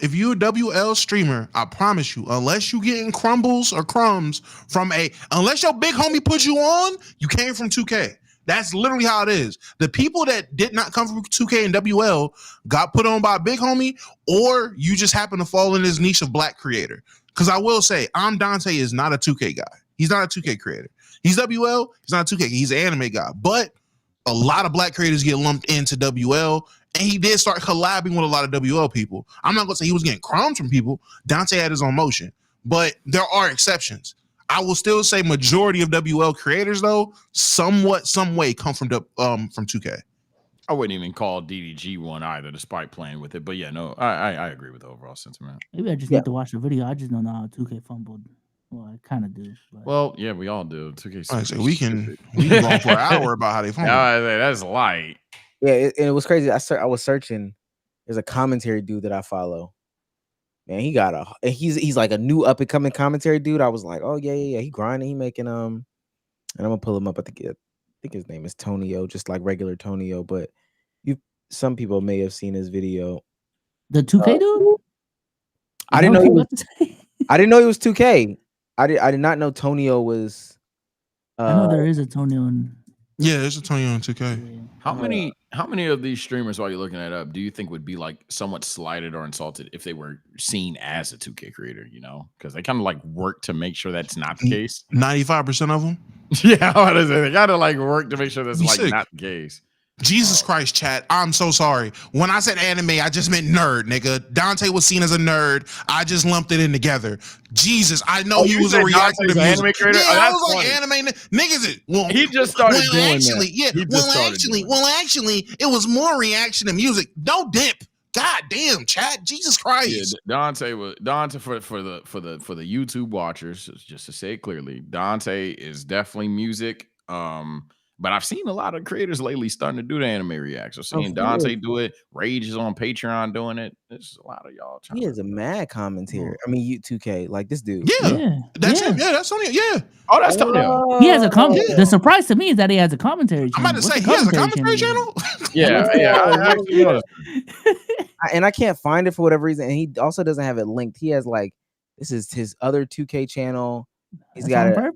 If you're a WL streamer, I promise you, unless you getting crumbles or crumbs from unless your big homie put you on, you came from 2K. That's literally how it is. The people that did not come from 2K and WL got put on by a big homie, or you just happen to fall in this niche of black creator. Because I will say, Dante is not a 2K guy. He's not a 2K creator. He's WL. He's not a 2K. He's an anime guy. But a lot of black creators get lumped into WL, and he did start collabing with a lot of WL people. I'm not going to say he was getting crumbs from people. Dante had his own motion. But there are exceptions. I will still say majority of WL creators, though, some way come from 2K. I wouldn't even call DDG one either, despite playing with it. But yeah, no, I agree with the overall sentiment. Maybe I just need to watch the video. I just don't know how 2K fumbled. Well, I kind of do. But. Well, yeah, we all do. 2K. We can go on for an hour about how they fumbled. That's light. Yeah, it was crazy. I was searching. There's a commentary dude that I follow. Man, he's like a new up and coming commentary dude. I was like, oh yeah. He grinding. He making and I'm gonna pull him up. I think his name is Tonio, just like regular Tonio. But some people may have seen his video. The 2K dude. I didn't know he was. I didn't know he was 2K. I did not know Tonio was. I know there is a Tonio. Yeah, there's a Tonio in 2K. How many of these streamers, while you're looking it up, do you think would be like somewhat slighted or insulted if they were seen as a 2K creator? You know, because they kind of like work to make sure that's not the case. 95% of them. Yeah, what is it? They gotta like work to make sure that's like not the case. Jesus Christ, chat. I'm so sorry. When I said anime, I just meant nerd, nigga. Dante was seen as a nerd. I just lumped it in together. Jesus, I know he was a reaction to music. Anime creator? Yeah, I was like anime niggas. He just started doing actually, that. Actually, it was more reaction to music. Don't dip. God damn, chat. Jesus Christ. Yeah, Dante for the YouTube watchers, just to say it clearly, Dante is definitely music. But I've seen a lot of creators lately starting to do the anime reactions. I've seen Dante do it. Rage is on Patreon doing it. There's a lot of y'all. He is a mad commentator. I mean, 2K, like this dude. Yeah. That's him. Yeah, that's Tonio. Yeah. Oh, that's Tonio. He has a comment. The surprise to me is that he has a commentary channel. I'm about to say he has a commentary channel. Yeah. And I can't find it for whatever reason. And he also doesn't have it linked. He has like, this is his other 2K channel. He's got a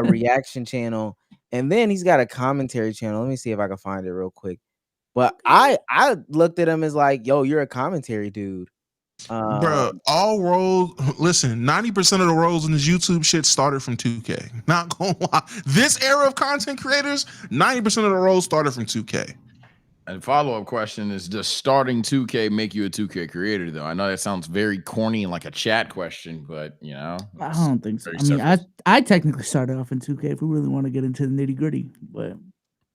reaction channel. And then he's got a commentary channel. Let me see if I can find it real quick. But I looked at him as like, yo, you're a commentary dude. Bro, all roles, listen, 90% of the roles in this YouTube shit started from 2K. Not gonna lie. This era of content creators, 90% of the roles started from 2K. And follow-up question is, does starting 2K make you a 2K creator, though? I know that sounds very corny and like a chat question, but, you know. I don't think so. I mean, I technically started off in 2K if we really want to get into the nitty-gritty, but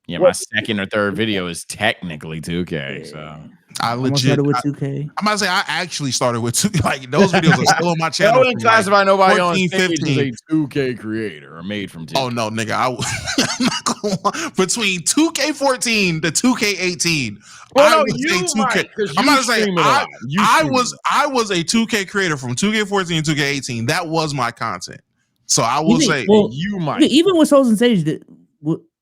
Yeah, my second or third video is technically 2K. So I legit started with 2K. I'm about to say I actually started with 2K. Like those videos are still on my channel. I wouldn't classify nobody on 14, stage 15. as a 2K creator or made from 2K. Oh no, nigga! I'm not gonna lie. Between 2K14 to 2K18, Well, I no, would you say 2K. might, 'cause I'm you about to say stream it a lot. You I was a 2K creator from 2K14 to 2K18. That was my content. So I will say you might. Even with Souls and Sage,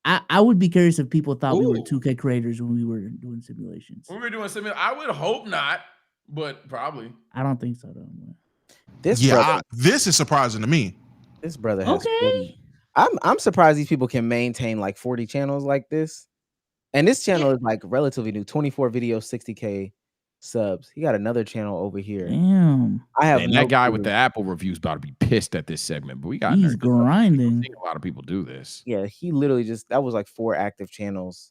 I would be curious if people thought we were 2K creators when we were doing simulations. When we were doing simulations, I would hope not, but probably. I don't think so though. This is surprising to me. This brother has 40. I'm surprised these people can maintain like 40 channels like this. And this channel is like relatively new, 24 videos, 60K subs. He got another channel over here. Damn. I have that guy with the Apple reviews about to be pissed at this segment, but we got he's grinding. A lot of people do this. Yeah, he literally that was like 4 active channels.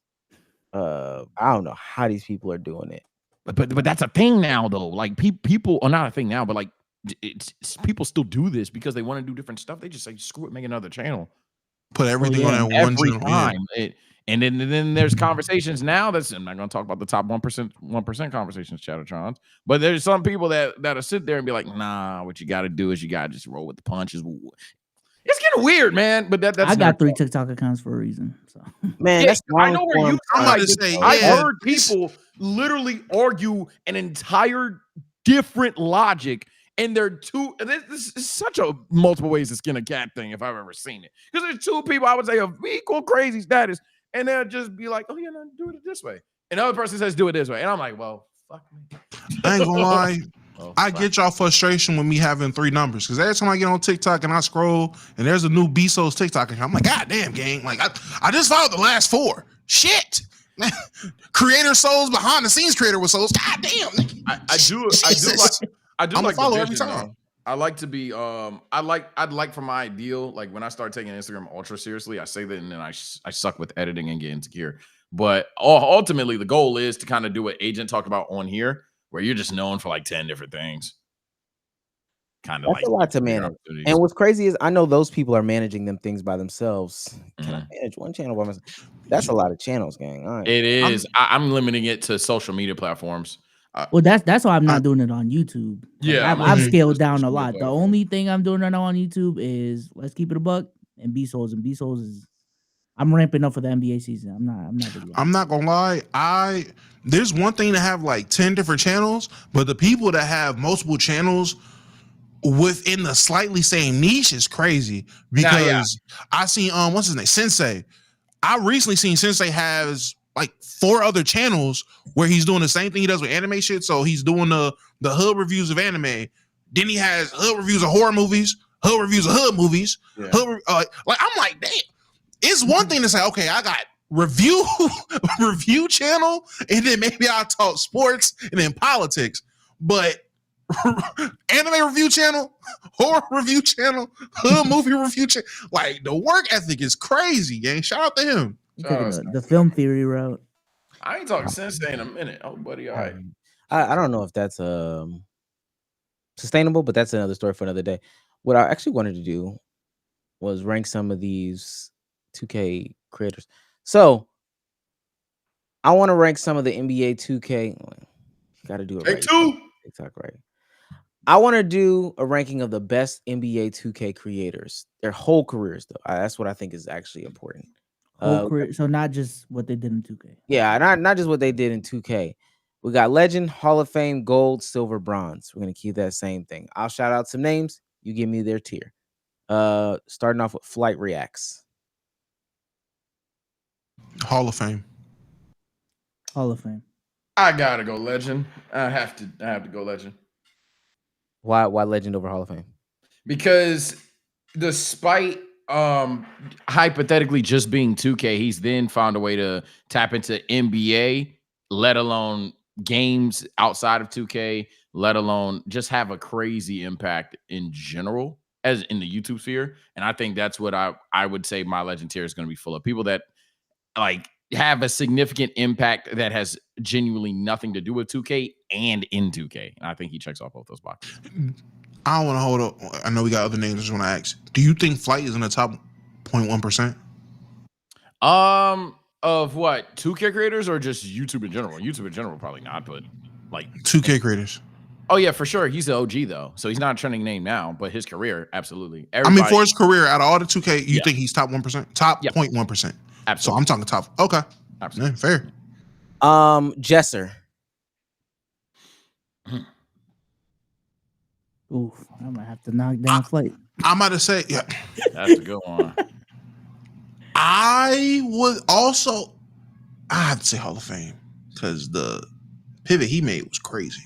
I don't know how these people are doing it. But that's a thing now though. Like people are not a thing now, but like it's people still do this because they want to do different stuff. They just say screw it, make another channel. Put everything on that one channel. Time. And then there's conversations now. I'm not going to talk about the top 1% conversations, Chattertrons. But there's some people that'll sit there and be like, nah, what you got to do is you got to just roll with the punches. It's getting weird, man. But that's I got 3 TikTok accounts for a reason. So man, that's I know where you. I've heard people literally argue an entire different logic. And they're this is such a multiple ways to skin a cat thing if I've ever seen it. Because there's 2 people I would say of equal crazy status, and they'll just be like, oh, yeah, no, do it this way. And the other person says, do it this way. And I'm like, well, fuck me. I ain't gonna lie. I get y'all frustration with me having 3 numbers. Because every time I get on TikTok and I scroll and there's a new Bezos TikTok account, I'm like, God damn, gang. Like, I just followed the last 4. Shit. Creator souls, behind the scenes creator with souls. God damn. I do like follow every time. I like to be I'd like for my ideal, like when I start taking Instagram ultra seriously, I say that and then I suck with editing and get insecure. But ultimately the goal is to kind of do what Agent talked about on here, where you're just known for like 10 different things. Kind of that's a lot to manage. And what's crazy is I know those people are managing them things by themselves. Can I manage one channel by myself? That's a lot of channels, gang. It is. I'm limiting it to social media platforms. Well, that's why I'm not doing it on YouTube. Yeah, I've scaled down a lot. The only thing I'm doing right now on YouTube is Let's Keep It a Buck and B-Souls. And B-Souls is I'm ramping up for the NBA season. I'm not gonna lie. There's one thing to have like 10 different channels, but the people that have multiple channels within the slightly same niche is crazy. Because I seen what's his name? Sensei. I recently seen Sensei has like 4 other channels where he's doing the same thing he does with anime shit. So he's doing the hood reviews of anime. Then he has hood reviews of horror movies, hood reviews of hood movies. Yeah. Like I'm like, damn. It's one thing to say, okay, I got review channel, and then maybe I'll talk sports and then politics. But anime review channel, horror review channel, hood movie review channel, like the work ethic is crazy, gang. Shout out to him. The film theory route. I ain't talking Sensei in a minute. Oh, buddy, all right. I don't know if that's sustainable, but that's another story for another day. What I actually wanted to do was rank some of these 2K creators. So I want to rank some of the NBA 2K. You got to do it right. TikTok, right? I want to do a ranking of the best NBA 2K creators, their whole careers, though. That's what I think is actually important. So not just what they did in 2K. Yeah, not just what they did in 2K. We got Legend, Hall of Fame, Gold, Silver, Bronze. We're gonna keep that same thing. I'll shout out some names. You give me their tier. Starting off with Flight Reacts. Hall of Fame. Hall of Fame. I gotta go Legend. I have to go Legend. Why Legend over Hall of Fame? Because despite hypothetically just being 2K, he's then found a way to tap into NBA, let alone games outside of 2K, let alone just have a crazy impact in general as in the YouTube sphere. And I think that's what I would say my Legend tier is going to be full of people that like have a significant impact that has genuinely nothing to do with 2K and in 2K. And I think he checks off both those boxes. I don't want to hold up. I know we got other names. I just want to ask, do you think Flight is in the top 0.1%? Of what? 2K creators or just YouTube in general? YouTube in general, probably not, but like 2K creators. Oh yeah, for sure. He's the OG though, so he's not a trending name now. But his career, absolutely. I mean, for his career, out of all the 2K, you think he's top 1%, top 0.1%. Absolutely. So I'm talking top. Okay, absolutely fair. Jesser. Oof, I might have to knock down Flight. I'm about to say, yeah, that's a good one. I would also, I have to say Hall of Fame because the pivot he made was crazy.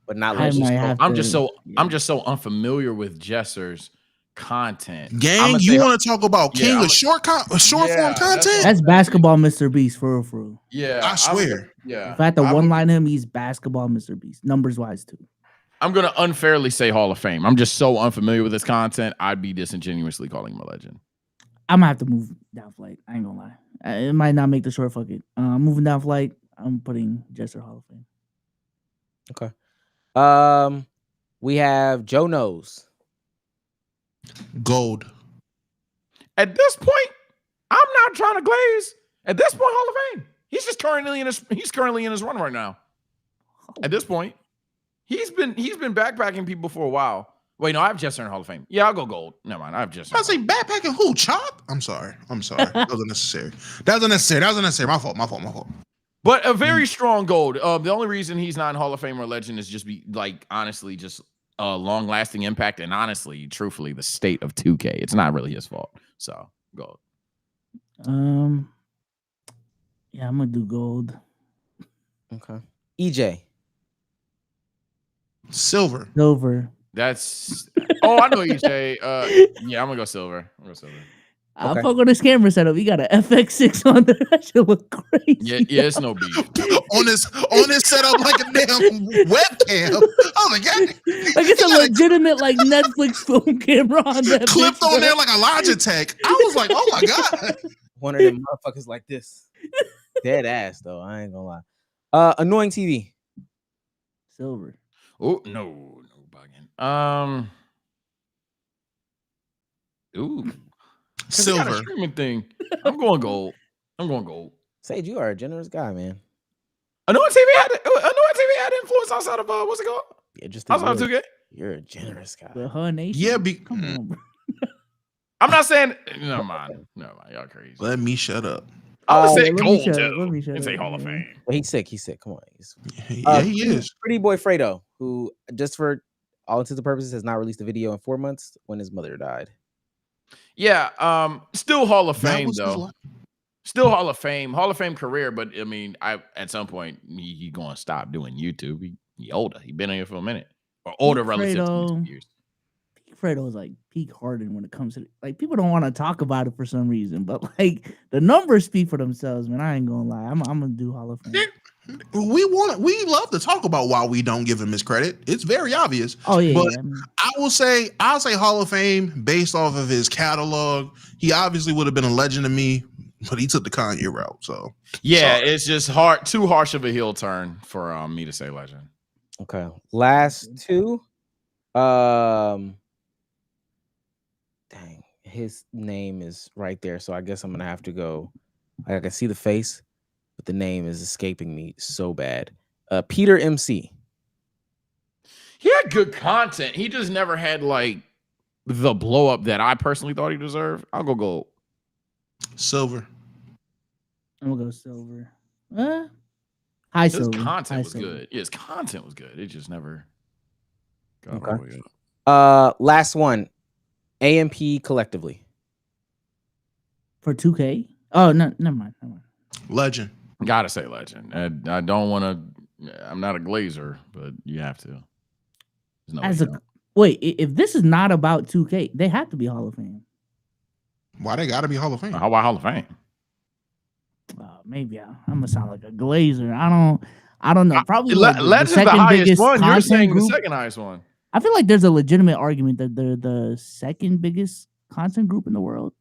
But not I'm just so unfamiliar with Jesser's content. Gang, you want to talk about king of short form content? That's basketball Mr. Beast for real. Yeah, I swear. Yeah, if I had to one line him, he's basketball Mr. Beast, numbers wise too. I'm gonna unfairly say Hall of Fame. I'm just so unfamiliar with his content. I'd be disingenuously calling him a legend. I'm gonna have to move down Flight. I ain't gonna lie. It might not make the short. Fuck it. Moving down Flight. I'm putting Jesser Hall of Fame. Okay. We have Joe Knows. Gold. At this point, I'm not trying to glaze. At this point, Hall of Fame. He's just currently in his run right now. At this point, he's been backpacking people for a while. Wait, no, I have Jesser in Hall of Fame. Yeah, I'll go gold. Never mind, I have Jesser. I say backpacking who? Chop? I'm sorry. That was unnecessary. That was unnecessary. My fault. But a very strong gold. The only reason he's not in Hall of Fame or legend is just honestly, just long-lasting impact, and honestly, truthfully, the state of 2K. It's not really his fault. So gold. Yeah, I'm gonna do gold. Okay. EJ. Silver. That's I know EJ. Yeah, I'm gonna go silver. I'll fuck with this camera setup. You got an FX6 on there. That should look crazy. Yeah, it's no beef. on this setup like a damn webcam. Oh my god! Like it's a legitimate like Netflix film camera on that. Clipped on there like a Logitech. I was like, oh my god. One of them motherfuckers like this. Dead ass though. I ain't gonna lie. Annoying TV. Silver. Oh no bugging. Ooh. Silver. Streaming thing. I'm going gold. Sage, you are a generous guy, man. Annoying TV had influence outside of what's it called? Yeah, just outside of 2K. You're a generous guy. The Her Nation. Yeah, come on, bro. I'm not saying. Never mind. Y'all crazy. Let me shut up. I would say gold Let me too. It's a Hall of Fame. Well, he's sick. Come on. Yeah, he is. Pretty Boy Fredo, who just for all intents and purposes has not released a video in 4 months when his mother died. Yeah, still Hall of Fame though. Still Hall of Fame career, but I mean, at some point he going to stop doing YouTube. He older. He been in here for a minute, or older relative to years. Fredo is like peak Harden when it comes to like people don't want to talk about it for some reason, but like the numbers speak for themselves, man. I ain't gonna lie. I'm gonna do Hall of Fame. We love to talk about why we don't give him his credit. It's very obvious. Oh yeah, but I'll say Hall of Fame based off of his catalog. He obviously would have been a legend to me, but he took the Kanye route. So yeah, it's just too harsh of a heel turn for me to say legend. Okay, last two. Dang, his name is right there, so I guess I'm gonna have to go. I can see the face, but the name is escaping me so bad. Peter MC. He had good content. He just never had like the blow up that I personally thought he deserved. I'll go gold. Silver. I'm gonna go silver. High silver. His content was silver. good. Yeah, his content was good. It just never got all the way up. Last one. AMP collectively. For 2K? Oh, no, never mind. Legend. Gotta say legend. I don't want to. I'm not a glazer, but you have to. Wait, if this is not about 2K, they have to be Hall of Fame. Why they gotta be Hall of Fame? How about Hall of Fame? Maybe I'm gonna sound like a glazer. I don't know. Probably Legend's the highest one. You're saying the second highest one. I feel like there's a legitimate argument that they're the second biggest content group in the world.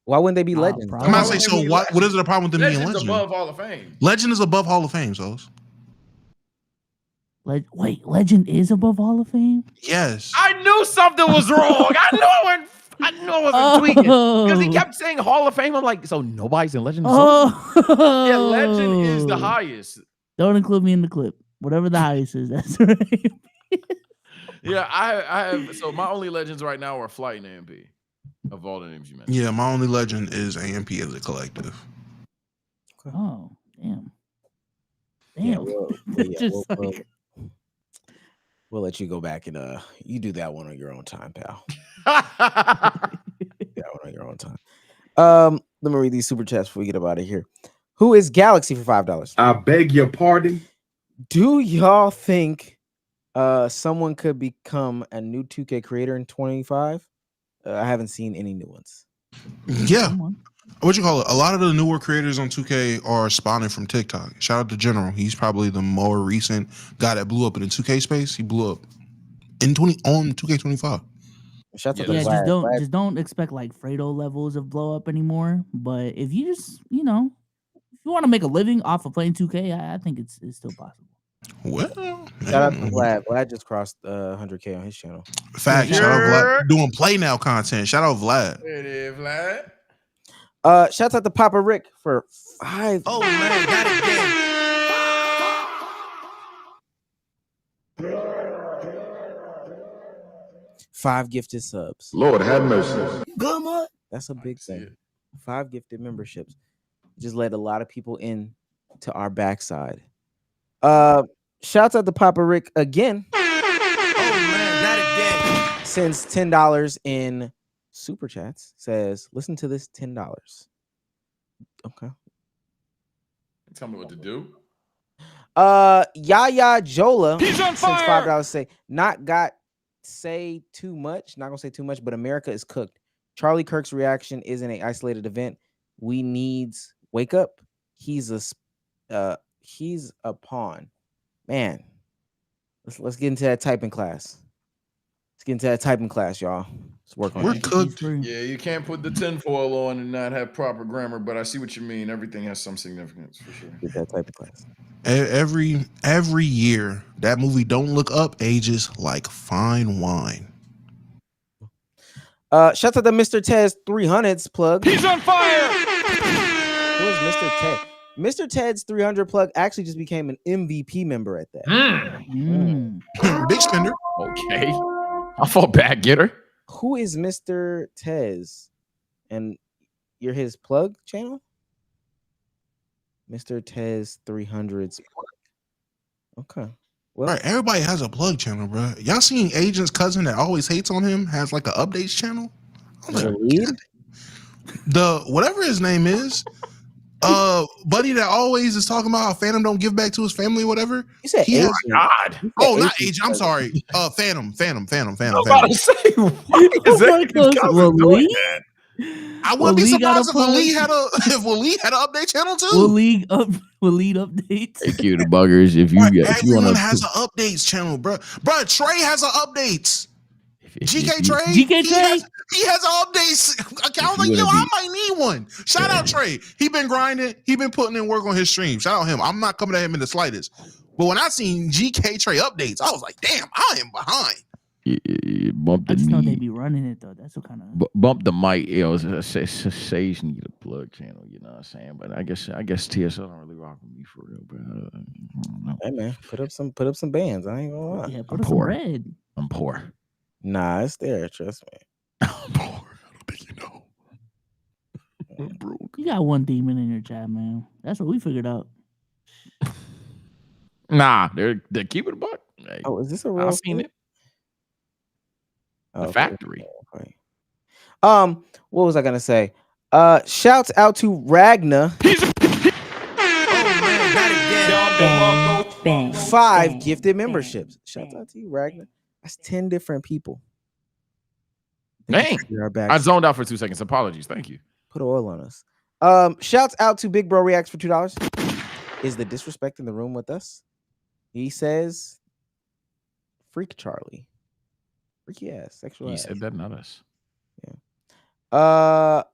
Why wouldn't they be legends? I'm not saying so. What is the problem with them being legend? Above Hall of Fame. Legend is above Hall of Fame, so. Wait, Legend is above Hall of Fame? Yes. I knew something was wrong. I I know I wasn't tweaking because he kept saying Hall of Fame. I'm like, so nobody's in Legend of Zelda? Yeah, Legend is the highest. Don't include me in the clip. Whatever the highest is, that's right. Yeah, I have. So my only legends right now are Flight and AMP of all the names you mentioned. Yeah, my only legend is AMP as a collective. Oh, damn. Yeah, Just like- we'll let you go back and you do that one on your own time, pal. That one on your own time. Let me read these super chats before we get up out of here. Who is Galaxy for $5? I beg your pardon. Do y'all think someone could become a new 2K creator in 25? I haven't seen any new ones. Yeah. What you call it? A lot of the newer creators on 2K are spawning from TikTok. Shout out to General. He's probably the more recent guy that blew up in the 2K space. He blew up on 2K25. Shout out Yeah, just don't expect like Fredo levels of blow up anymore. But if you just, if you want to make a living off of playing 2K, I think it's still possible. Well, shout out to Vlad. Vlad just crossed 100K on his channel. Fact. Shout out Vlad doing play now content. Shout out Vlad. It is Vlad. Shout out to Papa Rick for 5. Oh man, got it again. 5 gifted subs. Lord have mercy. That's a big thing. 5 gifted memberships. Just let a lot of people in to our backside. Shouts out to Papa Rick again. Oh man, got it again. Sends $10 in super chats. Says, listen to this $10. Okay. Tell me what to do. Yaya Jola He's on sends fire! $5. Say, not gonna say too much, but America is cooked. Charlie Kirk's reaction isn't an isolated event. We needs wake up. He's a pawn. Man, let's get into that typing class. Let's get into that typing class, y'all. Let's work on We're it. cooked. Yeah, you can't put the tinfoil on and not have proper grammar, but I see what you mean. Everything has some significance for sure. Get that typing class. Every year, that movie Don't Look Up ages like fine wine. Shout out to Mr. Ted's 300s plug. He's on fire! Who is Mr. Ted? Mr. Ted's 300 plug actually just became an MVP member at that. Big spender. Okay. I fought bad getter. Who is Mr. Tez? And you're his plug channel? Mr. Tez 300s. Okay. Well, Right, everybody has a plug channel, bro. Y'all seen Agent's cousin that always hates on him has like an updates channel? I'm like, the lead? the whatever his name is, buddy that always is talking about how Phantom don't give back to his family or whatever. You said He has- Agent. God. Oh, not Agent. I'm sorry. Phantom. I was about to say, why is that Well, his cousin doing Lee? that? I wouldn't be Waleed got surprised a if Waleed plug? had an update channel too. Will lead updates. Thank you, the buggers. If you Right, get, if you everyone want has to, an updates channel, bro. Bro, Trey has an updates. GK Trey. GK Trey? He has an updates account. Like, you yo, wanna I be- might need one. Shout out Trey. He been grinding. He been putting in work on his stream. Shout out him. I'm not coming at him in the slightest. But when I seen GK Trey updates, I was like, damn, I am behind. bump I the just know they knee, be running it though. That's what kind of. bump the mic. Sage need a plug channel. You know what I'm saying? But I guess TSL don't really rock with me for real. But I don't know. Hey man, put up some bands. I ain't gonna lie. Yeah, I'm put us some poor. bread. I'm poor. Nah, it's there. Trust me. I'm poor. I don't think you know. I'm broke. You got one demon in your chat, man. That's what we figured out. Nah, they're keeping a buck. Hey, Oh, is this a real? I've seen it. Oh, The okay, factory. okay. What was I gonna say? Shouts out to Ragna. Bang, 5 bang, gifted bang, memberships. Shouts bang. out to you, Ragna. That's 10 different people. Dang. We are back. I zoned out for 2 seconds. Apologies. Thank you. Put oil on us. Shouts out to Big Bro Reacts for $2. Is the disrespect in the room with us? He says, "Freak Charlie, freaky ass, sexual He ass." said that, not us. I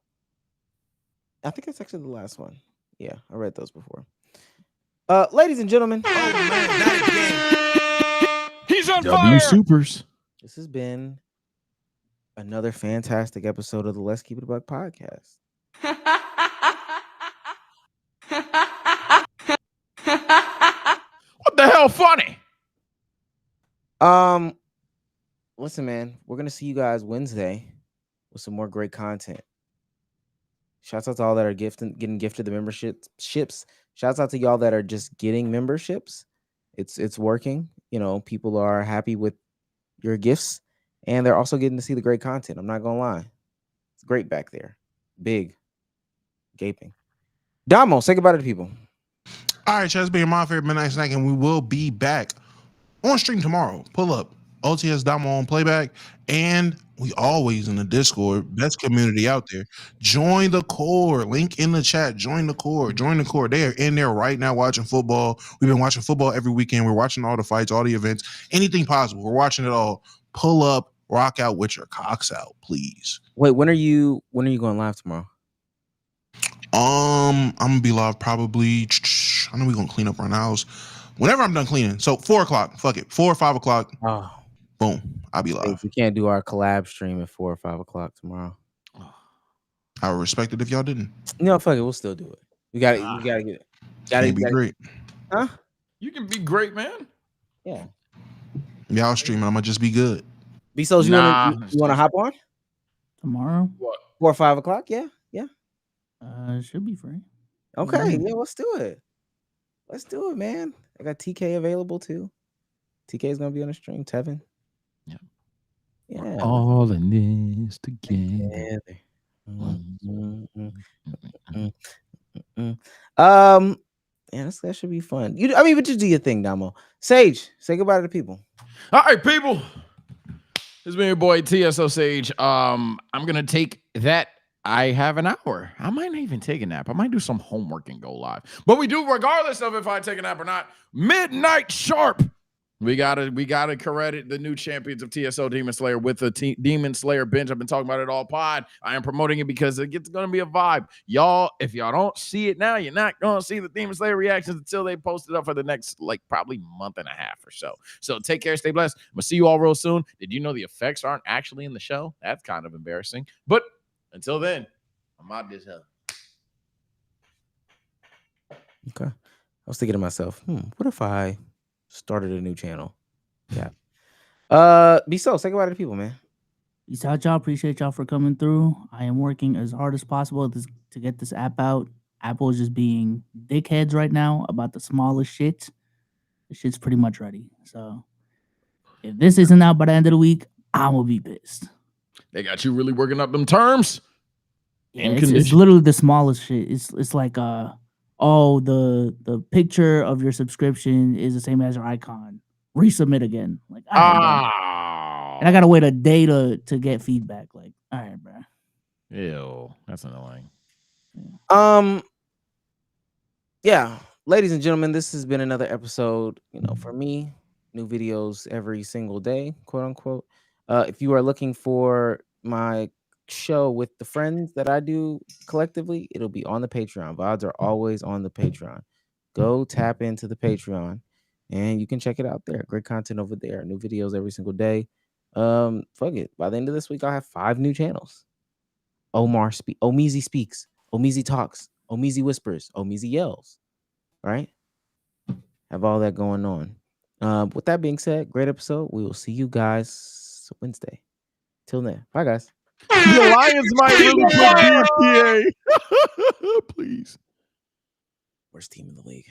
think that's actually the last one. Yeah, I read those before. Ladies and gentlemen, He's on W fire! Supers. this has been another fantastic episode of the Let's Keep It a Buck podcast. What the hell funny? Listen, man, we're gonna see you guys Wednesday with some more great content. Shouts out to all that are getting gifted the memberships. Shouts out to y'all that are just getting memberships. It's working. You know, people are happy with your gifts, and they're also getting to see the great content. I'm not gonna lie, it's great back there, big, gaping. Damo, say goodbye to the people. All right, Chaz, being my favorite midnight snack, and we will be back on stream tomorrow. Pull up OTS Damo on playback, and we always in the Discord, best community out there. Join the core, link in the chat. Join the core. They are in there right now watching football. We've been watching football every weekend. We're watching all the fights, all the events, anything possible. We're watching it all. Pull up, rock out with your cocks out, please. Wait, when are you going live tomorrow? I'm gonna be live probably. I know we're gonna clean up our house whenever I'm done cleaning. So 4:00. Fuck it, 4 or 5 o'clock. Oh, boom, I'll be live. We can't do our collab stream at 4 or 5 o'clock tomorrow. I would respect it if y'all didn't. No, fuck it, we'll still do it. We gotta get it. Gotta be great. Huh? You can be great, man. Yeah. Y'all streaming, I'm gonna just be good. Bezos, you wanna hop on tomorrow? What? 4 or 5 o'clock? Yeah. Should be free. Okay, yeah, let's do it. Let's do it, man. I got TK available too. TK is gonna be on the stream. Tevin. Yeah. Yeah. All in this together. Yeah, that should be fun. But you do your thing, Damo. Sage, say goodbye to the people. All right, people. This has been your boy TSO Sage. I'm gonna take that. I have an hour. I might not even take a nap. I might do some homework and go live. But we do, regardless of if I take a nap or not, midnight sharp. We gotta credit the new champions of TSO Demon Slayer with the Demon Slayer bench. I've been talking about it all pod. I am promoting it because it's gonna be a vibe. Y'all, if y'all don't see it now, you're not gonna see the Demon Slayer reactions until they post it up for the next probably month and a half or so. So take care, stay blessed. I'm gonna see you all real soon. Did you know the effects aren't actually in the show? That's kind of embarrassing. But until then, I'm out this hell. Okay. I was thinking to myself, what if I started a new channel? Yeah. Be-so, say goodbye to the people, man. Peace out, y'all. Appreciate y'all for coming through. I am working as hard as possible to get this app out. Apple is just being dickheads right now about the smallest shit. The shit's pretty much ready. So if this isn't out by the end of the week, I'm gonna be pissed. They got you really working up them terms. Yeah, it's literally the smallest shit. It's like the picture of your subscription is the same as your icon. Resubmit again. Like, all right, and I gotta wait a day to get feedback. Like, all right, bro. Ew, that's annoying. Yeah, ladies and gentlemen, this has been another episode. For me, new videos every single day, quote unquote. If you are looking for my show with the friends that I do collectively, it'll be on the Patreon. VODs are always on the Patreon. Go tap into the Patreon and you can check it out there. Great content over there. New videos every single day. Fuck it. By the end of this week, I'll have 5 new channels. Omeezy speaks. Omeezy talks. Omeezy whispers. Omeezy yells. Right? Have all that going on. With that being said, great episode. We will see you guys Wednesday. Till then. Bye, guys. The Lions might really put BPA. Please. Worst team in the league.